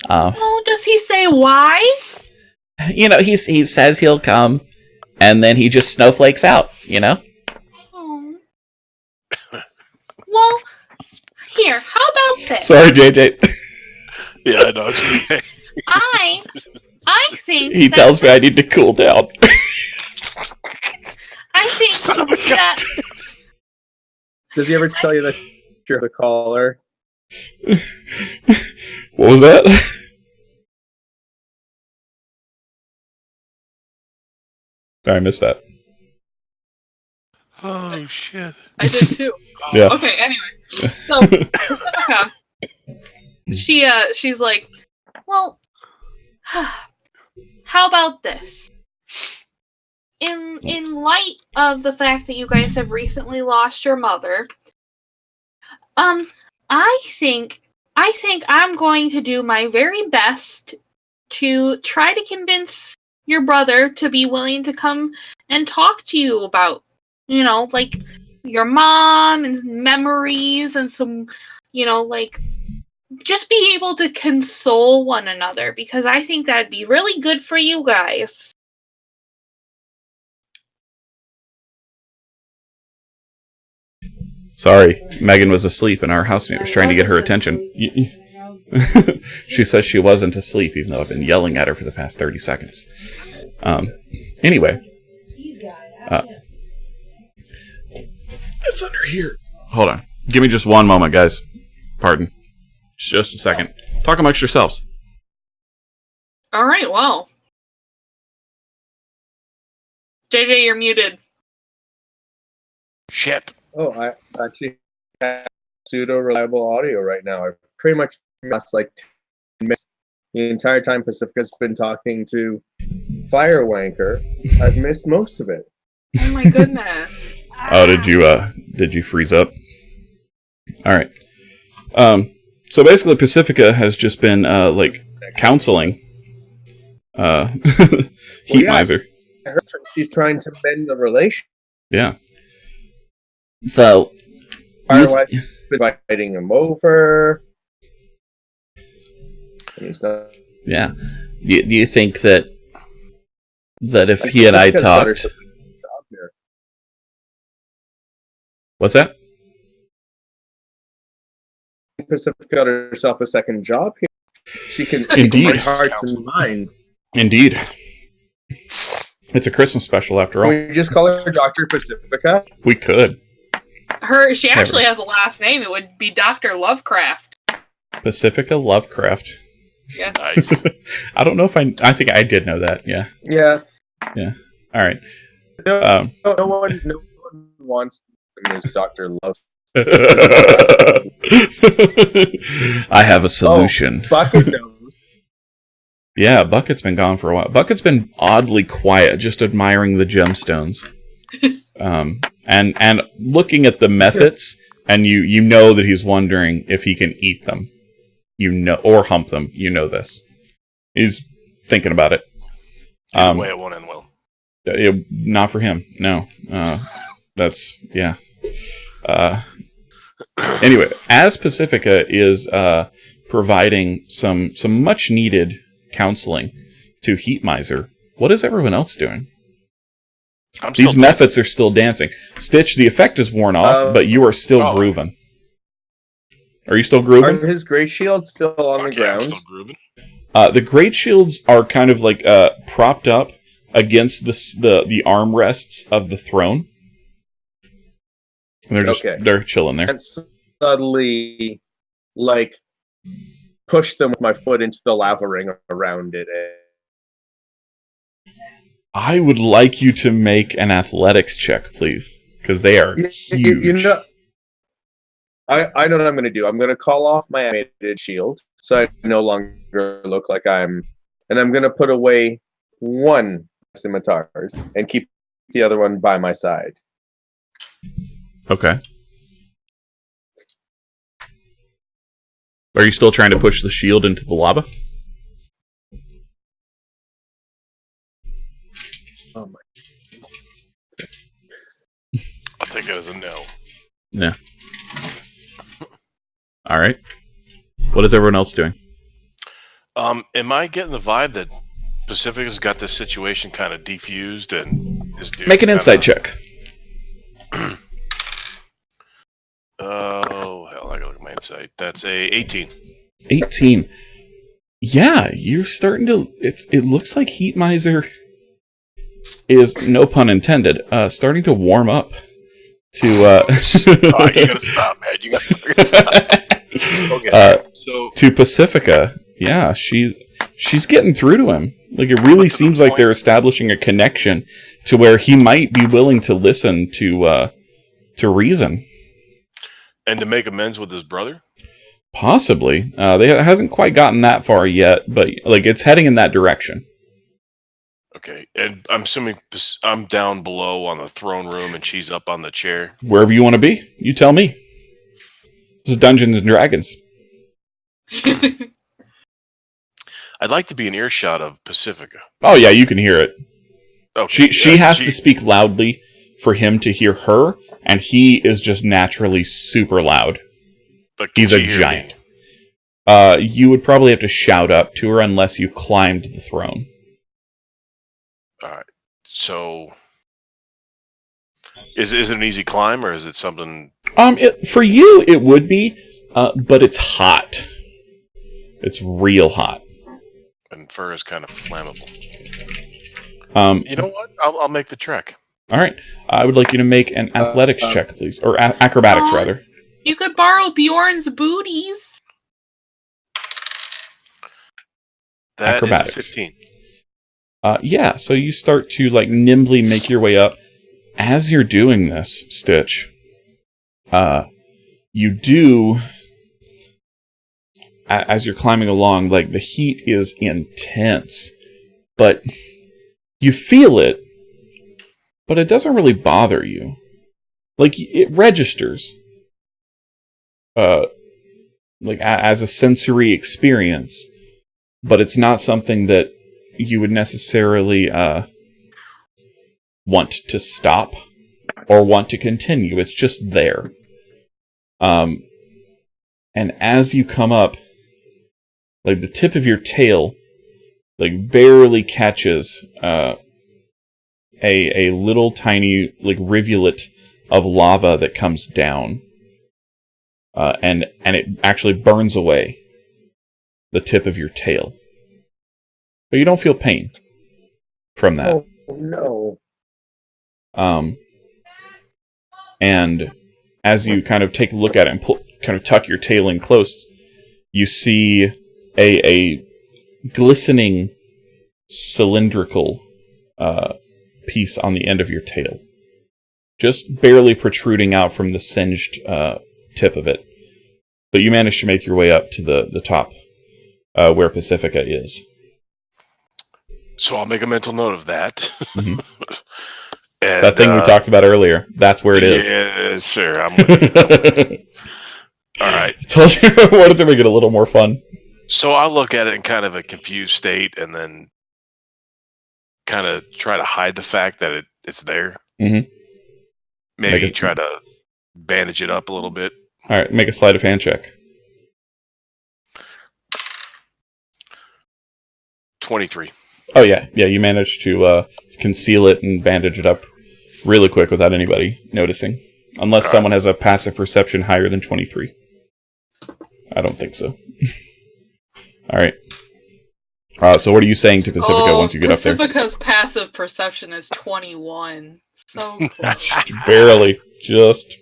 Does he say why? He says he'll come, and then he just snowflakes out. Oh. Well, here. How about this? Sorry, JJ. Yeah, I know. It's okay. I think he tells me I need to cool down. I think that. Does he ever tell you that you're the caller? What was that? I missed that. Oh shit! I did too. Yeah. Okay. Anyway, so Pacifica, she's like, well, how about this? In light of the fact that you guys have recently lost your mother, I think I'm going to do my very best to try to convince your brother to be willing to come and talk to you about, like your mom and memories and some, like just be able to console one another, because I think that'd be really good for you guys. Sorry, Megan was asleep and our housemate was trying to get her attention. She says she wasn't asleep, even though I've been yelling at her for the past 30 seconds. Anyway. It's under here. Hold on. Give me just one moment, guys. Pardon. Just a second. Talk amongst yourselves. Alright, well. JJ, you're muted. Shit. Oh, I actually have pseudo-reliable audio right now. I've pretty much lost like 10 minutes. The entire time Pacifica's been talking to Firewanker, I've missed most of it. Oh my goodness. Oh, did you freeze up? Alright. So basically Pacifica has just been, counseling, Heat Miser. I heard she's trying to mend the relation. Yeah. So, Firewise inviting him over. And he's not. yeah. Do you think that if he and I talked... What's that? Pacifica got herself a second job here. She can Indeed. hearts and minds. Indeed. It's a Christmas special after all. Can we just call her Dr. Pacifica? We could. She actually has a last name. It would be Dr. Lovecraft. Pacifica Lovecraft. Yes. Nice. I don't know if I think I did know that. Yeah. Yeah. Yeah. All right. No one wants him as Dr. Love. I have a solution. Oh, Bucket knows. Yeah, Bucket's been gone for a while. Bucket's been oddly quiet, just admiring the gemstones. And looking at the methods, and you know that he's wondering if he can eat them. Or hump them. You know this. He's thinking about it. Either way, it won't end well. Not for him. No. That's yeah. Anyway, as Pacifica is providing some much needed counseling to Heat Miser, what is everyone else doing? These methods are still dancing. Stitch, the effect is worn off, but you are still grooving. Are you still grooving? Are his great shields still on the ground? I'm still grooving. The great shields are kind of like propped up against the armrests of the throne. And they're chilling there. And suddenly, push them with my foot into the lava ring around it. I would like you to make an athletics check, please, because they are huge. I know what I'm going to do. I'm going to call off my animated shield, so I no longer look like and I'm going to put away one scimitars and keep the other one by my side. Okay. Are you still trying to push the shield into the lava? Oh my. I'll take it as a no. Yeah. All right. What is everyone else doing? Am I getting the vibe that Pacifica's got this situation kind of defused and this dude? Make an insight check. Oh hell! I gotta look at my insight. That's a 18. 18. Yeah, you're starting to. It looks like Heat Miser is, no pun intended, starting to warm up to. You gotta stop, man. You gotta stop. Okay. To Pacifica. Yeah, she's getting through to him. Like, it really seems like they're establishing a connection to where he might be willing to listen to reason. And to make amends with his brother? Possibly. It hasn't quite gotten that far yet, but it's heading in that direction. Okay, and I'm assuming I'm down below on the throne room and she's up on the chair. Wherever you want to be, you tell me. This is Dungeons and Dragons. I'd like to be in earshot of Pacifica. Oh yeah, you can hear it. Okay, she has to speak loudly for him to hear her, and he is just naturally super loud. But he's a giant. You would probably have to shout up to her unless you climbed the throne. Alright. So is it an easy climb, or is it something? For you it would be, but it's hot. It's real hot. And fur is kind of flammable. You know what? I'll make the trek. All right. I would like you to make an athletics check, please. Or acrobatics, rather. You could borrow Bjorn's booties. That acrobatics. Is 15. Yeah, so you start to nimbly make your way up. As you're doing this, Stitch, you do, as you're climbing along, the heat is intense, but you feel it, but it doesn't really bother you. It registers, as a sensory experience, but it's not something that you would necessarily want to stop or want to continue. It's just there. And as you come up, like the tip of your tail, like barely catches a little tiny like rivulet of lava that comes down, and it actually burns away the tip of your tail, but you don't feel pain from that. Oh no. And as you kind of take a look at it and kind of tuck your tail in close, you see a glistening cylindrical piece on the end of your tail, just barely protruding out from the singed tip of it. But you manage to make your way up to the top where Pacifica is. So I'll make a mental note of that. Mm-hmm. And, that thing we talked about earlier, that's where it is. Yeah, sure. I'm with you. All right. Told you I wanted to make it a little more fun. So I'll look at it in kind of a confused state and then kind of try to hide the fact that it's there. Mm-hmm. Maybe try to bandage it up a little bit. All right, make a sleight of hand check. 23. Oh, yeah, you managed to conceal it and bandage it up really quick without anybody noticing. Unless someone has a passive perception higher than 23. I don't think so. All right. So what are you saying to Pacifica once you get up there? Pacifica's passive perception is 21. So barely. Just...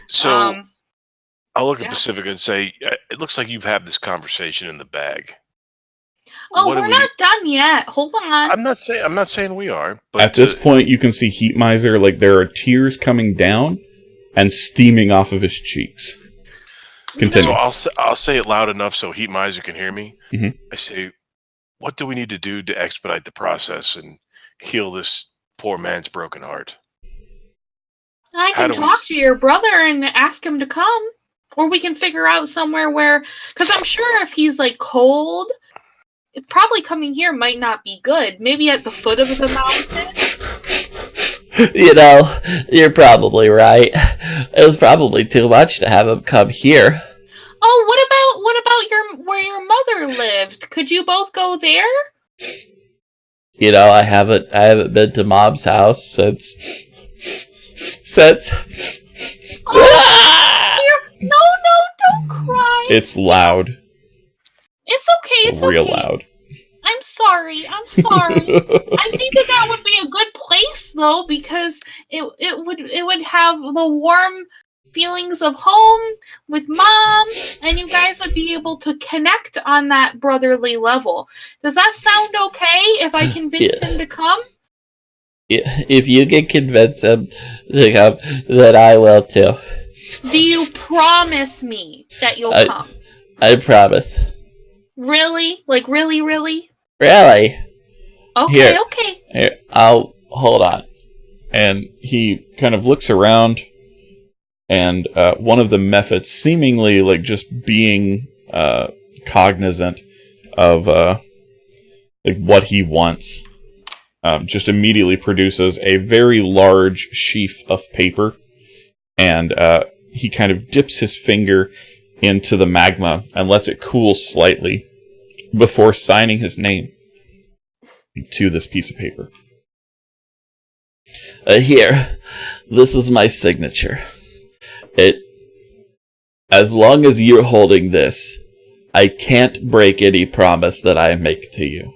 So I'll look at Pacifica and say, it looks like you've had this conversation in the bag. Oh, we're not done yet. Hold on. I'm not saying we are. But at this point, you can see Heat Miser, like there are tears coming down and steaming off of his cheeks. Continue. So I'll say it loud enough so Heat Miser can hear me. Mm-hmm. I say, what do we need to do to expedite the process and heal this poor man's broken heart? I can talk to your brother and ask him to come. Or we can figure out somewhere where... Because I'm sure if he's, like, cold... Probably coming here might not be good. Maybe at the foot of the mountain. You know, you're probably right. It was probably too much to have him come here. Oh, what about where your mother lived? Could you both go there? You know, I haven't been to Mom's house since. Oh, no, don't cry. It's loud. It's okay. It's real okay. loud. I'm sorry. I think that would be a good place though, because it would have the warm feelings of home with Mom, and you guys would be able to connect on that brotherly level. Does that sound okay if I convince him to come? If you can convince him to come, then I will too. Do you promise me that you'll come? I promise. Really? Like, really? Really? Okay, Here, I'll... Hold on. And he kind of looks around, and one of the methods, seemingly like just being cognizant of like what he wants, just immediately produces a very large sheaf of paper, and he kind of dips his finger into the magma and lets it cool slightly before signing his name to this piece of paper. Here, this is my signature. As long as you're holding this, I can't break any promise that I make to you.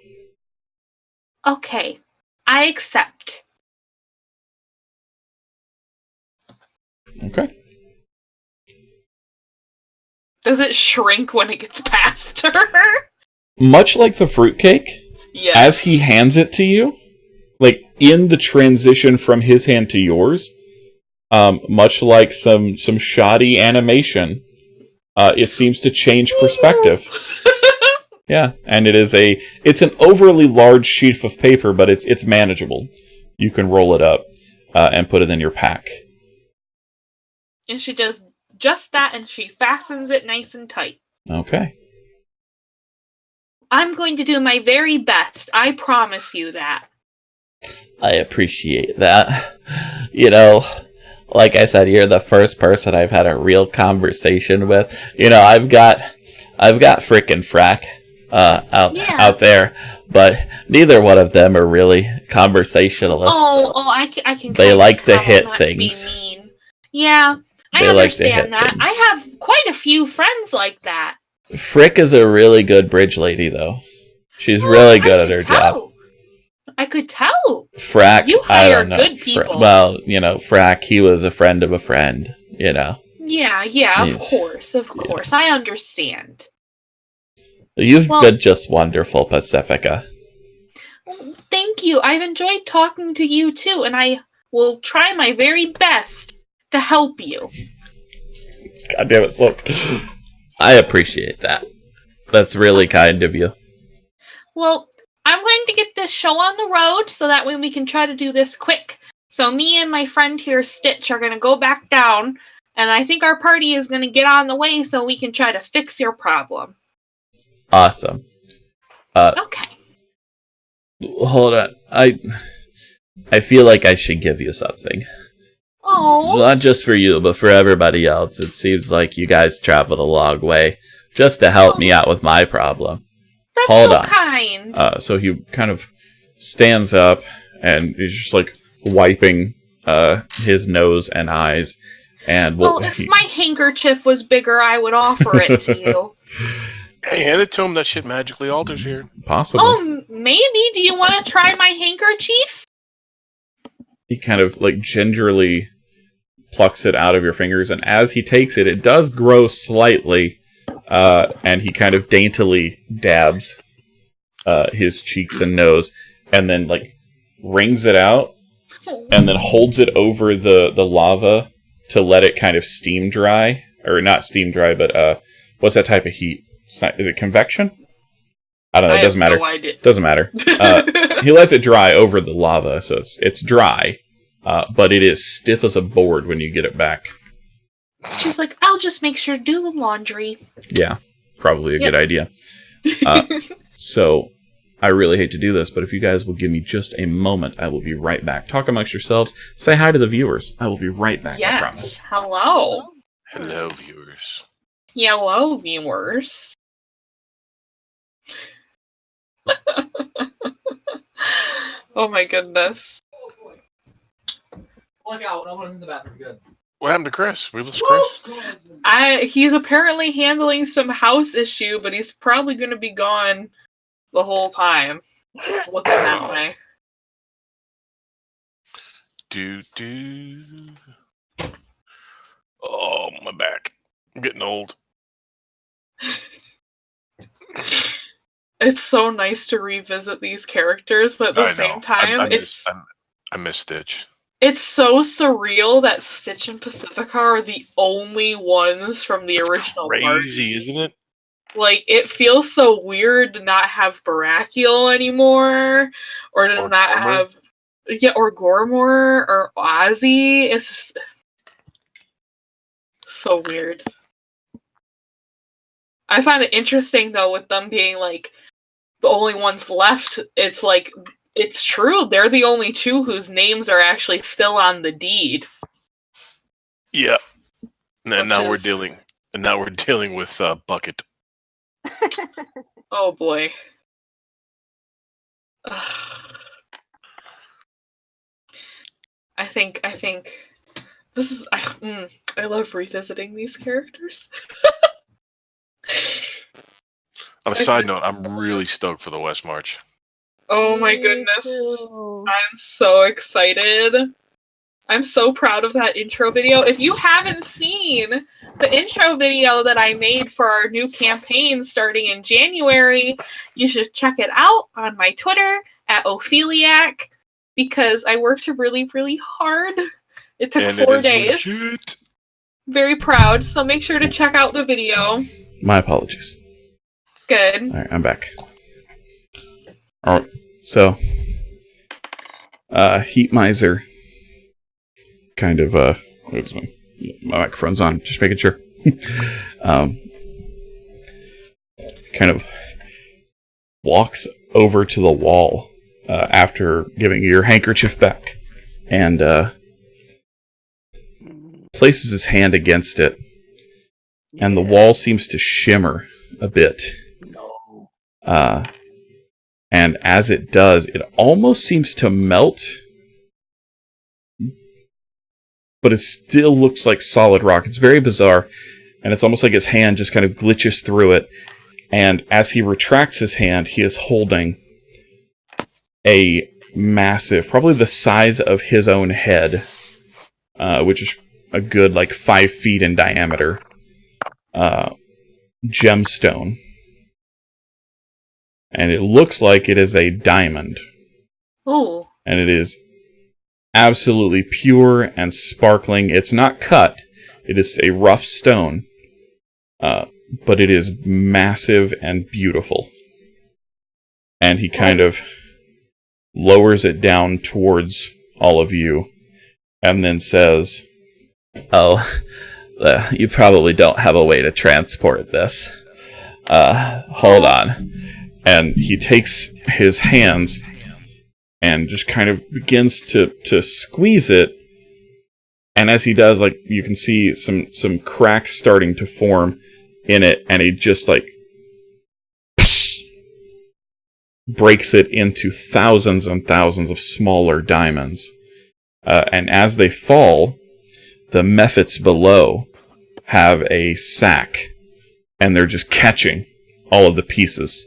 Okay, I accept. Okay. Does it shrink when it gets past her? Much like the fruitcake, yes. As he hands it to you, like in the transition from his hand to yours, much like some shoddy animation, it seems to change perspective. Yeah, and it's an overly large sheaf of paper, but it's manageable. You can roll it up and put it in your pack. And she does just that, and she fastens it nice and tight. Okay. I'm going to do my very best. I promise you that. I appreciate that. You know, like I said, you're the first person I've had a real conversation with. You know, I've got frickin' Frack out there, but neither one of them are really conversationalists. I can. They like to hit things. Yeah, I understand that. Things. I have quite a few friends like that. Frick is a really good bridge lady, though. She's really good at her job. I could tell. Frack, you hire I don't know. good people. Well, you know, Frack, he was a friend of a friend, you know. Yeah, of course. Yeah. I understand. You've been just wonderful, Pacifica. Thank you. I've enjoyed talking to you, too, and I will try my very best to help you. God damn it, look. I appreciate that. That's really kind of you. Well, I'm going to get this show on the road so that way we can try to do this quick. So me and my friend here, Stitch, are going to go back down, and I think our party is going to get on the way so we can try to fix your problem. Awesome. Okay. Hold on. I feel like I should give you something. Oh. Not just for you, but for everybody else. It seems like you guys traveled a long way just to help me out with my problem. That's Hold so on. kind. So he kind of stands up and he's just like wiping his nose and eyes. And if my handkerchief was bigger, I would offer it to you. Hey, hand it to him. That shit magically alters here. Possibly. Oh, maybe. Do you want to try my handkerchief? He kind of like gingerly plucks it out of your fingers, and as he takes it, it does grow slightly. And he kind of daintily dabs his cheeks and nose, and then like wrings it out, and then holds it over the lava to let it kind of steam dry, or not steam dry, but what's that type of heat? Is it convection? I don't know. It doesn't matter. No idea. Doesn't matter. He lets it dry over the lava, so it's dry, but it is stiff as a board when you get it back. She's like, I'll just make sure to do the laundry. Yeah, probably a good idea. So, I really hate to do this, but if you guys will give me just a moment, I will be right back. Talk amongst yourselves. Say hi to the viewers. I will be right back, I promise. Hello. Hello, viewers. Hello, viewers. Oh my goodness. Look out, no one's in the bathroom. Good. What happened to Chris? We lost Chris. He's apparently handling some house issue, but he's probably going to be gone the whole time. It's looking that way. Oh, my back. I'm getting old. It's so nice to revisit these characters, but at the same time, I miss Stitch. It's so surreal that Stitch and Pacifica are the only ones from the original crazy, isn't it? Like, it feels so weird to not have Barakiel anymore, or to not have... Yeah, or Gormor, or Ozzy. It's just... so weird. I find it interesting, though, with them being, like, the only ones left. It's like... It's true. They're the only two whose names are actually still on the deed. Yeah. And now we're dealing with Bucket. Oh boy. I think this is I love revisiting these characters. On a side note, I'm really stoked for the West March. Oh my goodness. I'm so excited. I'm so proud of that intro video. If you haven't seen the intro video that I made for our new campaign starting in January, you should check it out on my Twitter at Opheliac, because I worked really, really hard. It took 4 days. Legit. Very proud, so make sure to check out the video. My apologies. Good. Alright, I'm back. Alright, so Heat Miser kind of my microphone's on, just making sure. Kind of walks over to the wall after giving you your handkerchief back, and places his hand against it, and the wall seems to shimmer a bit. And as it does, it almost seems to melt, but it still looks like solid rock. It's very bizarre, and it's almost like his hand just kind of glitches through it. And as he retracts his hand, he is holding a massive, probably the size of his own head, which is a good 5 feet in diameter, gemstone. And it looks like it is a diamond. Ooh. And it is absolutely pure and sparkling. It's not cut. It is a rough stone. But it is massive and beautiful. And he kind of lowers it down towards all of you and then says, "Oh, you probably don't have a way to transport this. Hold on." And he takes his hands and just kind of begins to squeeze it. And as he does, you can see some cracks starting to form in it, and he just breaks it into thousands and thousands of smaller diamonds. And as they fall, the mephits below have a sack, and they're just catching all of the pieces.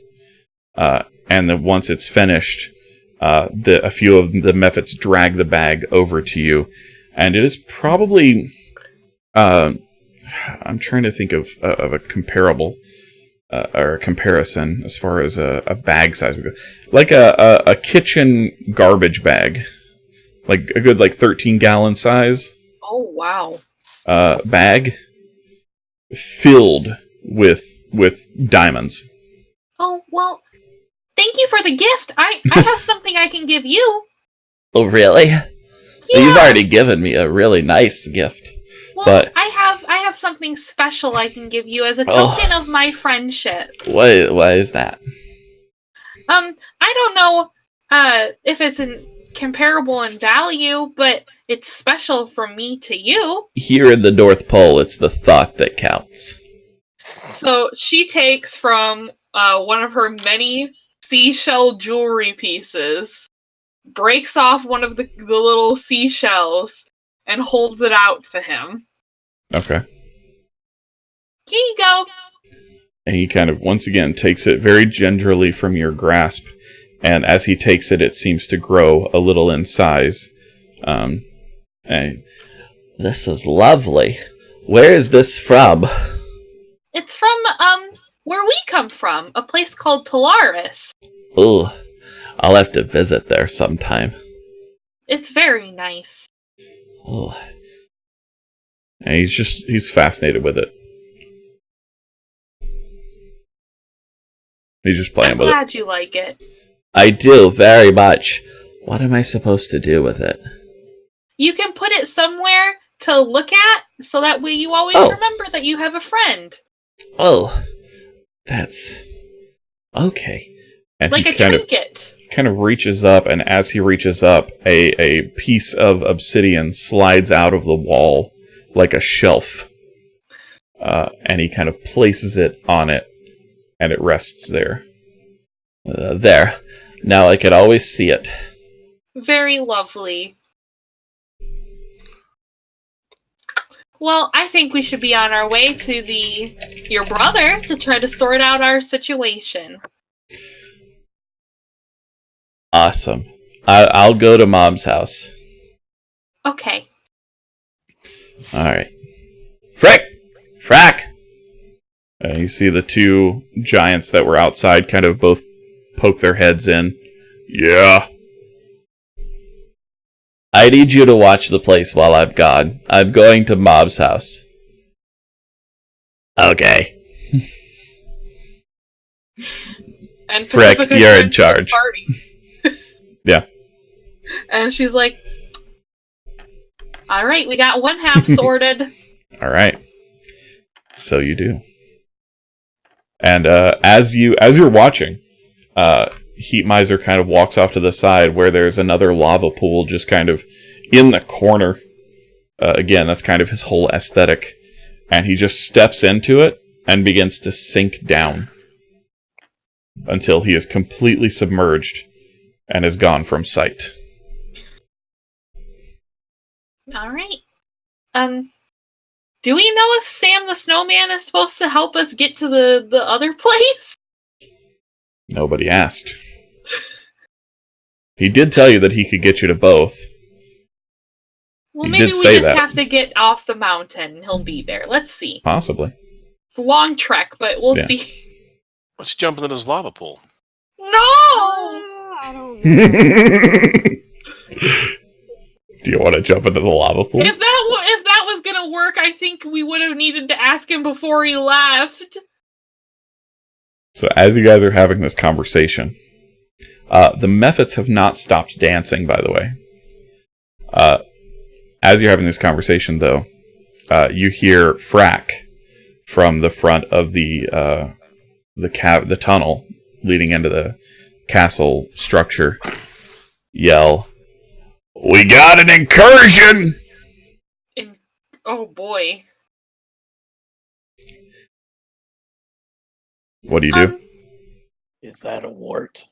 And then once it's finished, a few of the mephits drag the bag over to you, and it is probably I'm trying to think of a comparable or a comparison as far as a bag size would go. Like a kitchen garbage bag, like a good 13-gallon size. Oh wow! Bag filled with diamonds. Oh well, thank you for the gift. I have something I can give you. Oh really? Yeah. You've already given me a really nice gift. Well, but I have something special I can give you as a token of my friendship. What is that? I don't know if it's comparable in value, but it's special from me to you. Here in the North Pole, it's the thought that counts. So she takes from one of her many seashell jewelry pieces, breaks off one of the little seashells, and holds it out to him. Okay. Here you go. And he kind of, once again, takes it very gingerly from your grasp. And as he takes it, it seems to grow a little in size. This is lovely. Where is this from? It's from, where we come from. A place called Telaris. Ooh, I'll have to visit there sometime. It's very nice. Ooh. And he's fascinated with it. He's just playing with it. I'm glad you like it. I do, very much. What am I supposed to do with it? You can put it somewhere to look at, so that way you always remember that you have a friend. Oh, that's... okay. And like a trinket. Kind of reaches up, and as he reaches up, a piece of obsidian slides out of the wall like a shelf. And he kind of places it on it, and it rests there. There. Now I can always see it. Very lovely. Well, I think we should be on our way to your brother to try to sort out our situation. Awesome. I'll go to Mom's house. Okay. Alright. Frack! You see the two giants that were outside kind of both poke their heads in. Yeah. I need you to watch the place while I'm gone. I'm going to Mom's house. Okay. And Frick, Pacifica you're in joins the charge. party. Yeah. And she's like, alright, we got one half sorted. Alright. So you do. And as you're watching, Heat Miser kind of walks off to the side where there's another lava pool just kind of in the corner. Again, that's kind of his whole aesthetic. And he just steps into it and begins to sink down until he is completely submerged and is gone from sight. All right. Do we know if Sam the Snowman is supposed to help us get to the other place? Nobody asked. He did tell you that he could get you to both. Well, He maybe did we say just that. have to get off the mountain and he'll be there. Let's see. Possibly. It's a long trek, but we'll Yeah. see. Let's jump into this lava pool. No! I don't know. Do you want to jump into the lava pool? If that was gonna work, I think we would have needed to ask him before he left. So as you guys are having this conversation, the Mephits have not stopped dancing, by the way. As you're having this conversation, though, you hear Frack from the front of the tunnel leading into the castle structure yell, "We got an incursion!" Oh boy. What do you do? Is that a wart?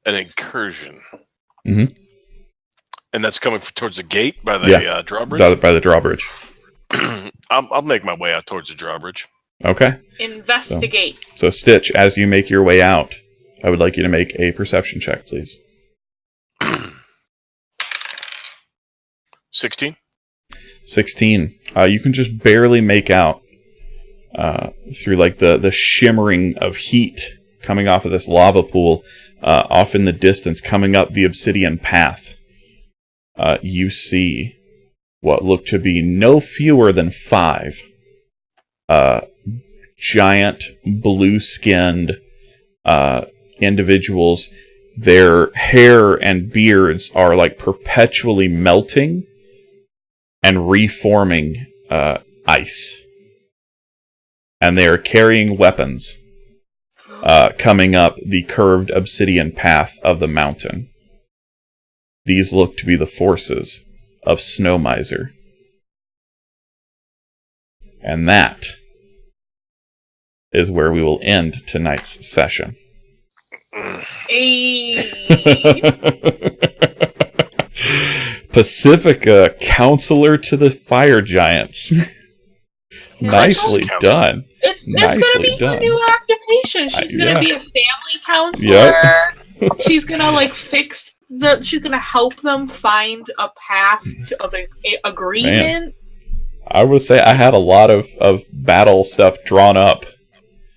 An incursion. Mhm. And that's coming towards the gate by the drawbridge? By the drawbridge. I'll make my way out towards the drawbridge. Okay. Investigate. So Stitch, as you make your way out, I would like you to make a perception check, please. 16? 16. You can just barely make out through like the shimmering of heat coming off of this lava pool off in the distance, coming up the obsidian path. You see what look to be no fewer than 5 giant blue-skinned individuals. Their hair and beards are like perpetually melting and reforming ice. And they are carrying weapons coming up the curved obsidian path of the mountain. These look to be the forces of Snow Miser. And that is where we will end tonight's session. Hey. Pacifica, counselor to the fire giants. Nicely done. It's gonna be her new occupation. She's gonna be a family counselor. Yep. She's gonna she's gonna help them find a path of agreement. Man. I would say I had a lot of battle stuff drawn up.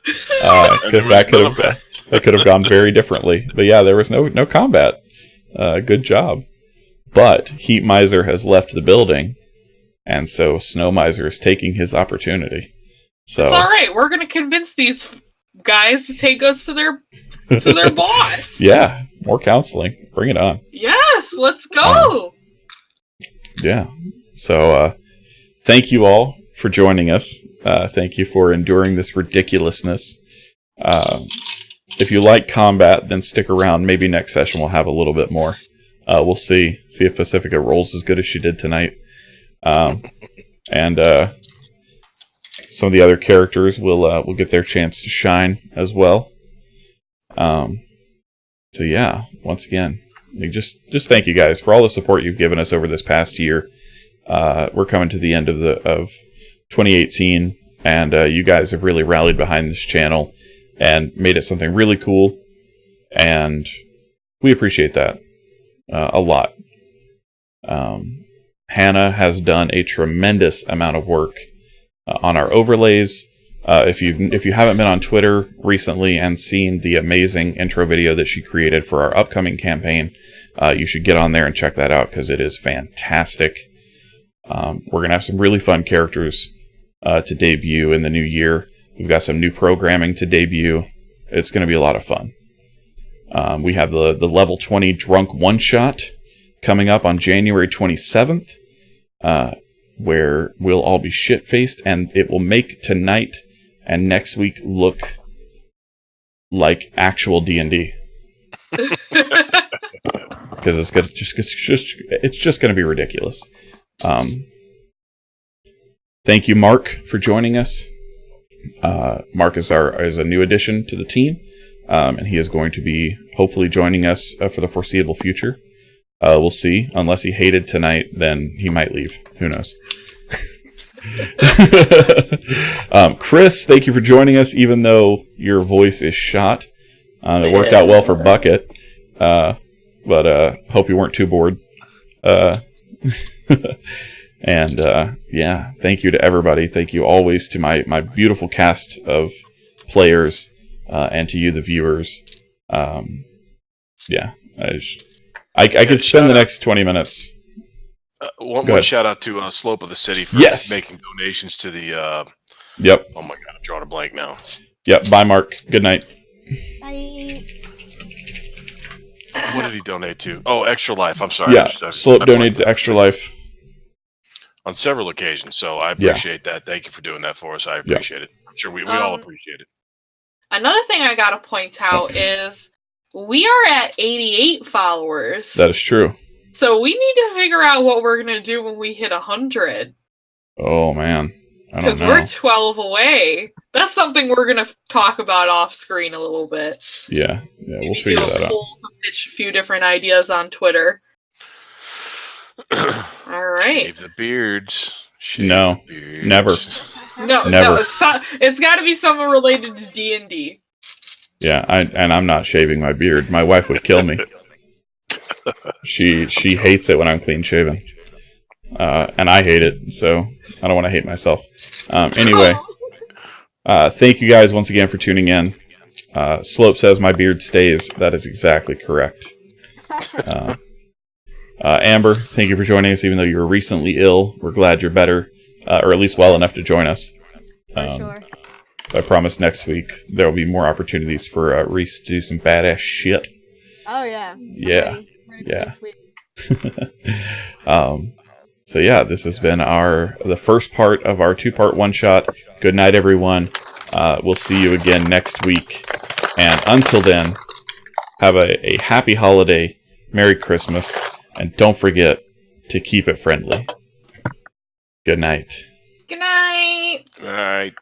Because that could have gone very differently. But yeah, there was no combat. Good job. But Heat Miser has left the building, and so Snow Miser is taking his opportunity. So it's all right. We're gonna convince these guys to take us to their boss. Yeah, more counseling. Bring it on. Yes, let's go. Yeah. So thank you all for joining us. Thank you for enduring this ridiculousness. If you like combat, then stick around. Maybe next session we'll have a little bit more. We'll see if Pacifica rolls as good as she did tonight. And some of the other characters will get their chance to shine as well. So yeah, once again, just thank you guys for all the support you've given us over this past year. We're coming to the end of 2018, and you guys have really rallied behind this channel and made it something really cool, and we appreciate that a lot. Hannah has done a tremendous amount of work on our overlays. If you haven't been on Twitter recently and seen the amazing intro video that she created for our upcoming campaign, you should get on there and check that out because it is fantastic. We're going to have some really fun characters to debut in the new year. We've got some new programming to debut. It's going to be a lot of fun. We have the level 20 drunk one-shot coming up on January 27th, where we'll all be shit-faced, and it will make tonight and next week look like actual D&D. Because it's just going to be ridiculous. Thank you, Mark, for joining us. Mark is a new addition to the team, and he is going to be hopefully joining us for the foreseeable future. We'll see. Unless he hated tonight, then he might leave. Who knows? Chris, thank you for joining us, even though your voice is shot. It worked out well for Bucket, but hope you weren't too bored. And yeah, thank you to everybody. Thank you always to my beautiful cast of players, and to you, the viewers. Yeah, I could spend the next 20 minutes. One shout out to Slope of the City for making donations to the. Yep. Oh my God, I'm drawing a blank now. Yep. Bye, Mark. Good night. Bye. What did he donate to? Oh, Extra Life. I'm sorry. Yeah, Slope donated to Extra Life on several occasions, so I appreciate that. Thank you for doing that for us. I appreciate it. I'm sure we all appreciate it. Another thing I gotta point out is we are at 88 followers. That is true. So we need to figure out what we're gonna do when we hit 100. Oh man, I don't know. Because we're 12 away. That's something we're gonna talk about off screen a little bit. Yeah, Maybe we'll figure that out. Pitch a few different ideas on Twitter. All right. Shave the beards. No, the beards. Never. No, never. It's got to be something related to D&D. Yeah, I'm not shaving my beard. My wife would kill me. She hates it when I'm clean shaven, and I hate it. So I don't want to hate myself. Anyway, thank you guys once again for tuning in. Slope says my beard stays. That is exactly correct. Amber, thank you for joining us, even though you were recently ill. We're glad you're better, or at least well enough to join us. For sure. I promise next week there will be more opportunities for Rhys to do some badass shit. Oh yeah. Yeah. Ready Yeah. next week. So yeah, this has been the first part of our 2-part one-shot. Good night, everyone. We'll see you again next week. And until then, have a happy holiday, Merry Christmas, and don't forget to keep it friendly. Good night. Good night. All right.